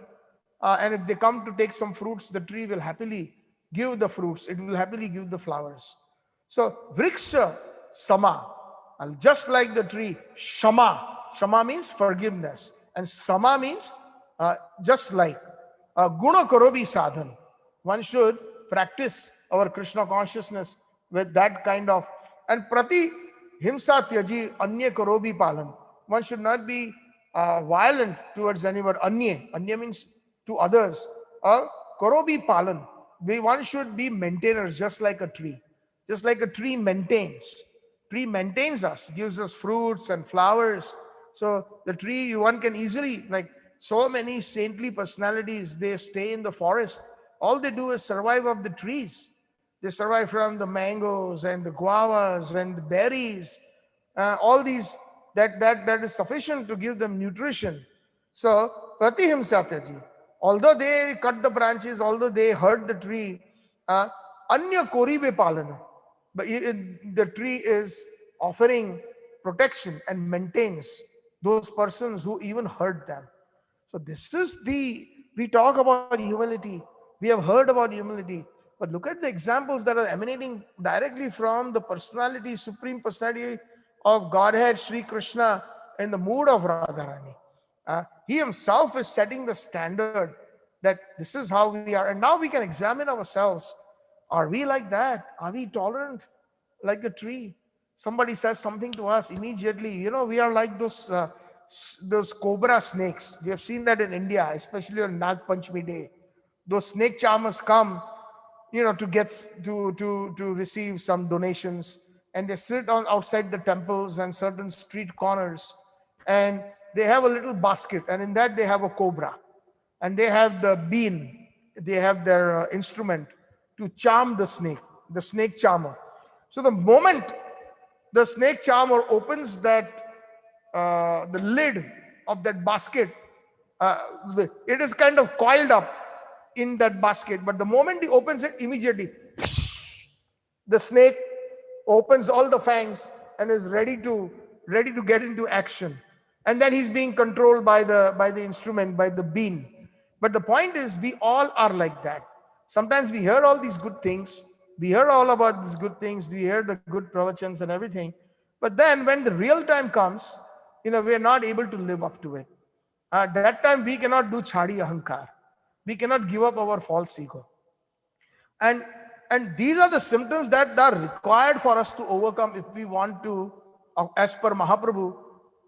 S2: and if they come to take some fruits, the tree will happily give the fruits, it will happily give the flowers. So, vriksha sama, just like the tree. Shama means forgiveness, and sama means just like. Guna karobi sadhan. One should practice our Krishna consciousness with that kind of, and prati himsa tyaji anya karobi palan. One should not be violent towards anyone. Anya means to others. Karobi palan. One should be maintainers, just like a tree. Just like a tree maintains. Tree maintains us, gives us fruits and flowers. So the tree, one can easily, like so many saintly personalities, they stay in the forest. All they do is survive of the trees. They survive from the mangoes and the guavas and the berries. All these, that is sufficient to give them nutrition. So, Pratihim Satyaji, although they cut the branches, although they hurt the tree, Anya Koribe Palana, but the tree is offering protection and maintains those persons who even hurt them. So this is we talk about humility. We have heard about humility. But look at the examples that are emanating directly from the personality, supreme personality of Godhead, Shri Krishna, in the mood of Radharani. He himself is setting the standard that this is how we are. And now we can examine ourselves. Are we like that? Are we tolerant like a tree? Somebody says something to us immediately. We are like those cobra snakes. We have seen that in India, especially on Nag Panchami Day. Those snake charmers come, to get to receive some donations, and they sit on outside the temples and certain street corners, and they have a little basket, and in that they have a cobra, and they have the bean, they have their instrument to charm the snake charmer. So the moment the snake charmer opens the lid of that basket, uh, it is kind of coiled up in that basket. But the moment he opens it, immediately the snake opens all the fangs and is ready to get into action. And then he's being controlled by the instrument, by the bean. But the point is, we all are like that. Sometimes we hear all these good things, we hear all about these good things, we hear the good pravachans and everything. But then when the real time comes, we are not able to live up to it. That time we cannot do chadi ahankar. We cannot give up our false ego. And and these are the symptoms that are required for us to overcome if we want to, as per Mahaprabhu,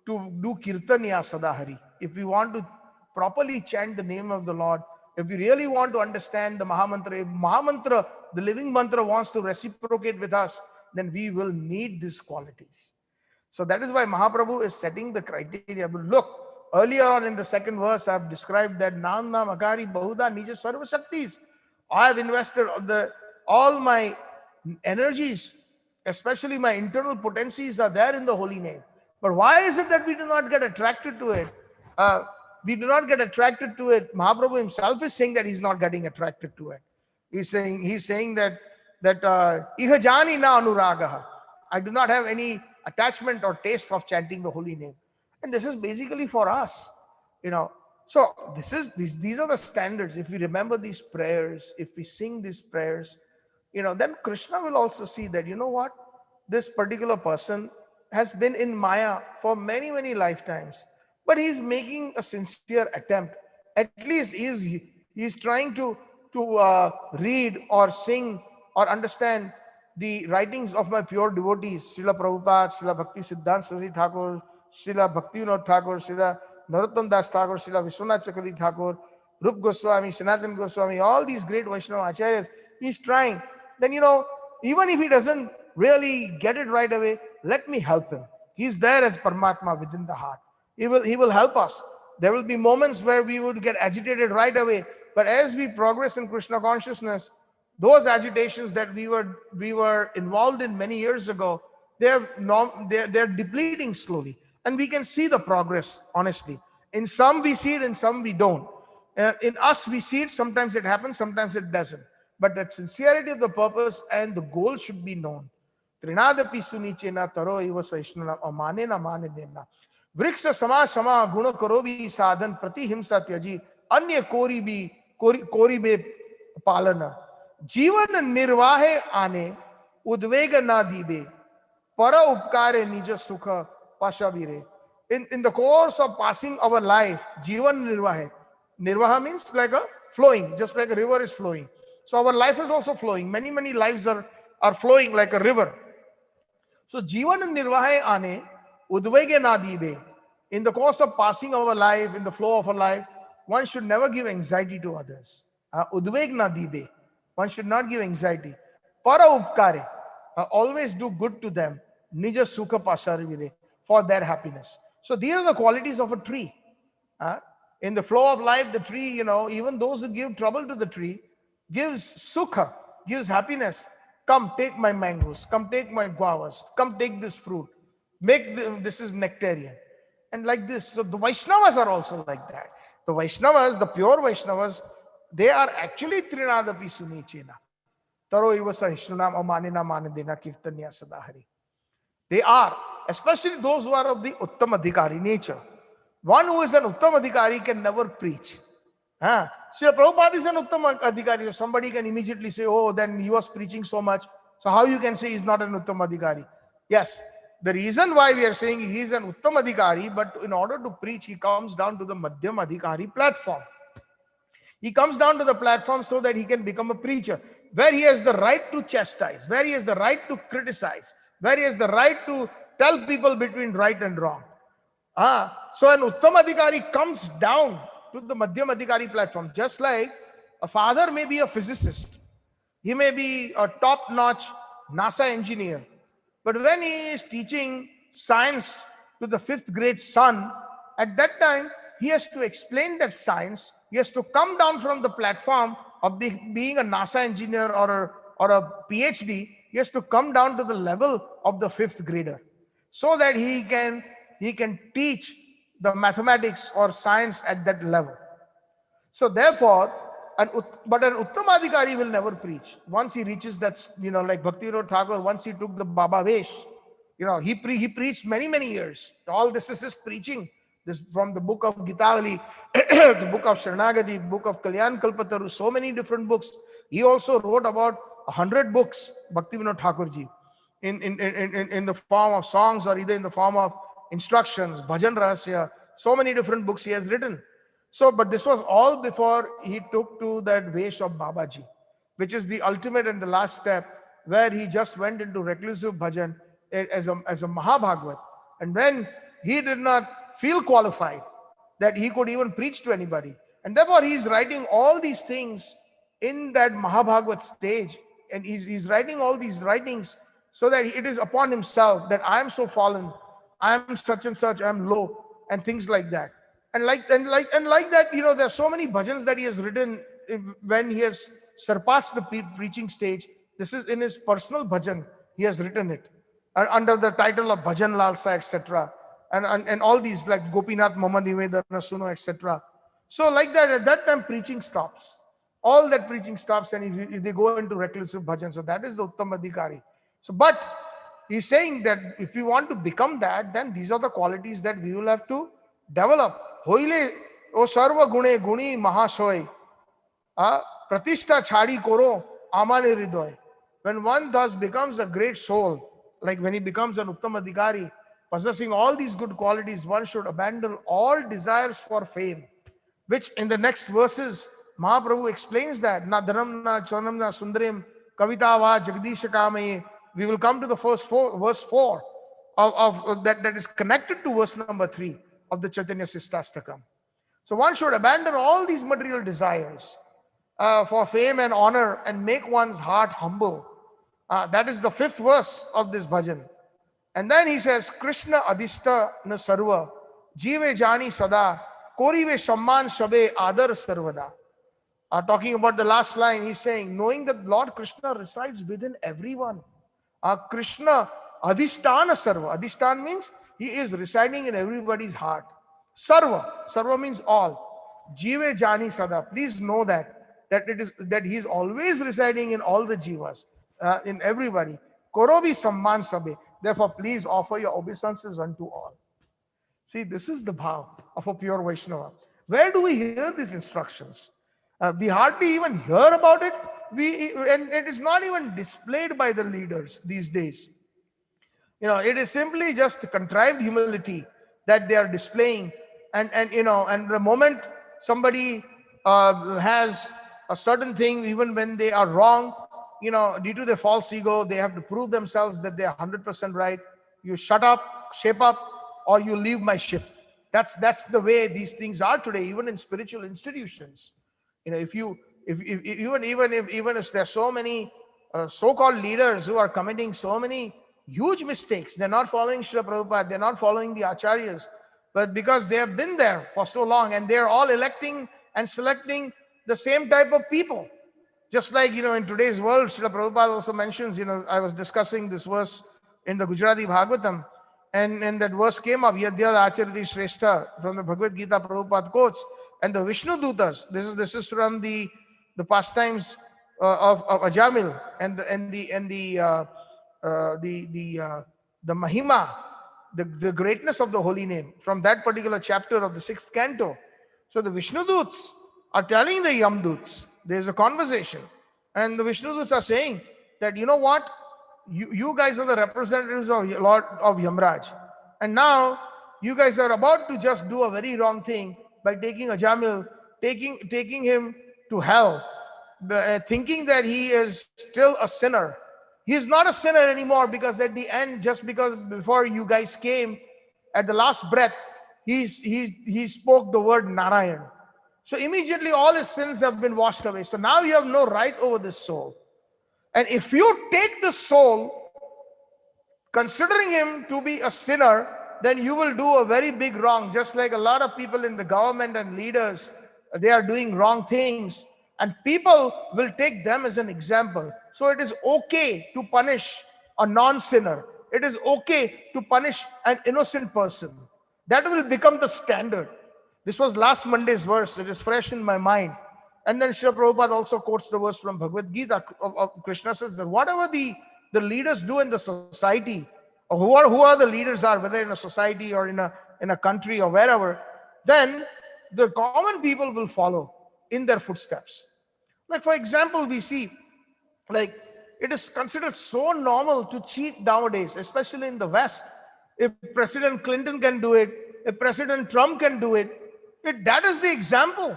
S2: to do kirtanya sadahari. If we want to properly chant the name of the Lord, if we really want to understand the Mahamantra, if Mahamantra, the living mantra, wants to reciprocate with us, then we will need these qualities. So that is why Mahaprabhu is setting the criteria. But look, earlier on in the second verse, I have described that Nam Nam Akari Bahuda Nija Sarva Shaktis. I have invested all my energies, especially my internal potencies, are there in the holy name. But why is it that we do not get attracted to it? We do not get attracted to it. Mahaprabhu himself is saying that he's not getting attracted to it. He's saying that ihajani na anuragaha. I do not have any attachment or taste of chanting the holy name. And this is basically for us, So these are the standards. If we remember these prayers, if we sing these prayers, then Krishna will also see that, what? This particular person has been in Maya for many, many lifetimes, but he's making a sincere attempt. At least he's trying to read or sing or understand the writings of my pure devotees, Srila Prabhupada, Srila Bhakti Siddhanta Saraswati Thakur, Srila Bhaktivinoda Thakur, Srila Narottam Das Thakur, Srila Vishwanath Chakravarti Thakur, Rup Goswami, Sanatan Goswami, all these great Vaishnava acharyas. He's trying. Then, even if he doesn't really get it right away, let me help him. He's there as Paramatma within the heart. He will help us. There will be moments where we would get agitated right away. But as we progress in Krishna consciousness, those agitations that we were involved in many years ago, they're depleting slowly. And we can see the progress, honestly. In some we see it, in some we don't. In us we see it, sometimes it happens, sometimes it doesn't. But the sincerity of the purpose and the goal should be known. Trinadapi sunichena taro iva saishnuna amane na mane dena. Vriksha sama sama guna karobi sadhan prati himsa tyaji anya kori be palana. जीवन निर्वाहे आने उद्वेग ना दीबे पर उपकारे निज सुख पाशावीरे. In the course of passing our life, जीवन nirvaha means like a flowing, just like a river is flowing. So our life is also flowing. Many lives are flowing like a river. So Jivan Nirvahe Ane, Udvege Nadibe. In the course of passing our life, in the flow of our life, one should never give anxiety to others. Udveg Nadibe. One should not give anxiety. Para upkare. Always do good to them. Nija sukha pasharivire. For their happiness. So these are the qualities of a tree. Uh, in the flow of life, the tree, even those who give trouble to the tree, gives sukha, gives happiness. Come take my mangoes, come take my guavas, come take this fruit. This is nectarian. And like this. So the Vaishnavas are also like that. The Vaishnavas, the pure Vaishnavas, they are actually Trinadapi Sunichena. Taro Ivasa Hishnunam Amanina Manadina Kirtanya Sadahari. They are, especially those who are of the Uttamadhikari nature. One who is an Uttamadhikari can never preach. Srila Prabhupada is an Uttamadhikari. Somebody can immediately say, oh, then he was preaching so much. So how you can say he's not an Uttamadhikari? Yes, the reason why we are saying he is an Uttamadhikari, but in order to preach, he comes down to the Madhyamadhikari platform. He comes down to the platform so that he can become a preacher, where he has the right to chastise, where he has the right to criticize, where he has the right to tell people between right and wrong. So an Uttamadhikari comes down to the Madhyamadhikari platform, just like a father may be a physicist. He may be a top-notch NASA engineer. But when he is teaching science to the 5th grade son, at that time, he has to explain that science. He has to come down from the platform of being a NASA engineer or a PhD. He has to come down to the level of the 5th grader so that he can teach the mathematics or science at that level. So therefore, but an Uttamadhikari will never preach. Once he reaches that, like Bhaktivinoda Thakur, once he took the Baba Vesh, he preached many, many years. All this is his preaching. This from the book of Gitavali, the book of Sharanagati, book of Kalyan Kalpataru, so many different books. He also wrote about 100 books, Bhaktivinoda Thakurji, in the form of songs or either in the form of instructions, Bhajan Rahasya, so many different books he has written. So, but this was all before he took to that Vesh of Babaji, which is the ultimate and the last step, where he just went into reclusive bhajan as a Mahabhagavat. And when he did not feel qualified that he could even preach to anybody, and therefore he is writing all these things in that Mahabhagavat stage, and he's writing all these writings so that it is upon himself that I am so fallen, I am such and such, I am low, and things like that. And like that, there are so many bhajans that he has written when he has surpassed the preaching stage. This is in his personal bhajan. He has written it under the title of Bhajan Lalsa, etc. And all these like Gopinath Mama Nivedana Suno, etc. So like that, at that time preaching stops. All that preaching stops and they go into reclusive bhajan. So that is the Uttamadhikari. So, but he's saying that if we want to become that, then these are the qualities that we will have to develop. Hoile o sarva gune guni mahashoy pratishtha chhadi koro amane hridoy. When one thus becomes a great soul, like when he becomes an Uttamadhikari, possessing all these good qualities, one should abandon all desires for fame, which in the next verses, Mahaprabhu explains that, na dhanam na chanam na sundarim kavita va jagdishakamaye. We will come to the verse 4 of that is connected to verse number 3 of the Chaitanya Shikshashtakam. So one should abandon all these material desires for fame and honor and make one's heart humble. That is the 5th verse of this bhajan. And then he says, Krishna adhishta na sarva, jive jani sada, korive samman shabe adar sarvada. Talking about the last line, he's saying, knowing that Lord Krishna resides within everyone. Krishna adhishtana sarva. Adhishtan means he is residing in everybody's heart. Sarva means all. Jive jani sada. Please know that he is always residing in all the jivas, in everybody. Korobi samman sabe. Therefore, please offer your obeisances unto all. See, this is the bhav of a pure Vaishnava. Where do we hear these instructions? We hardly even hear about it. And it is not even displayed by the leaders these days. It is simply just contrived humility that they are displaying. And the moment somebody has a certain thing, even when they are wrong, due to their false ego, they have to prove themselves that they're 100% right. You shut up, shape up, or you leave my ship. That's the way these things are today, even in spiritual institutions. If you if even if there's so many so-called leaders who are committing so many huge mistakes, they're not following Srila Prabhupada, they're not following the acharyas, but because they have been there for so long, and they're all electing and selecting the same type of people. Just like, in today's world, Srila Prabhupada also mentions, I was discussing this verse in the Gujarati Bhagavatam, and that verse came up, Yadyad Acharati Shrestha, from the Bhagavad Gita, Prabhupada quotes, and the Vishnu Dutas, this is from the pastimes of Ajamil, the Mahima, the greatness of the holy name, from that particular chapter of the 6th canto. So the Vishnu Doots are telling the Yamduts, there's a conversation, and the Vishnu Doots are saying that, you know what, you guys are the representatives of Lord of Yamraj, and now you guys are about to just do a very wrong thing by taking Ajamil, taking him to hell, thinking that he is still a sinner. He is not a sinner anymore, because at the end, just because before you guys came, at the last breath, he spoke the word Narayan. So immediately all his sins have been washed away. So now you have no right over this soul. And if you take the soul, considering him to be a sinner, then you will do a very big wrong. Just like a lot of people in the government and leaders, they are doing wrong things, and people will take them as an example. So it is okay to punish a non-sinner. It is okay to punish an innocent person. That will become the standard. This was last Monday's verse. It is fresh in my mind. And then Srila Prabhupada also quotes the verse from Bhagavad Gita. Krishna says that whatever the leaders do in the society, or who are the leaders are, whether in a society or in a country or wherever, then the common people will follow in their footsteps. Like, for example, we see, like, it is considered so normal to cheat nowadays, especially in the West. If President Clinton can do it, if President Trump can do it, that is the example.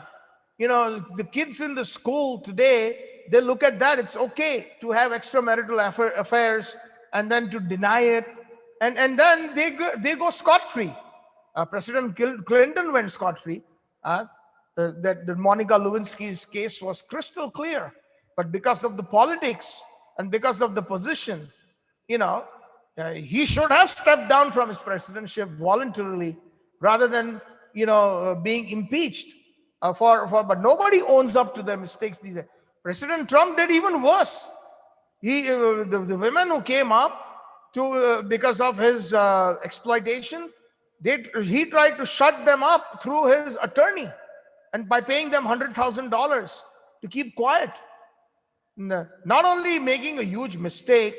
S2: The kids in the school today, they look at that. It's okay to have extramarital affairs and then to deny it. And then they go scot-free. President Clinton went scot-free. That Monica Lewinsky's case was crystal clear. But because of the politics and because of the position, he should have stepped down from his presidency voluntarily, rather than being impeached but nobody owns up to their mistakes these days. President Trump did even worse. The women who came up to because of his exploitation, he tried to shut them up through his attorney, and by paying them $100,000 to keep quiet. Not only making a huge mistake,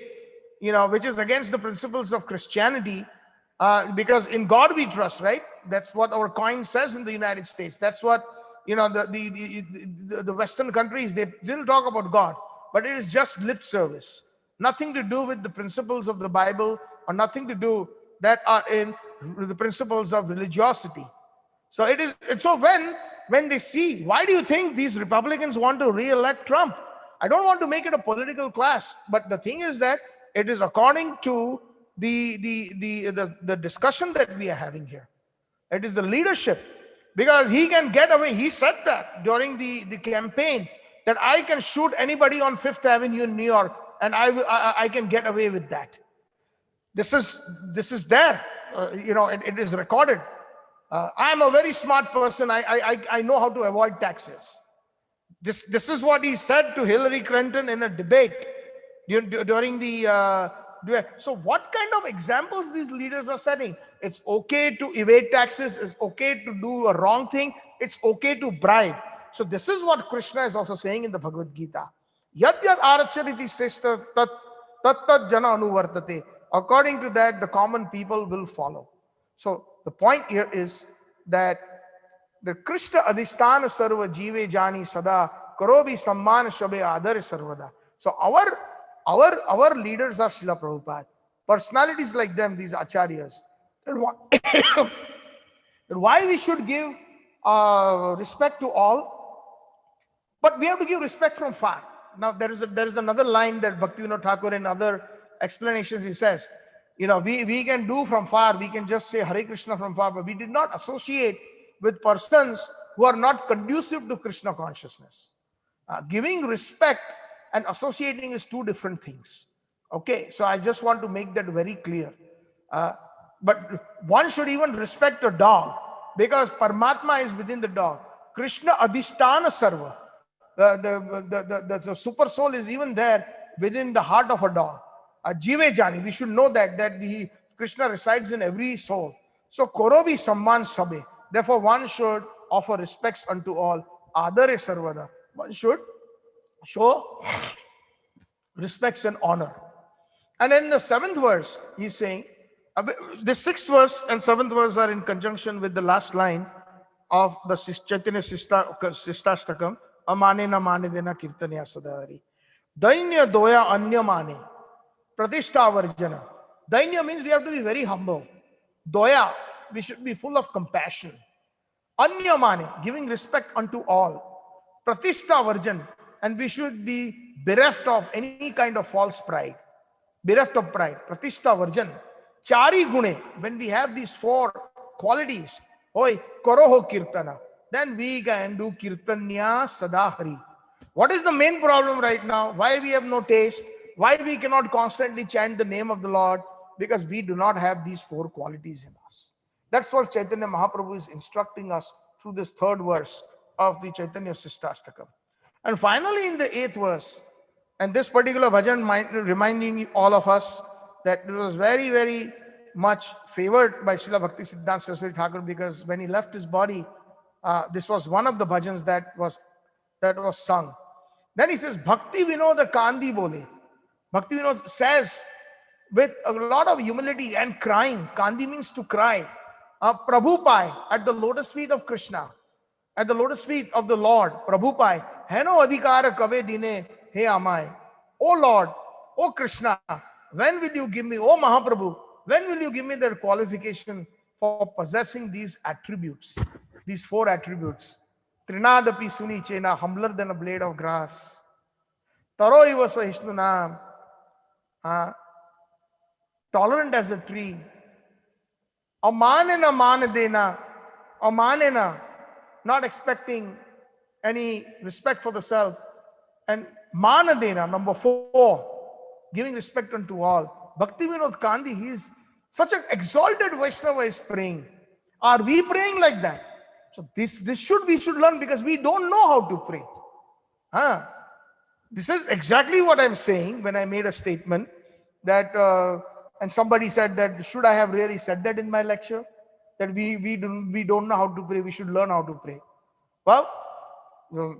S2: which is against the principles of Christianity, because in God we trust, right? That's what our coin says in the United States. That's what the Western countries, they still talk about God, but it is just lip service. Nothing to do with the principles of the Bible, or nothing to do that are in the principles of religiosity. So when they see, why do you think these Republicans want to re-elect Trump? I don't want to make it a political class, but the thing is that it is according to the discussion that we are having here. It is the leadership, because he can get away. He said that during the campaign, that I can shoot anybody on Fifth Avenue in New York, and I can get away with that. This is there. It is recorded. I'm a very smart person. I know how to avoid taxes. This is what he said to Hillary Clinton in a debate during the. So what kind of examples these leaders are setting? It's okay to evade taxes. It's okay to do a wrong thing. It's okay to bribe. So this is what Krishna is also saying in the Bhagavad Gita. Yad yad arachariti shrestha tat jana anuvartate. According to that, the common people will follow. So the point here is that the Krishna adhisthana sarva jive jani sada karobi samman shabe adare sarvada. So our leaders are Srila Prabhupada. Personalities like them, these acharyas. And why we should give respect to all, but we have to give respect from far. Now there is another line that Bhaktivinoda Thakur in other explanations he says, we can do from far, we can just say Hare Krishna from far, but we did not associate with persons who are not conducive to Krishna consciousness. Giving respect and associating is two different things. Okay, so I just want to make that very clear. Uh, but one should even respect a dog because Paramatma is within the dog. Krishna Adhisthana Sarva. The super soul is even there within the heart of a dog. Jive Jani, we should know that the Krishna resides in every soul. So Korobi Samman Sabe. Therefore, one should offer respects unto all. Adare Sarvada. One should show respects and honor. And in the 7th verse, he's saying, the 6th verse and 7th verse are in conjunction with the last line of the Chaitanya Shikshashtakam, Amane na mane dena kirtanya sadari. Dainya doya anya mane, pratishta varjana. Dainya means we have to be very humble. Doya, we should be full of compassion. Anya mane, giving respect unto all. Pratishta varjan, and we should be bereft of any kind of false pride. Bereft of pride. Pratishta varjan. Chari gune, when we have these 4 qualities, oi, koroho kirtana, then we can do kirtanya sadahari. What is the main problem right now? Why we have no taste? Why we cannot constantly chant the name of the Lord? Because we do not have these 4 qualities in us. That's what Chaitanya Mahaprabhu is instructing us through this 3rd verse of the Chaitanya Shikshashtakam. And finally in the 8th verse, and this particular bhajan reminding all of us that it was very, very much favored by Srila Bhakti Siddhanta Saraswati Thakur, because when he left his body, this was one of the bhajans that was sung. Then he says, Bhakti Vinoda Kandi Bole. Bhakti Vinod says with a lot of humility and crying. Kandi means to cry. Prabhu Pai, at the lotus feet of Krishna, at the lotus feet of the Lord, Prabhu Pai, Heno Adhikara Kave Dine He Amai. O Lord, O Krishna, when will you give me, O Mahaprabhu, when will you give me the qualification for possessing these attributes, these 4 attributes? Trinadapi Suni Chena, humbler than a blade of grass. Taro Ivasa Hishnunam, tolerant as a tree. Amanena manadena, amanena, not expecting any respect for the self. And manadena, number 4, giving respect unto all. Bhakti Vinod Kandi, he is such an exalted Vaishnava is praying. Are we praying like that? So we should learn, because we don't know how to pray. This is exactly what I'm saying when I made a statement that, and somebody said that, should I have really said that in my lecture? That we don't know how to pray, we should learn how to pray. Well,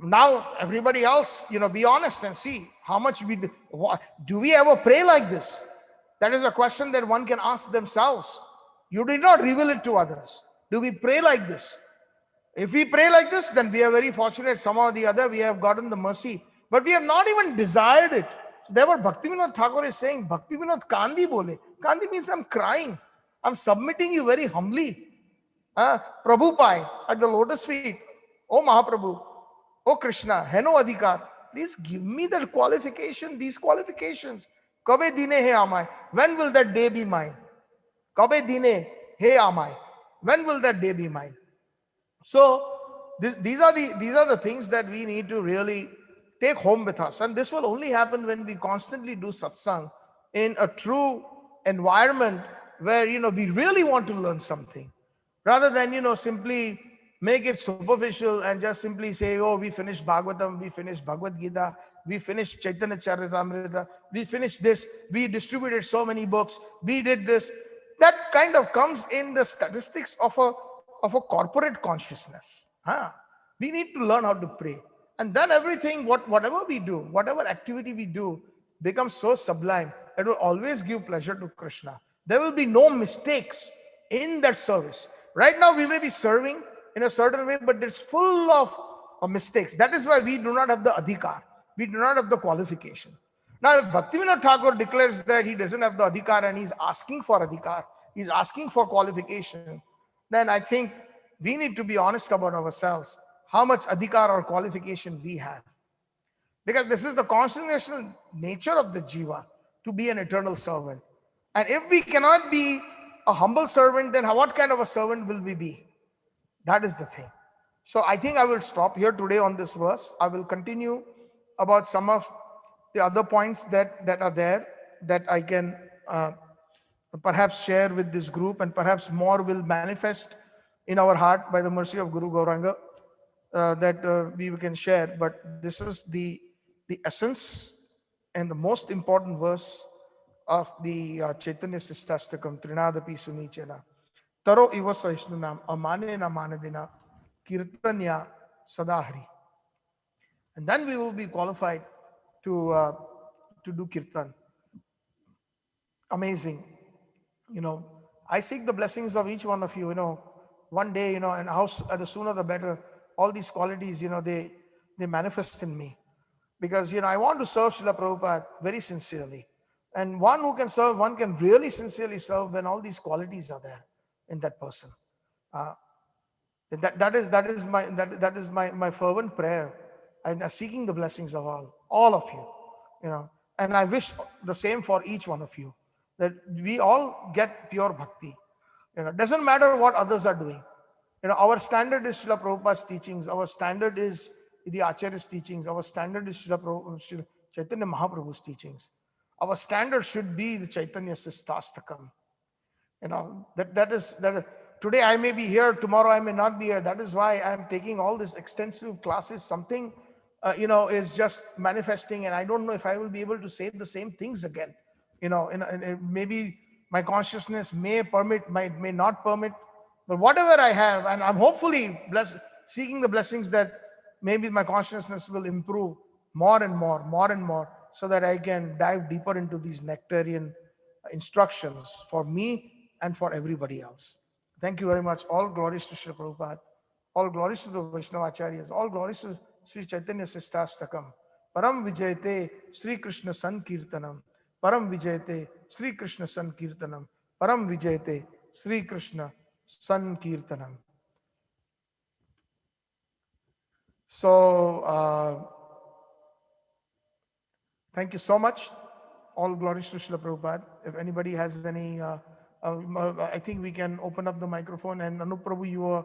S2: now everybody else, be honest and see how much do we ever pray like this? That is a question that one can ask themselves. You did not reveal it to others. Do we pray like this? If we pray like this, then we are very fortunate. Somehow or the other, we have gotten the mercy. But we have not even desired it. So therefore, Bhaktivinoda Thakur is saying, Bhaktivinoda Kandi Bole. Kandi means I'm crying. I'm submitting you very humbly. Prabhu Pai, at the lotus feet. Oh Mahaprabhu, oh Krishna, Heno Adhikar. Please give me that qualification, these qualifications. Kabe dine he amai. When will that day be mine? Kabe dine he amai. When will that day be mine? So these are the things that we need to really take home with us. And this will only happen when we constantly do satsang in a true environment where, we really want to learn something. Rather than, simply make it superficial and just simply say, oh, we finished Bhagavatam, we finished Bhagavad Gita, we finished Chaitanya Charitamrita, we finished this, we distributed so many books, we did this. That kind of comes in the statistics of a corporate consciousness. We need to learn how to pray. And then everything, whatever we do, whatever activity we do, becomes so sublime, it will always give pleasure to Krishna. There will be no mistakes in that service. Right now, we may be serving in a certain way, but it's full of mistakes. That is why we do not have the adhikar. We do not have the qualification. Now, if Bhaktivinoda Thakur declares that he doesn't have the adhikar and he's asking for adhikar, he's asking for qualification, then I think we need to be honest about ourselves, how much adhikar or qualification we have. Because this is the constitutional nature of the jiva, to be an eternal servant. And if we cannot be a humble servant, then what kind of a servant will we be? That is the thing. So I think I will stop here today on this verse. I will continue about some of the other points that are there, that I can perhaps share with this group, and perhaps more will manifest in our heart by the mercy of Guru Gauranga, that we can share. But this is the essence and the most important verse of the Chaitanya Shikshashtakam, Trinadapi Sunichena. Taro iva sahishnunam amanena manadina kirtanya sadahari. And then we will be qualified to do kirtan. Amazing. I seek the blessings of each one of you, one day, and the sooner the better, all these qualities, they manifest in me. Because, I want to serve Srila Prabhupada very sincerely. And one who can serve, one can really sincerely serve when all these qualities are there in that person. That is my fervent prayer, and seeking the blessings of all of you, and I wish the same for each one of you, that we all get pure bhakti. It doesn't matter what others are doing. Our standard is Srila Prabhupada's teachings. Our standard is the Acharya's teachings. Our standard is Srila Chaitanya Mahaprabhu's teachings. Our standard should be the Chaitanya Shikshashtakam. That is today I may be here, tomorrow I may not be here. That is why I am taking all these extensive classes. Something is just manifesting, and I don't know if I will be able to say the same things again. Maybe my consciousness may permit, may not permit, but whatever I have, and I'm hopefully seeking the blessings that maybe my consciousness will improve more and more, so that I can dive deeper into these nectarian instructions for me and for everybody else. Thank you very much. All glories to Shri Prabhupada. All glories to the Vaishnava Acharyas. All glories to Shri Chaitanya Shikshashtakam. Param Vijayate Sri Krishna Sankirtanam. Param Vijayate Sri Krishna Sankirtanam. Param Vijayate Sri Krishna Sankirtanam. So, thank you so much. All glories to Srila Prabhupada. If anybody has any, I think we can open up the microphone, and Anup Prabhu,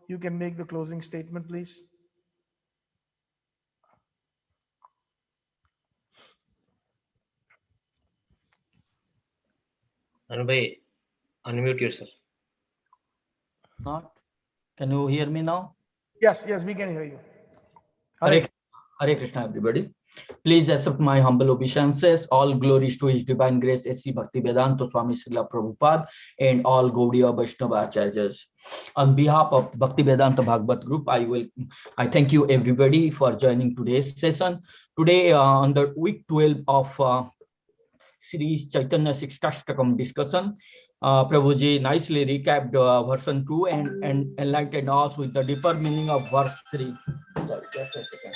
S2: you can make the closing statement, please.
S1: Anubhai, unmute yourself.
S3: Not. Can you hear me now?
S2: Yes, we can hear you.
S3: Hare Krishna, everybody. Please accept my humble obeisances. All glories to His Divine Grace, S.C. Bhaktivedanta Swami Srila Prabhupada, and all Gaudiya Vaishnava Acharyas. On behalf of Bhaktivedanta Bhagavad Group, I thank you everybody for joining today's session. Today, on the week 12 of Shri Chaitanya Shikshashtakam discussion, Prabhuji nicely recapped version 2 and enlightened us with the deeper meaning of verse 3. Sorry, just a second.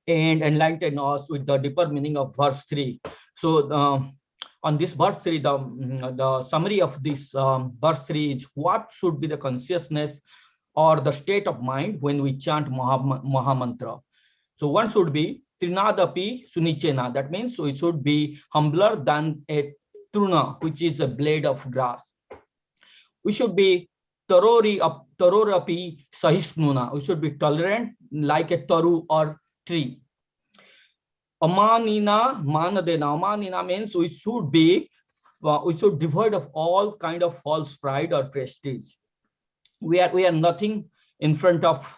S3: And enlighten us with the deeper meaning of verse 3. So on this verse 3, the summary of this verse 3 is what should be the consciousness or the state of mind when we chant Mahamantra. So one should be Trinadapi Sunichena. That means we should be humbler than a truna, which is a blade of grass. We should be tarorapi sahisnuna. We should be tolerant like a taru or tree. Amanina manadena. Amanina means we should be devoid of all kind of false pride or prestige. We are nothing in front of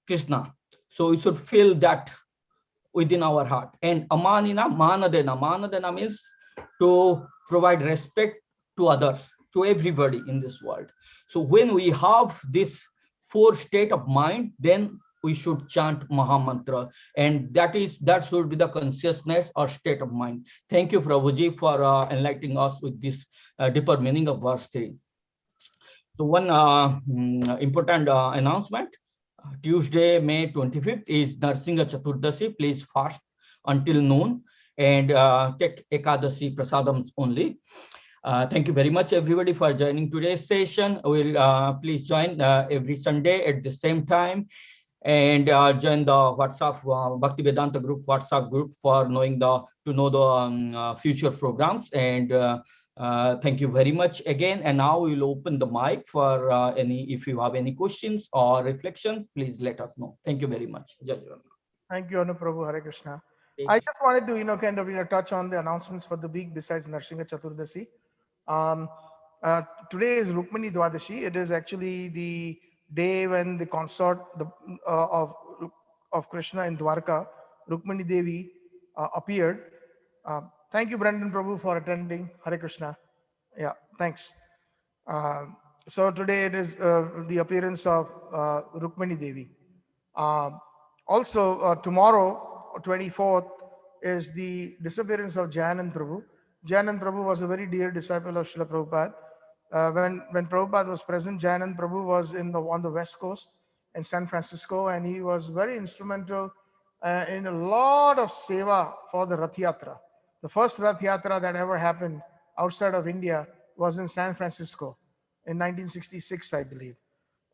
S3: Krishna. So we should feel that within our heart. And amanina manadena. Manadena means to provide respect to others, to everybody in this world. So when we have this 4 state of mind, then we should chant Mahamantra, and that should be the consciousness or state of mind. Thank you, Prabhuji, for enlightening us with this deeper meaning of verse 3. So one important announcement. Tuesday, May 25th is Narsingha Chaturdashi. Please fast until noon and take Ekadashi prasadams only. Thank you very much, everybody, for joining today's session. We'll please join every Sunday at the same time, and join the WhatsApp Bhakti Vedanta group WhatsApp group for to know the future programs. And thank you very much again. And now we'll open the mic for if you have any questions or reflections, please let us know. Thank you very much. Jai Jagannath.
S2: Thank you, Anuprabhu. Hare Krishna.
S3: Yes.
S2: I just wanted to, touch on the announcements for the week besides Narsingha Chaturdasi. Um, Today is Rukmani Dwadashi. It is actually the day when the consort of Krishna in Dwarka, Rukmani Devi, appeared. Thank you, Brendan Prabhu, for attending. Hare Krishna. Yeah, thanks. Uh, so today it is the appearance of Rukmani Devi. Also, tomorrow, 24th, is the disappearance of Jayanand Prabhu. Jayanand Prabhu was a very dear disciple of Srila Prabhupada. When Prabhupada was present, Jayanand Prabhu was on the West Coast in San Francisco, and he was very instrumental in a lot of seva for the Rath Yatra. The first Rath Yatra that ever happened outside of India was in San Francisco in 1966, I believe.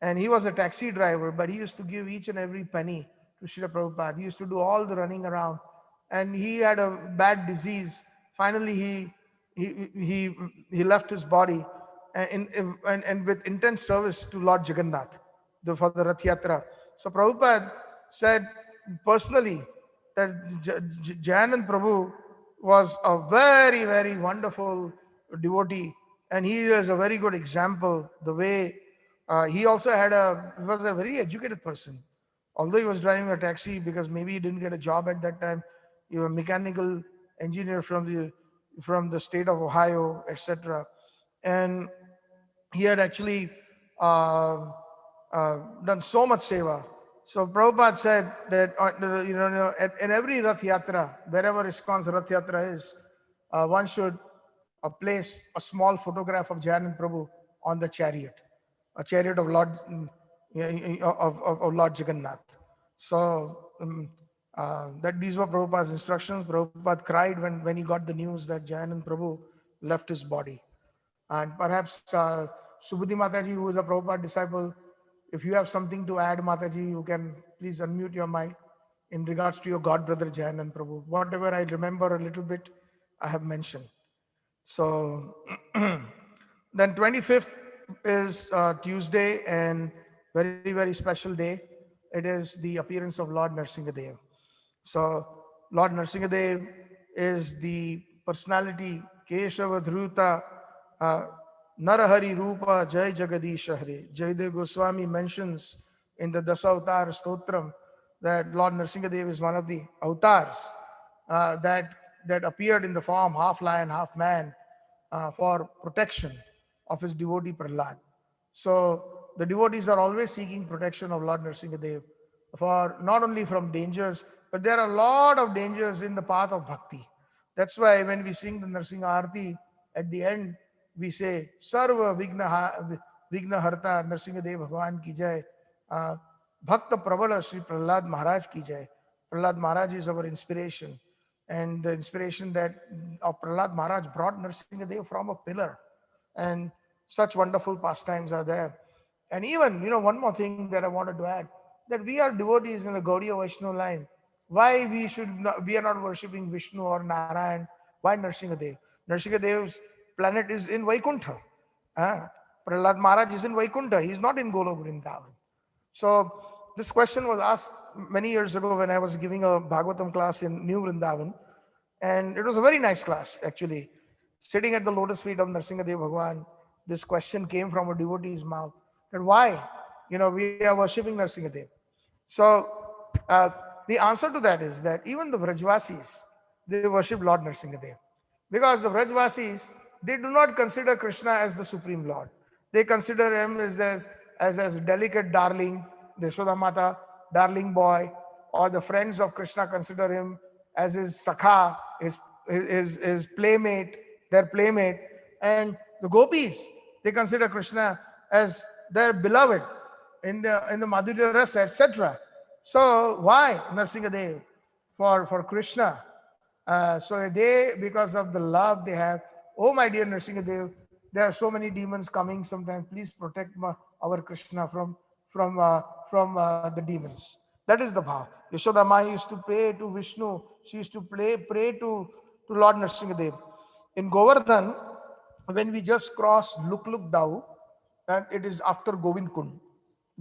S2: And he was a taxi driver, but he used to give each and every penny to Srila Prabhupada. He used to do all the running around. And he had a bad disease. Finally, he left his body and with intense service to Lord Jagannath for the Rath Yatra. So Prabhupada said personally that Jayanand Prabhu was a very, very wonderful devotee. And he is a very good example, the way he also was a very educated person. Although he was driving a taxi because maybe he didn't get a job at that time, he was a mechanical engineer from the state of Ohio, etc. And he had actually done so much seva. So Prabhupada said that in every Rath Yatra, wherever ISKCON's Rath Yatra is, one should place a small photograph of Jayanand Prabhu on the chariot, a chariot of Lord Jagannath. So that these were Prabhupada's instructions. Prabhupada cried when he got the news that Jayanand Prabhu left his body. And perhaps Subhuti Mataji, who is a Prabhupada disciple, if you have something to add, Mataji, you can please unmute your mic in regards to your god brother Jayanand Prabhu. Whatever I remember a little bit, I have mentioned. So then 25th is Tuesday, and very, very special day. It is the appearance of Lord Narsingadev. So Lord Narsingadev is the personality, Keshava Dhruta Narahari Rupa Jai Jagadish Hare. Jaydev Goswami mentions in the Dasa Avatar Stotram that Lord Narsingadev is one of the avatars that appeared in the form half lion, half man for protection of his devotee Prahlad. So the devotees are always seeking protection of Lord Narsingadev for not only from dangers, but there are a lot of dangers in the path of bhakti. That's why when we sing the Narsingha Arti, at the end we say Sarva Vigna Harta Narsingadev Bhagwan ki jai, Bhakta Prabala Shri Prahlad Maharaj ki jai. Prahlad Maharaj is our inspiration, and the inspiration that of Prahlad Maharaj brought Narsingadev from a pillar, and such wonderful pastimes are there. And even, one more thing that I wanted to add, that we are devotees in the Gaudiya Vaishnava line. Why we are not worshipping Vishnu or Narayan? Why Narsingadev? Narsingadev's planet is in Vaikuntha. Prahlad Maharaj is in Vaikuntha. He is not in Golok Vrindavan. So this question was asked many years ago when I was giving a Bhagavatam class in New Vrindavan. And it was a very nice class, actually. Sitting at the lotus feet of Narsingadev Bhagwan, this question came from a devotee's mouth. That why? We are worshipping Narsingadev. So the answer to that is that even the Vrajvasis, they worship Lord Narsingadev. Because the Vrajvasis, they do not consider Krishna as the Supreme Lord. They consider him as a delicate darling, the Yashoda Mata, darling boy, or the friends of Krishna consider him as his sakha, his playmate, their playmate. And the gopis, they consider Krishna as their beloved in the Madhurya Rasa, etc. So why Narsingadev? For Krishna. So they, because of the love they have, "Oh my dear Nrsingadev, there are so many demons coming sometimes. Please protect our Krishna from the demons." That is the bhav. Yashoda Ma used to pray to Vishnu. She used to pray to Lord Nrsingadev. In Govardhan, when we just cross Luk Dau, and it is after Govind Kund,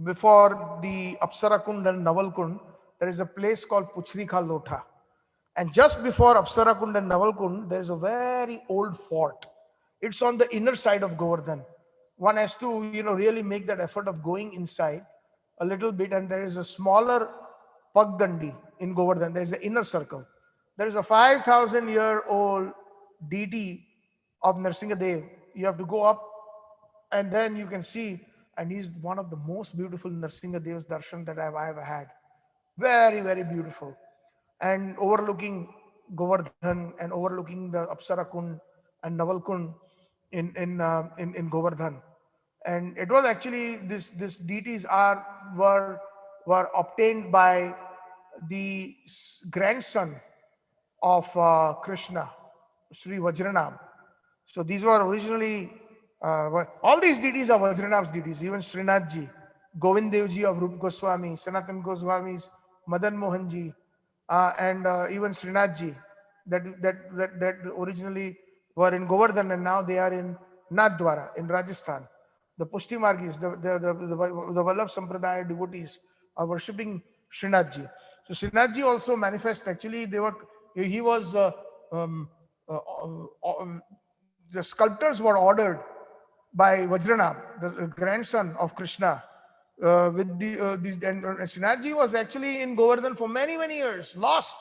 S2: before the Apsara Kund and Naval Kund, there is a place called Puchrika Lotha. And just before Apsara Kund and Naval Kund, there is a very old fort. It's on the inner side of Govardhan. One has to, really make that effort of going inside a little bit. And there is a smaller Pagdandi in Govardhan. There is an inner circle. There is a 5,000-year-old deity of Nrsingadev. You have to go up, and then you can see, and he's one of the most beautiful Nrsingadev's darshan that I've ever had. Very, very beautiful. And overlooking Govardhan and overlooking the Apsara Kund and Naval Kund in Govardhan. And it was actually this deities were obtained by the grandson of Krishna, Sri Vajranam. So these were originally, all these deities are Vajranam's deities, even Srinathji, Govind Devji of Rup Goswami, Sanatan Goswami's Madan Mohanji, and even Srinathji, that originally were in Govardhan, and now they are in Nathdwara in Rajasthan. The Pushti Margis, the Vallabh Sampradaya devotees are worshipping Srinathji. So Srinathji also manifest. Actually, he was um, uh, uh, the sculptors were ordered by Vajranam, the grandson of Krishna. And Srinathji was actually in Govardhan for many, many years, lost.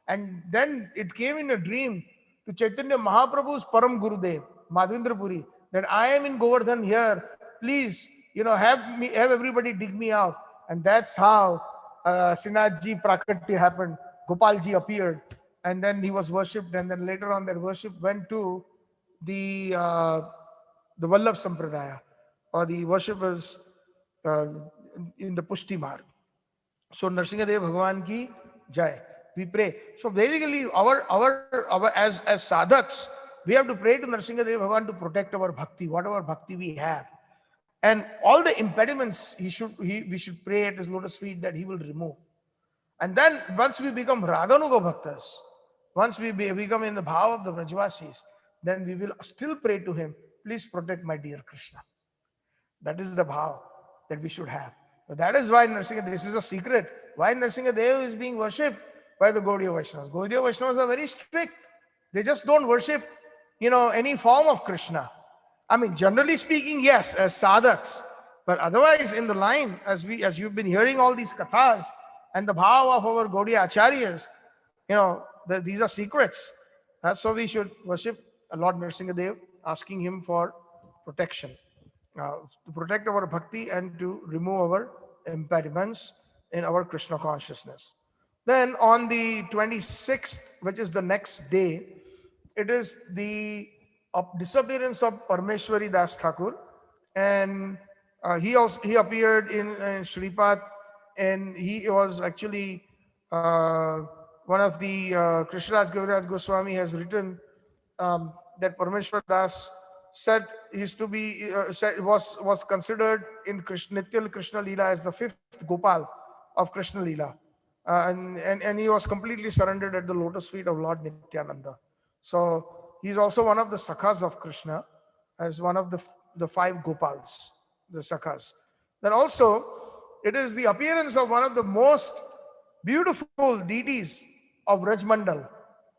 S2: And then it came in a dream to Chaitanya Mahaprabhu's Param Gurudev, Madhavendra Puri, that I am in Govardhan here. Please, have everybody dig me out. And that's how Srinathji Prakatya happened. Gopalji appeared, and then he was worshipped. And then later on, their worship went to the uh, the Vallabh Sampradaya, or the worshippers uh, in the Pushti Marg. So Nrsingadev Bhagavan ki jai. We pray. So basically, as sadhaks, we have to pray to Nrsingadev Bhagavan to protect our bhakti, whatever bhakti we have, and all the impediments we should pray at his lotus feet that he will remove. And then once we become Raganuga Bhaktas, once we become in the bhav of the Vrajvasis, then we will still pray to him, please protect my dear Krishna. That is the bhav that we should have. So that is why this is a secret, why Nrsingadev is being worshipped by the Gaudiya Vaishnavas. Gaudiya Vaishnavas are very strict. They just don't worship, any form of Krishna. I mean, generally speaking, yes, as sadhaks, but otherwise in the line, as you've been hearing all these kathas and the bhav of our Gaudiya Acharyas, these are secrets. So we should worship Lord Nrsingadev, asking him for protection, to protect our bhakti and to remove our impediments in our Krishna consciousness. Then on the 26th, which is the next day, it is the disappearance of Parmeshwari Das Thakur, and he appeared in Shripad, and he was actually one of the Krishnaraj Kaviraj Goswami has written that Parmeshwar Das said is to be was considered in Nityal Krishna Leela as the fifth Gopal of Krishna Leela, and he was completely surrendered at the lotus feet of Lord Nityananda. So he's also one of the Sakhas of Krishna, as one of the five Gopals, the Sakhas. Then also it is the appearance of one of the most beautiful deities of Rajmandal,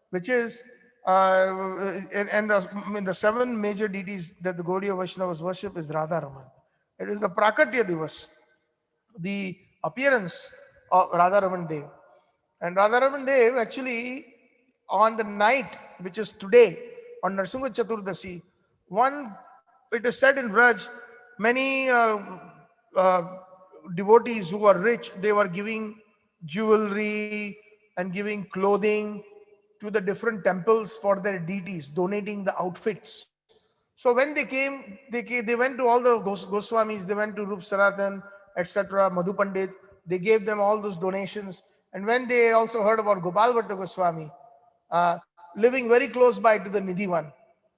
S2: which is the seven major deities that the Gaudiya Vaishnavas worship is Radharaman. It is the Prakatya Divas, the appearance of Radharaman Dev. And Radharaman Dev actually, on the night, which is today, on Narsingha Chaturdasi, it is said in Braj, many devotees who were rich, they were giving jewelry and giving clothing to the different temples for their deities, donating the outfits. So when they came, they went to all the Goswamis, they went to Rup Sanatan, etc., Madhu Pandit, they gave them all those donations. And when they also heard about Gopal Bhatta Goswami, living very close by to the Nidhivan,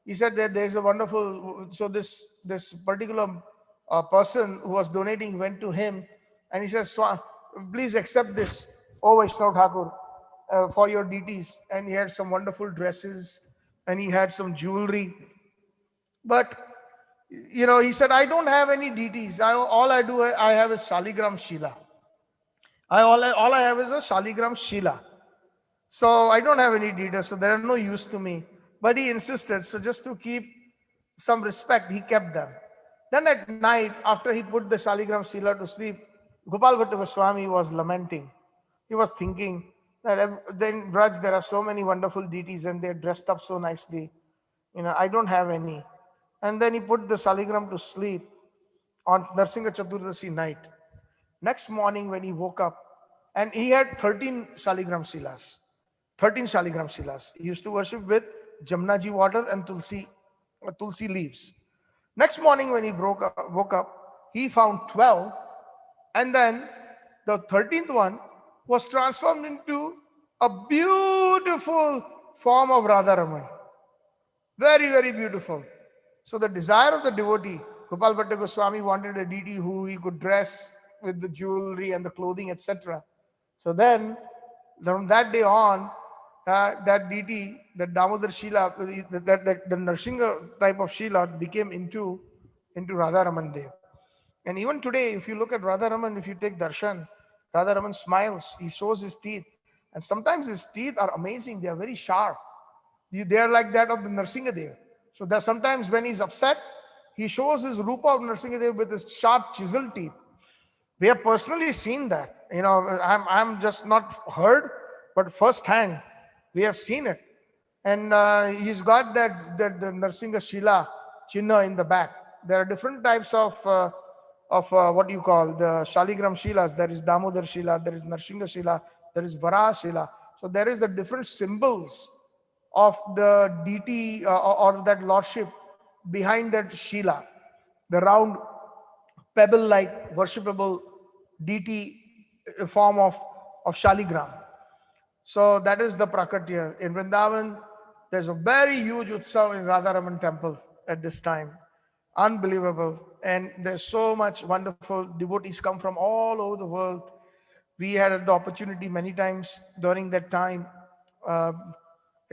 S2: He said that there's a wonderful, so this particular person who was donating went to him, and he says, please accept this, oh Vaishnav Thakur, for your deities. And he had some wonderful dresses, and he had some jewelry. But he said, I don't have any deities. All I do, I have is Shaligram Shila. All I have is a Shaligram Shila. So I don't have any deities, so they're no use to me. But he insisted, so just to keep some respect, he kept them. Then at night, after he put the Shaligram Shila to sleep, Gopal Bhatta Goswami was lamenting. He was thinking that then Braj, there are so many wonderful deities and they're dressed up so nicely. I don't have any. And then he put the Shaligram to sleep on Narsingha Chaturdasi night. Next morning when he woke up, and he had 13 Shaligram Shilas. 13 Shaligram Shilas. He used to worship with Jamnaji water and tulsi leaves. Next morning when he woke up, he found 12, and then the 13th one was transformed into a beautiful form of Radharaman. Very, very beautiful. So the desire of the devotee, Gopal Bhatta Goswami wanted a deity who he could dress with the jewelry and the clothing, etc. So then, from that day on, that deity, the Damodar Shila, the Narsingha type of Shila became into Radharaman Dev. And even today, if you look at Radharaman, if you take darshan, Radharaman smiles, he shows his teeth. And sometimes his teeth are amazing, they are very sharp. They are like that of the Narsingha Dev. So that sometimes when he's upset, he shows his rupa of Narsingha Dev with his sharp chiseled teeth. We have personally seen that. I'm just not heard, but first hand, we have seen it. And he's got that the Narsingha Shila Chinna in the back. There are different types of what you call the Shaligram Shilas. There is Damodar Shila, there is Narsingha Shila, there is Vara Shila. So there is the different symbols of the deity or that lordship behind that Shila, the round pebble-like worshipable deity form of Shaligram. So that is the Prakatya. In Vrindavan, there's a very huge Utsav in Radharaman temple at this time. Unbelievable. And there's so much wonderful devotees come from all over the world. We had the opportunity many times during that time, at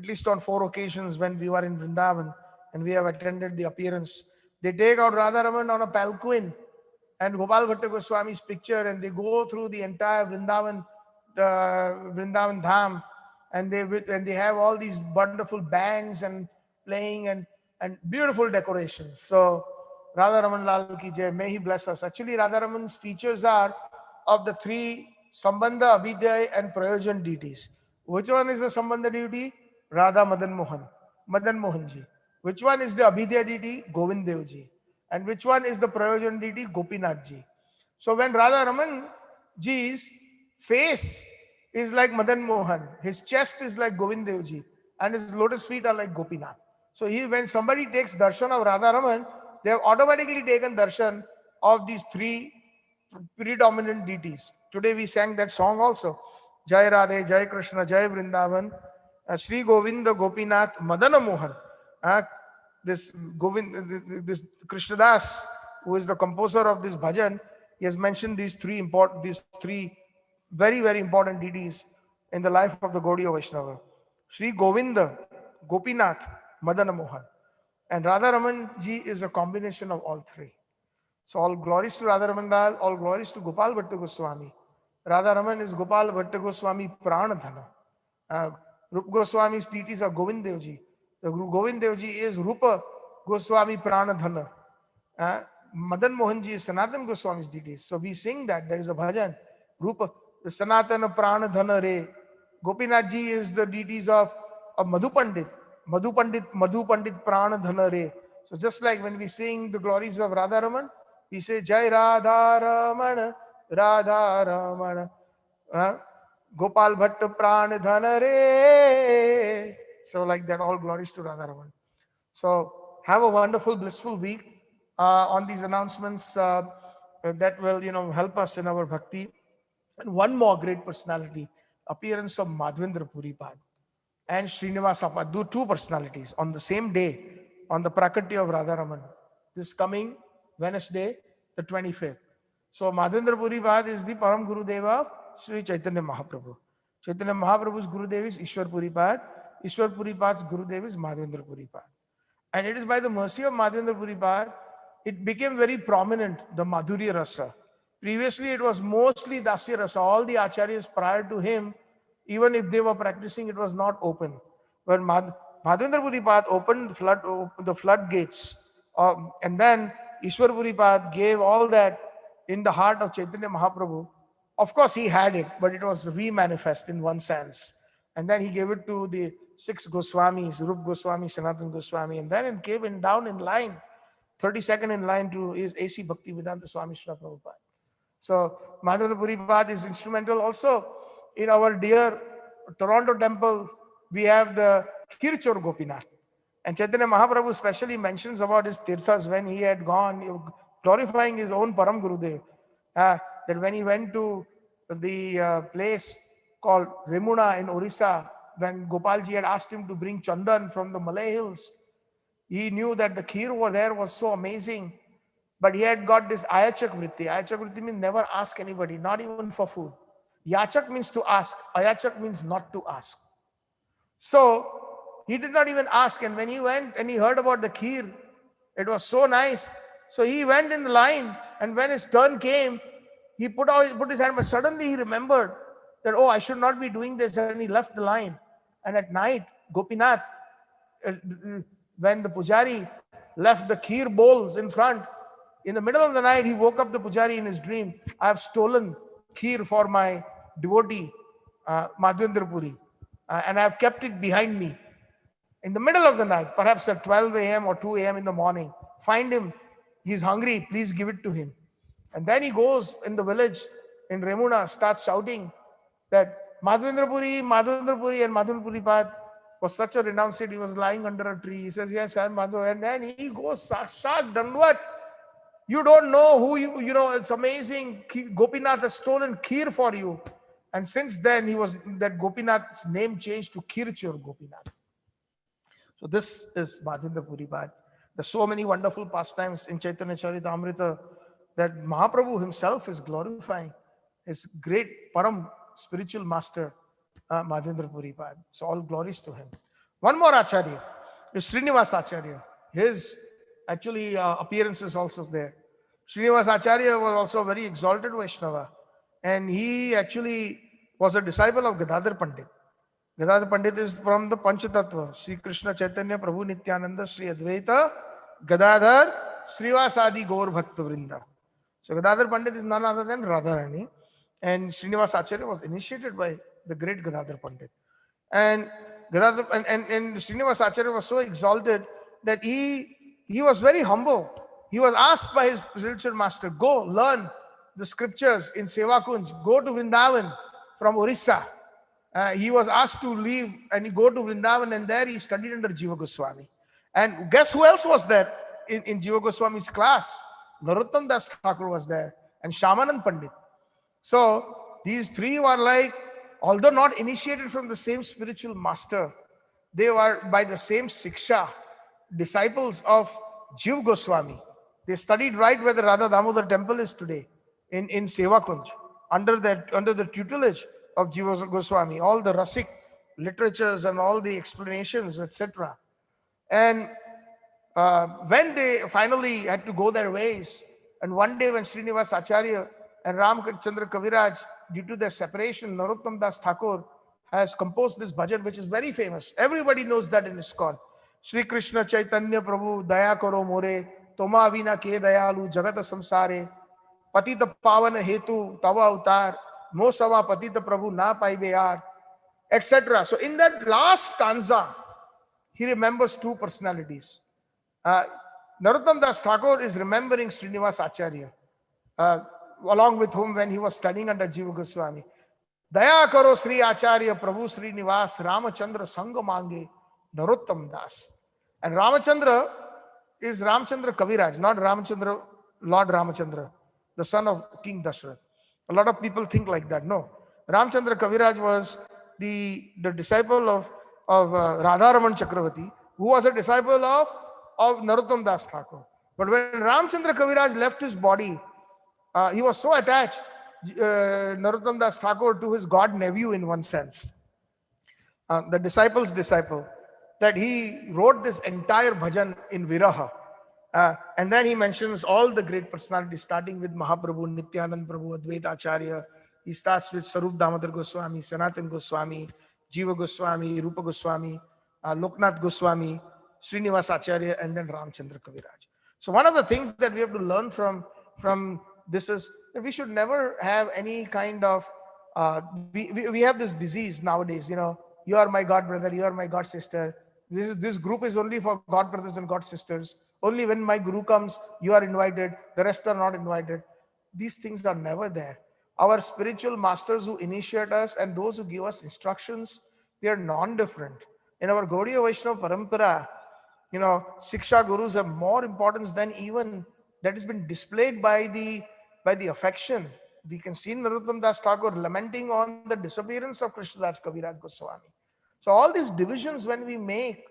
S2: least on 4 occasions when we were in Vrindavan and we have attended the appearance. They take out Radharaman on a palanquin and Gopal Bhatta Goswami's picture, and they go through the entire Vrindavan Dham, and they have all these wonderful bands and playing and beautiful decorations. So Radharaman Lal ki jai, may he bless us. Actually, Radharaman's features are of the 3 Sambandha, Abhidya and Prayojan deities. Which one is the Sambandha deity? Radha Madan Mohan ji. Which one is the Abhidya deity? Govind Dev ji. And which one is the Prayojan deity? Gopinath ji. So when Radharaman ji's face is like Madan Mohan, his chest is like Govind Dev ji, and his lotus feet are like Gopinath. So when somebody takes darshan of Radharaman, they have automatically taken darshan of these 3 predominant deities. Today we sang that song also. Jai Radhe, Jai Krishna, Jai Vrindavan, Shri Govinda Gopinath Madana Mohan. This Krishna Das, who is the composer of this bhajan, he has mentioned these three very, very important deities in the life of the Gaudiya Vaishnava. Shri Govinda, Gopinath, Madana Mohan. And Radharaman ji is a combination of all 3. So all glories to Radharaman Lal, all glories to Gopal Bhatta Goswami. Radharaman is Gopal Bhatta Goswami Pranadhana. Rupa Goswami's deities are Govind Dev ji. The Guru Govind Dev ji is Rupa Goswami Pranadhana. Madan Mohan ji is Sanatan Goswami's deities. So we sing that. There is a bhajan. Rupa, the Sanatana Pranadhana Re. Gopinath ji is the deities of Madhu Pandit. Madhu Pandit Pranadhana Re. So just like when we sing the glories of Radharaman, we say Jai Radharamana, Radharamana. Gopal Bhatta Pranadhana Re. So like that, all glories to Radharaman. So have a wonderful, blissful week on these announcements that will, help us in our bhakti. And one more great personality, appearance of Madhvendra Puripad and Srinivasa Pad, 2 personalities on the same day. on the Prakati of Radharaman, this coming Wednesday, the 25th. So Madhavendra Puri Pad is the Param Guru Deva of Shri Chaitanya Mahaprabhu. Chaitanya Mahaprabhu's Guru Dev is Ishwar Puri Pad. Ishwar Puri Pad's Guru Dev is Madhavendra Puri Pad. And it is by the mercy of Madhavendra Puri Pad, it became very prominent, the Madhurya Rasa. Previously, it was mostly Dasya Rasa. All the acharyas prior to him, even if they were practicing, it was not open. When Madhavendra Puri Pad opened the floodgates, and then Ishwar Puri Pad gave all that in the heart of Chaitanya Mahaprabhu. Of course, he had it, but it was re-manifest in one sense. And then he gave it to the 6 Goswamis, Rup Goswami, Sanatan Goswami, and then it came in down in line, 32nd in line to his A.C. Bhaktivedanta Swami Srila Prabhupada. So Madhavendra Puri Pad is instrumental also in our dear Toronto temple. We have the Kirchor Gopinath. And Chaitanya Mahaprabhu specially mentions about his tirthas when he had gone, glorifying his own Param Gurudev. That when he went to the place called Remuna in Orissa, when Gopalji had asked him to bring Chandan from the Malay hills, he knew that the kheer over there was so amazing. But he had got this ayachak vritti. Ayachak vritti means never ask anybody, not even for food. Yachak means to ask. Ayachak means not to ask. So he did not even ask. And when he went and he heard about the kheer, it was so nice. So he went in the line. And when his turn came, he put his hand, but suddenly he remembered that, oh, I should not be doing this. And he left the line. And at night, Gopinath, when the pujari left the kheer bowls in front, in the middle of the night, he woke up the pujari in his dream. I have stolen kheer for my devotee, Madhavendra Puri, and I have kept it behind me. In the middle of the night, perhaps at 12 a.m. or 2 a.m. in the morning, find him. He's hungry. Please give it to him. And then he goes in the village in Remuna, starts shouting that Madhavendra Puri, and Madhavendra Puri Pad was such a renowned saint. He was lying under a tree. He says, yes, I'm Madhav. And then he goes, Sashat Dandvat. You don't know who you know, it's amazing. Gopinath has stolen kheer for you. And since then, that Gopinath's name changed to Kirchur Gopinath. So this is Madhavendra Puri Pad. There's so many wonderful pastimes in Chaitanya Charitamrita that Mahaprabhu himself is glorifying. His great Param spiritual master, Madhavendra Puri Pad. So all glories to him. One more Acharya is Srinivas Acharya. His actually appearance is also there. Srinivas Acharya was also a very exalted Vaishnava. And he actually was a disciple of Gadadhar Pandit. Gadadhar Pandit is from the Panchatattva. Shri Krishna Chaitanya Prabhu Nityananda Shri Advaita Gadadhar Srivasadi Gaur Bhakta Vrinda. So Gadadhar Pandit is none other than Radharani. And Srinivas Acharya was initiated by the great Gadadhar Pandit. And Srinivas Acharya was so exalted that he was very humble. He was asked by his spiritual master, go learn the scriptures in Sevakunj, go to Vrindavan from Orissa. He was asked to leave and he go to Vrindavan, and there he studied under Jiva Goswami. And guess who else was there in Jiva Goswami's class? Narottam Das Thakur was there and Shamanand Pandit. So these three were like, although not initiated from the same spiritual master, they were by the same Siksha, disciples of Jiva Goswami. They studied right where the Radha Damodar temple is today, in Sevakunj, under the tutelage of Jiva Goswami, all the Rasik literatures and all the explanations, etc. And when they finally had to go their ways, and one day when Srinivas Acharya and Ramchandra Kaviraj, due to their separation, Narottam Das Thakur has composed this bhajan, which is very famous. Everybody knows that in ISKCON. Shri Krishna Chaitanya Prabhu Daya Karo More, Toma Vina Ke Dayalu Jagata Samsare, Patita Pavana Hetu Tava Utar, No Sava Patita Prabhu Na Paibe Yar, etc. So in that last stanza, he remembers two personalities. Narottam Das Thakur is remembering Srinivas Acharya, along with whom when he was studying under Jiva Goswami. Daya Karo Sri Acharya Prabhu Srinivas Ramachandra Sangha Mange Narottam Das. And Ramachandra is Ramchandra Kaviraj, not Ramachandra, Lord Ramachandra, the son of King Dashrath. A lot of people think like that. No. Ramchandra Kaviraj was the disciple of Radharaman Chakravarti, who was a disciple of of Narottam Das Thakur. But when Ramchandra Kaviraj left his body, he was so attached, Narottam Das Thakur, to his god nephew in one sense, the disciple's disciple, that he wrote this entire bhajan in Viraha. And then he mentions all the great personalities, starting with Mahaprabhu, Nityanand Prabhu, Advaita Acharya. He starts with Sarup Damodar Goswami, Sanatan Goswami, Jiva Goswami, Rupa Goswami, Loknath Goswami, Srinivas Acharya, and then Ramchandra Kaviraj. So one of the things that we have to learn from this is that we should never have any kind of we have this disease nowadays. You are my god brother, you are my god sister. This group is only for god brothers and god sisters. Only when my guru comes, you are invited. The rest are not invited. These things are never there. Our spiritual masters who initiate us and those who give us instructions, they are non-different. In our Gaudiya Vaishnava Parampara, Siksha Gurus have more importance than even that has been displayed by the affection. We can see Narottam Das Thakur lamenting on the disappearance of Krishnadas Kaviraj Goswami. So all these divisions when we make,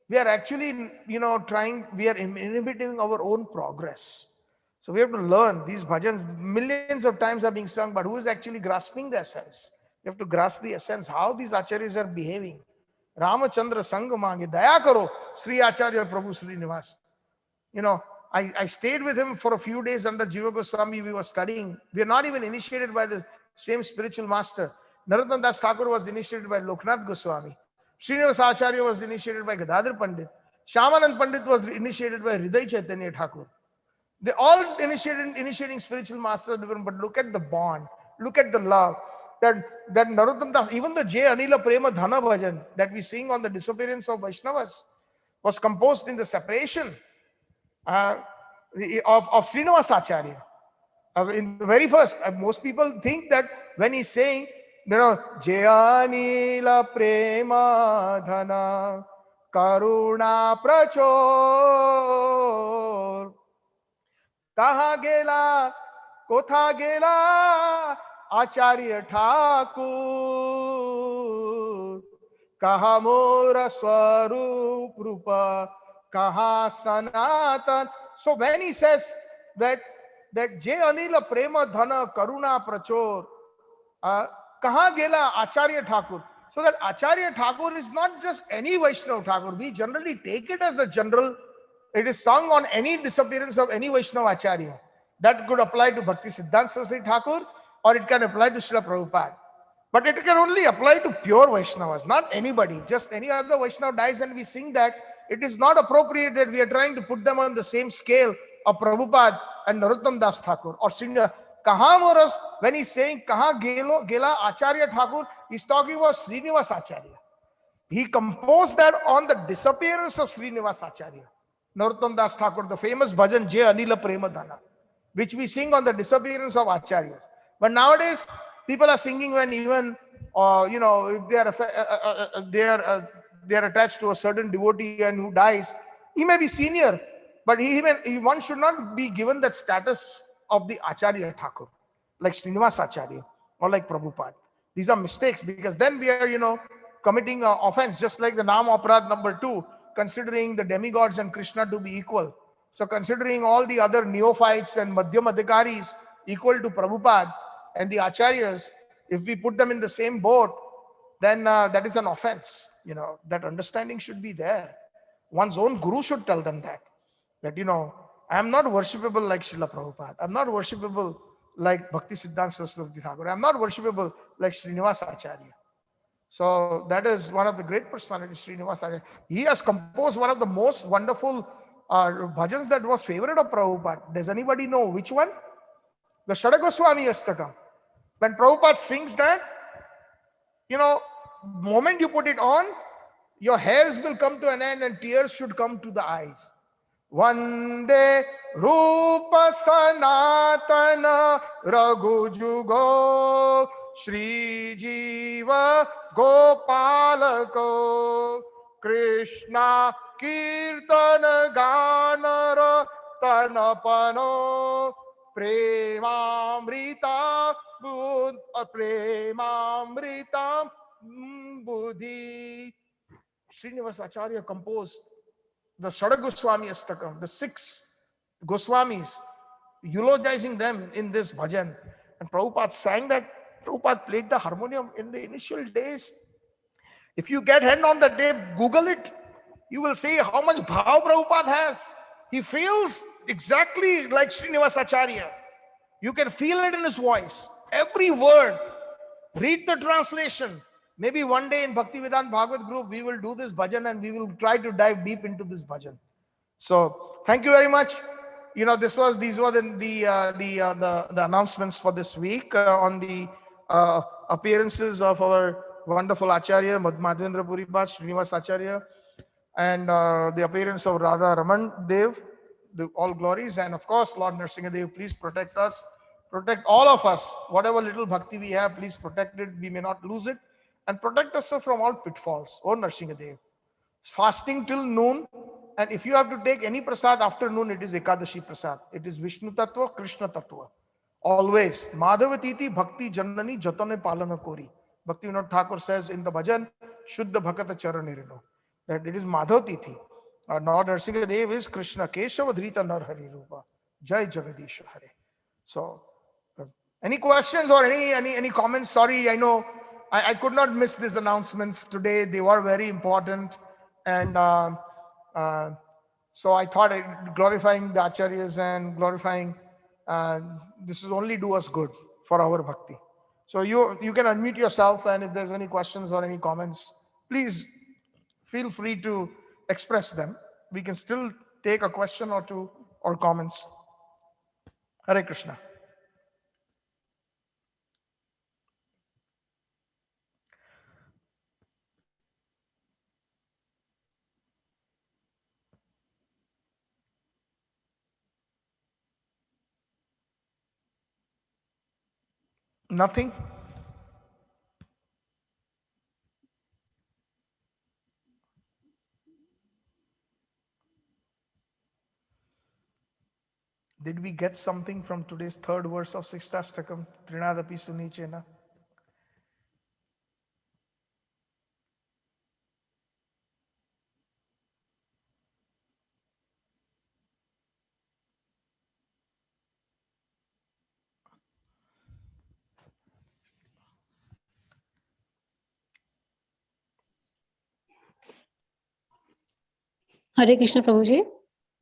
S2: we are actually, we are inhibiting our own progress. So we have to learn these bhajans. Millions of times are being sung, but who is actually grasping the essence? You have to grasp the essence, how these acharyas are behaving. Ramachandra Sangh Mange, Daya Karo, Sri Acharya Prabhu Srinivas. I stayed with him for a few days under Jiva Goswami. We were studying. We are not even initiated by the same spiritual master. Narottam Das Thakur was initiated by Loknath Goswami. Srinivas Acharya was initiated by Gadadhar Pandit. Shyamanand Pandit was initiated by Hriday Chaitanya Thakur. They all initiating spiritual masters, but look at the bond, look at the love. That Narottam Das, even the J. Anila Prema Dhana Bhajan that we sing on the disappearance of Vaishnavas was composed in the separation of Srinivas Acharya. In the very first, most people think that when he's saying, Jayanila Prema Dhana Karuna Prachor Kaha Gela Kotha Gela Acharya Thakur Kaha Mora Swarup Rupa Kaha Sanatan. So when he says that Jai Anila Prema Dhana Karuna Prachor Kaha Gela Acharya Thakur. So that Acharya Thakur is not just any Vaishnava Thakur. We generally take it as a general. It is sung on any disappearance of any Vaishnava Acharya. That could apply to Bhakti Siddhanta Saraswati Thakur, or it can apply to Srila Prabhupada. But it can only apply to pure Vaishnavas, not anybody. Just any other Vaishnava dies and we sing that, it is not appropriate that we are trying to put them on the same scale of Prabhupada and Narottam Das Thakur or Srinath. Kaha Moras, when he's saying Kaha Gela Acharya Thakur, he's talking about Srinivas Acharya. He composed that on the disappearance of Srinivas Acharya. Narottam Das Thakur, the famous bhajan Jai Anila Prema Dhana, which we sing on the disappearance of Acharyas. But nowadays, people are singing when even, if they are attached to a certain devotee and who dies, he may be senior, but one should not be given that status of the Acharya Thakur, like Srinivas Acharya or like Prabhupada. These are mistakes because then we are, committing an offense, just like the Nam Aparad number 2, considering the demigods and Krishna to be equal. So considering all the other neophytes and Madhyam Adhikaris equal to Prabhupada and the Acharyas, if we put them in the same boat, then that is an offense. That understanding should be there. One's own guru should tell them that I am not worshipable like Srila Prabhupada. I am not worshipable like Bhakti Siddhanta Saraswati Thakur. I am not worshipable like Srinivas Acharya. So that is one of the great personalities, Srinivas Acharya. He has composed one of the most wonderful bhajans that was favorite of Prabhupada. Does anybody know which one? The Shadagoswami Astakam. When Prabhupada sings that, moment you put it on, your hairs will come to an end and tears should come to the eyes. Vande Rupa Sanatana Raghu Jugo Shri Jiva Gopalako Krishna Kirtana Ganara Tanapano Premamrita Premamrita Buddhi. Srinivas Acharya composed the Shadak Goswami Astakam, the 6 Goswamis, eulogizing them in this bhajan. And Prabhupada sang that. Prabhupada played the harmonium in the initial days. If you get hand on the tape, Google it, you will see how much bhav Prabhupada has. He feels exactly like Srinivas Acharya. You can feel it in his voice. Every word. Read the translation. Maybe one day in Bhaktivedanta Bhagavad group, we will do this bhajan and we will try to dive deep into this bhajan. So thank you very much. These were the announcements for this week on the appearances of our wonderful Acharya, Madhvendra Puripat, Srinivas Acharya, and the appearance of Radha Raman Dev, all glories. And of course, Lord Nrsingadev, please protect us, protect all of us. Whatever little bhakti we have, please protect it. We may not lose it. And protect us from all pitfalls. Oh Nrsingadev. Fasting till noon. And if you have to take any prasad after noon, it is Ekadashi prasad. It is Vishnu Tattva, Krishna Tattva. Always. Madhavatiti Bhakti Janani Jatane Palana Kori. Bhakti Vinod Thakur says in the bhajan, Shuddha Bhakata Charanirino, that it is Madhavatiti. Lord Nrsingadev is Krishna. Keshava Dhrita Narhari Rupa. Jai Jagadisha Hare. So, any questions or any comments? Sorry, I know I could not miss these announcements today. They were very important. And so I thought glorifying the acharyas and glorifying, this is only do us good for our bhakti. So you can unmute yourself, and if there's any questions or any comments, please feel free to express them. We can still take a question or two or comments. Hare Krishna. Nothing? Did we get something from today's third verse of Shikshashtakam? Trinadapi Sunichena.
S4: Hare Krishna, Prabhuji.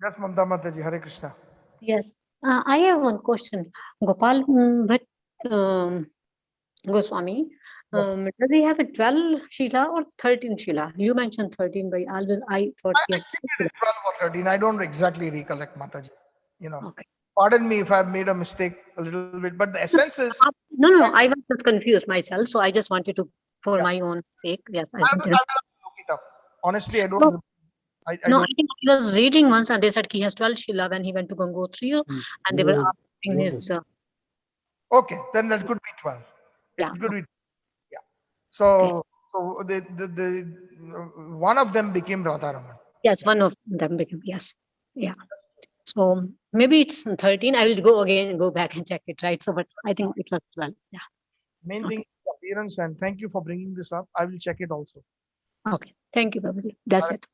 S2: Yes, Mamta Mataji, Hare Krishna.
S4: Yes. I have one question. Gopal Bhatt Goswami,
S2: Yes.
S4: does he have a 12 Shila or 13 Shila? You mentioned 13, but I thought
S2: I
S4: he has
S2: think it is 12 or 13. I don't exactly recollect, Mataji.
S4: Okay.
S2: Pardon me if I've made a mistake a little bit, but the essence is.
S4: No, I was just confused myself, so I just wanted to, for
S2: Yeah.
S4: my own sake. Yes, I
S2: I
S4: wanted
S2: will
S4: to.
S2: look it up. Honestly, I don't.
S4: No,
S2: I
S4: no,
S2: don't.
S4: I think I was reading once and they said he has 12 Shila when he went to Gangotri, and they were asking his.
S2: Okay, then that could be 12.
S4: Yeah.
S2: It could be. Yeah. So the one of them became Radharaman.
S4: Yes, one of them became, yes. Yeah. So maybe it's 13. I will go back and check it, right? So, but I think it was 12. Yeah.
S2: Main
S4: Okay.
S2: thing is appearance, and thank you for bringing this up. I will check it also.
S4: Okay. Thank you, Prabhuji. That's it.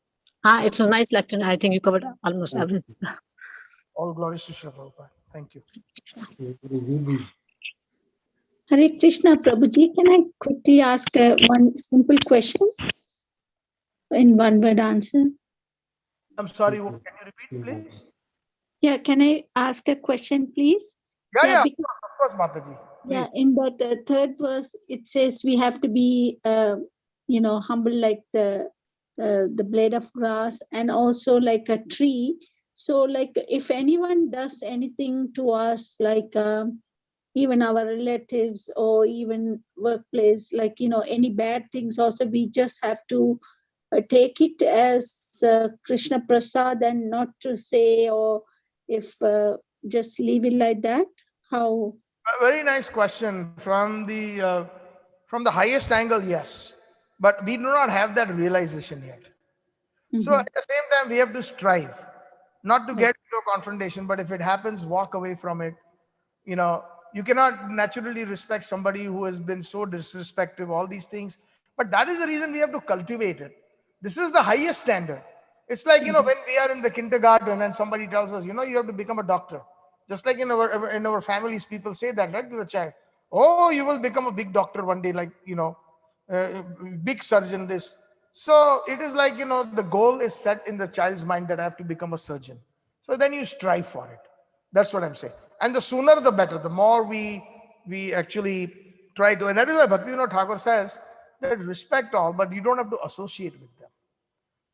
S4: It was a nice lecture. I think you covered almost everything.
S2: All glories to Shri Prabhupada. Thank you.
S5: Hare Krishna, Prabhuji. Can I quickly ask one simple question in one word answer?
S2: I'm sorry, can you repeat, please?
S5: Yeah, can I ask a question, please?
S2: Yeah,
S5: because,
S2: of course, Mataji.
S5: yeah, in that third verse, it says we have to be, humble like the blade of grass and also like a tree. So, like, if anyone does anything to us, like even our relatives or even workplace, like, any bad things also, we just have to take it as Krishna Prasad and not to say, or if just leave it like that? How?
S2: A very nice question from the highest angle. Yes, but we do not have that realization yet. So at the same time, we have to strive not to get into a confrontation. But if it happens, walk away from it. You cannot naturally respect somebody who has been so disrespectful. All these things, but that is the reason we have to cultivate it. This is the highest standard. It's like, when we are in the kindergarten and somebody tells us, you have to become a doctor. Just like in our families, people say that, right, to the child. Oh, you will become a big doctor one day, like, big surgeon, this. So it is like, the goal is set in the child's mind that I have to become a surgeon. So then you strive for it. That's what I'm saying. And the sooner the better, the more we actually try to, and that is why Bhaktivinoda Thakur says that respect all, but you don't have to associate with them.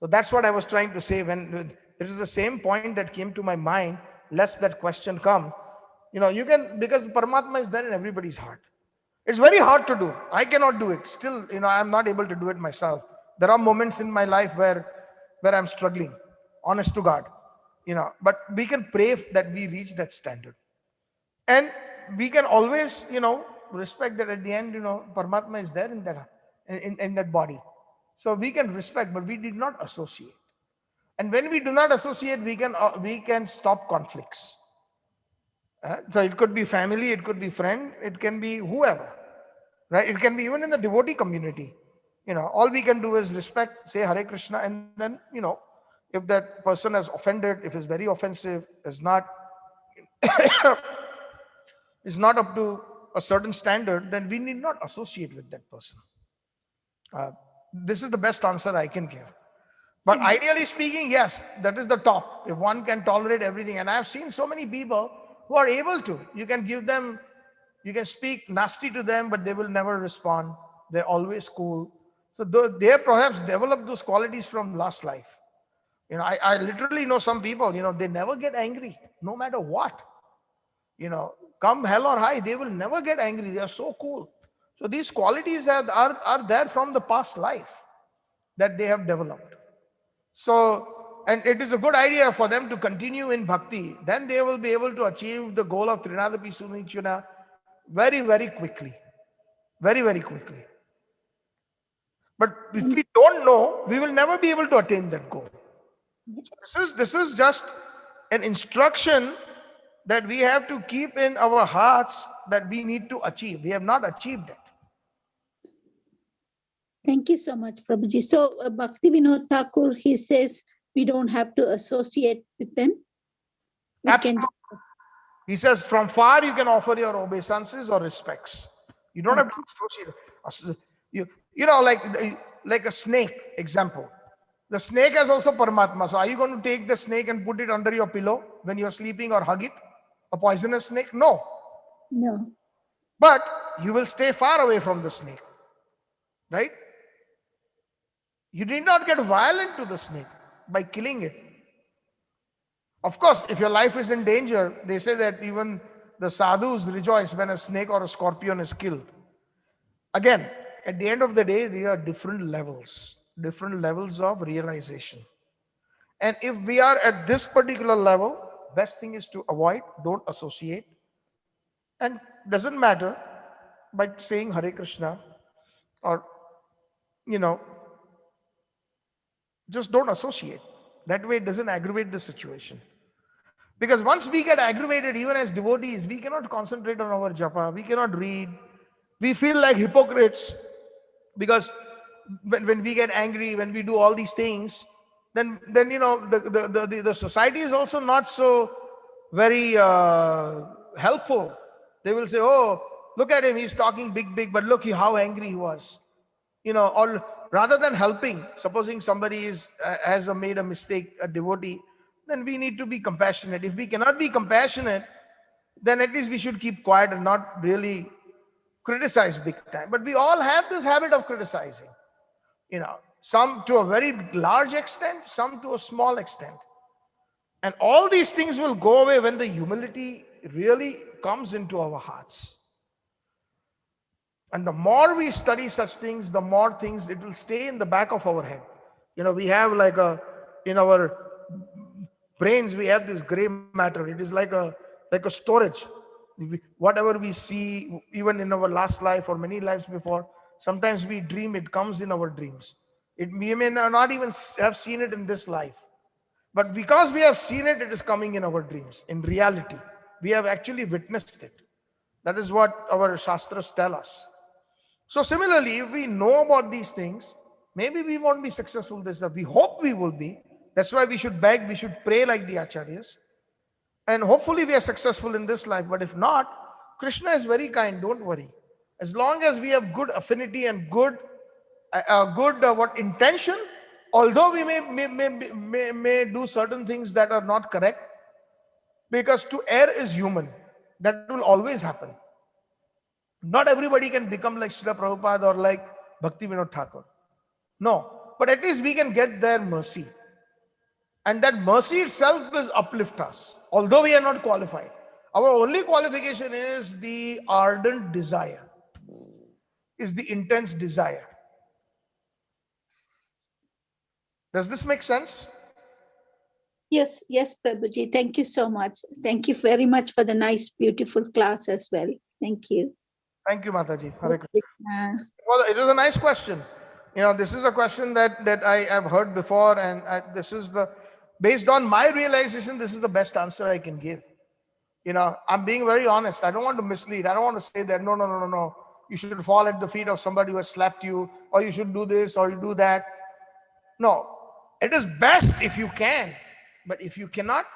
S2: So that's what I was trying to say when it is the same point that came to my mind, lest that question come. You can, because Paramatma is there in everybody's heart. It's very hard to do. I cannot do it. Still, I'm not able to do it myself. There are moments in my life where I'm struggling, honest to God. But we can pray that we reach that standard. And we can always, respect that at the end, Paramatma is there in that body. So we can respect, but we did not associate. And when we do not associate, we can stop conflicts. So it could be family, it could be friend, it can be whoever, right? It can be even in the devotee community. All we can do is respect, say Hare Krishna, and then, if that person has offended, if it's very offensive, is not up to a certain standard, then we need not associate with that person. This is the best answer I can give. But ideally speaking, yes, that is the top. If one can tolerate everything, and I have seen so many people who are able to, you can speak nasty to them, but they will never respond. They're always cool. So they have perhaps developed those qualities from last life. I literally know some people, they never get angry, no matter what. Come hell or high, they will never get angry. They are so cool. So these qualities are there from the past life that they have developed. So, and it is a good idea for them to continue in bhakti. Then they will be able to achieve the goal of Trinadapi Sunichuna very, very quickly. Very, very quickly. But if we don't know, we will never be able to attain that goal. So this is just an instruction that we have to keep in our hearts that we need to achieve. We have not achieved it.
S5: Thank you so much, Prabhuji. So Bhakti Vinod Thakur, he says we don't have to associate with them.
S2: Absolutely. He says from far you can offer your obeisances or respects. You don't have to associate. Like a snake example. The snake has also Paramatma. So are you going to take the snake and put it under your pillow when you're sleeping or hug it? A poisonous snake? No.
S5: No.
S2: But you will stay far away from the snake. Right? You need not get violent to the snake by killing it. Of course, if your life is in danger, they say that even the sadhus rejoice when a snake or a scorpion is killed. Again, at the end of the day, they are different levels of realization. And if we are at this particular level, best thing is to avoid, don't associate. And doesn't matter by saying Hare Krishna or, just don't associate. That way it doesn't aggravate the situation. Because once we get aggravated, even as devotees, we cannot concentrate on our japa, we cannot read. We feel like hypocrites because when we get angry, when we do all these things, then the society is also not so very helpful. They will say, oh, look at him, he's talking big, but look how angry he was. Or rather than helping, supposing somebody has made a mistake, a devotee, then we need to be compassionate. If we cannot be compassionate, then at least we should keep quiet and not really criticize big time. But we all have this habit of criticizing, some to a very large extent, some to a small extent. And all these things will go away when the humility really comes into our hearts. And the more we study such things, the more things it will stay in the back of our head. We have in our brains, we have this gray matter. It is like a storage. Whatever we see, even in our last life or many lives before, sometimes we dream, it comes in our dreams. We may not even have seen it in this life. But because we have seen it, it is coming in our dreams. In reality, we have actually witnessed it. That is what our Shastras tell us. So similarly, if we know about these things, maybe we won't be successful this time. We hope we will be, That's why we should beg, we should pray like the acharyas. And hopefully we are successful in this life. But if not, Krishna is very kind, don't worry. As long as we have good affinity and good what intention, although we may do certain things that are not correct, because to err is human. That will always happen. Not everybody can become like Srila Prabhupada or like Bhakti Vinod Thakur. No, but at least we can get their mercy. And that mercy itself will uplift us, although we are not qualified. Our only qualification is the ardent desire, is the intense desire. Does this make sense?
S5: Yes, yes, Prabhuji. Thank you so much. Thank you very much for the nice, beautiful class as well. Thank you.
S2: Thank you, Mataji. Hare Krishna. Well, it was a nice question. This is a question that I have heard before, and this is based on my realization, this is the best answer I can give. I'm being very honest. I don't want to mislead. I don't want to say that, no. You should fall at the feet of somebody who has slapped you, or you should do this, or you do that. No, it is best if you can. But if you cannot,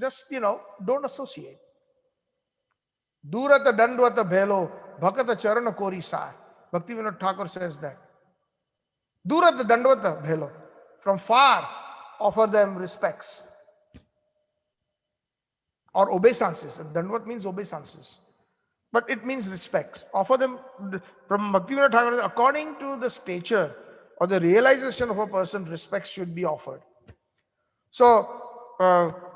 S2: just, don't associate. Durata dandvata bhelo, bhakata charana kori sa. Bhakti Vinod Thakur says that. Durata dandvata bhelo. From far, offer them respects. Or obeisances. Dandvat means obeisances. But it means respects. Offer them from Bhakti Vinod Thakur, according to the stature or the realization of a person, respects should be offered. So,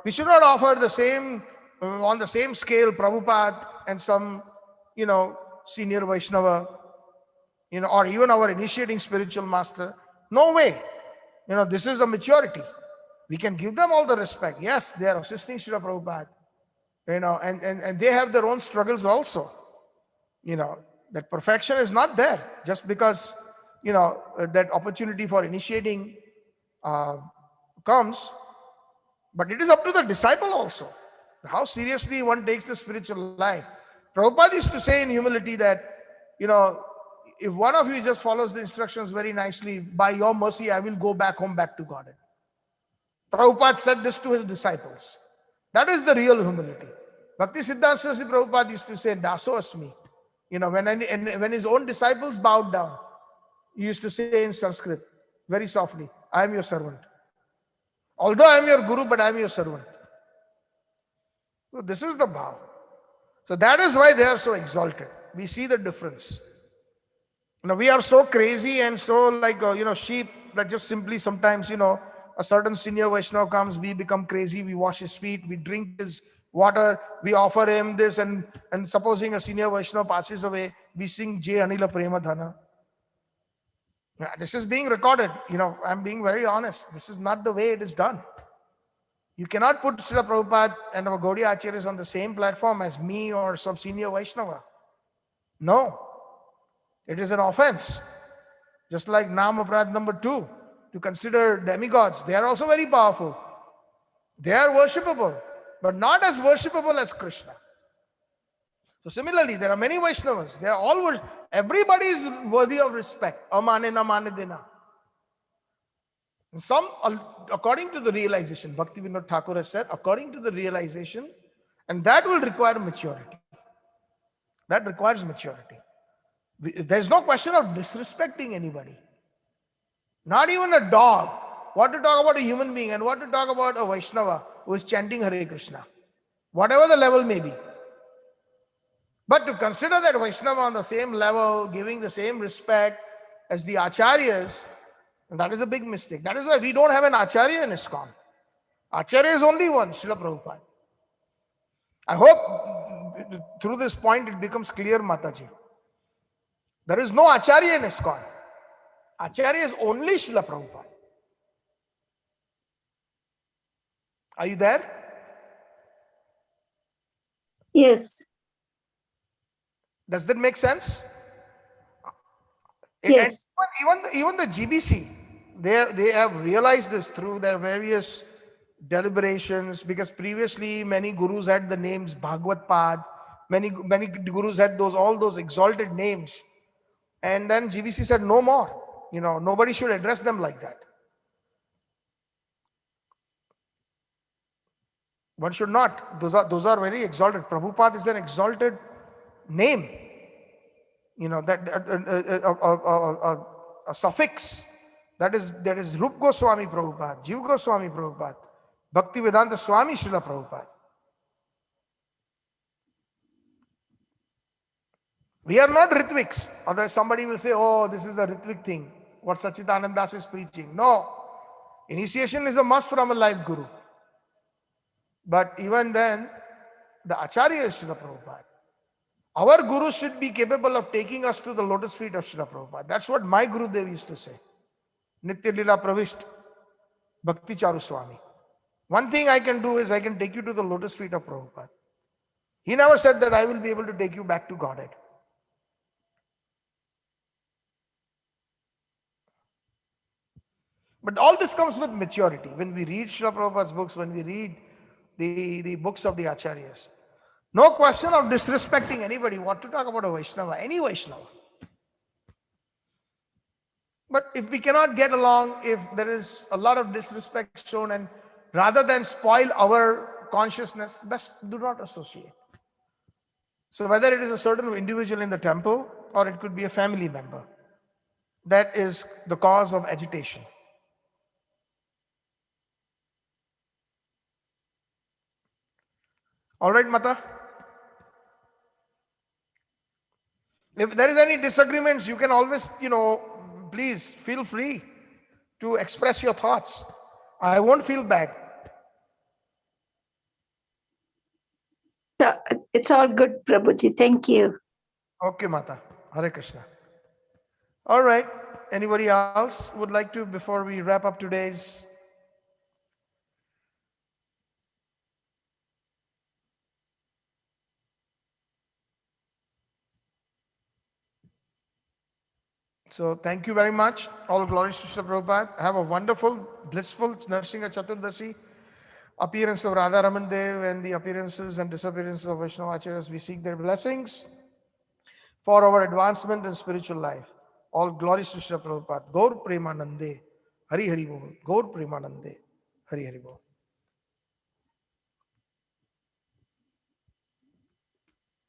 S2: we should not offer the same, on the same scale, Prabhupada and some, senior Vaishnava, or even our initiating spiritual master. No way. This is a maturity. We can give them all the respect. Yes, they are assisting Srila Prabhupada, and they have their own struggles also. That perfection is not there just because, that opportunity for initiating comes. But it is up to the disciple also, how seriously one takes the spiritual life. Prabhupada used to say in humility that, if one of you just follows the instructions very nicely, by your mercy, I will go back home, back to Godhead. Prabhupada said this to his disciples. That is the real humility. Bhakti Siddhanta Saraswati Prabhupada used to say, Daso Asmi. When his own disciples bowed down, he used to say in Sanskrit, very softly, I am your servant. Although I am your guru, but I am your servant. So this is the bhav. So that is why they are so exalted. We see the difference. We are so crazy and so like, sheep that just simply sometimes, a certain senior Vaishnava comes, we become crazy, we wash his feet, we drink his water, we offer him this, and supposing a senior Vaishnava passes away, we sing Jai Anila Prema Dhana. This is being recorded. I'm being very honest. This is not the way it is done. You cannot put Srila Prabhupada and our Gaudiya Acharyas on the same platform as me or some senior Vaishnava. No. It is an offense. Just like Nam Aparad number 2, to consider demigods. They are also very powerful. They are worshipable, but not as worshipable as Krishna. So similarly, there are many Vaishnavas. They are all, everybody is worthy of respect. Amanena manedena. Some, according to the realization, Bhakti Vinod Thakur has said, according to the realization, and that will require maturity. That requires maturity. There's no question of disrespecting anybody. Not even a dog. What to talk about a human being and what to talk about a Vaishnava who is chanting Hare Krishna. Whatever the level may be. But to consider that Vaishnava on the same level, giving the same respect as the Acharyas, that is a big mistake. That is why we don't have an Acharya in ISKCON. Acharya is only one, Srila Prabhupada. I hope through this point it becomes clear, Mataji. There is no Acharya in ISKCON. Acharya is only Srila Prabhupada. Are you there?
S5: Yes.
S2: Does that make sense?
S5: Yes.
S2: And even the GBC, they have realized this through their various deliberations, because previously many gurus had the names Bhagavad Pad, many gurus had all those exalted names, and then GBC said no more. Nobody should address them like that. One should not. Those are very exalted. Prabhupada is an exalted name. That a suffix. That is Rup Goswami Prabhupada, Jiv Goswami Prabhupada, Bhaktivedanta Swami Srila Prabhupada. We are not Ritviks. Otherwise somebody will say, oh, this is a Ritvik thing, what Satchitananda Dasa is preaching. No. Initiation is a must from a live guru. But even then, the Acharya is Srila Prabhupada. Our guru should be capable of taking us to the lotus feet of Srila Prabhupada. That's what my Gurudev used to say. Nitya Lila Pravist Bhakti Charu Swami. One thing I can do is I can take you to the lotus feet of Prabhupada. He never said that I will be able to take you back to Godhead. But all this comes with maturity. When we read Srila Prabhupada's books, when we read the books of the Acharyas, no question of disrespecting anybody. What to talk about a Vaishnava? Any Vaishnava. But if we cannot get along, if there is a lot of disrespect shown, and rather than spoil our consciousness, best do not associate. So whether it is a certain individual in the temple or it could be a family member, that is the cause of agitation. All right, Mata? If there is any disagreements, you can always, please feel free to express your thoughts. I won't feel bad.
S5: It's all good, Prabhuji. Thank you.
S2: Okay, Mata. Hare Krishna. All right. Anybody else would like to, before we wrap up today's? So thank you very much. All glories to Srila Prabhupada. Have a wonderful, blissful Narsingha Chaturdasi, appearance of Radha Raman Dev, and the appearances and disappearances of Vaishnava Acharyas. We seek their blessings for our advancement in spiritual life. All glories to Srila Prabhupada. Gaur Premanande. Hari Hari Bol. Gaur Premanande. Hari Hari Bol.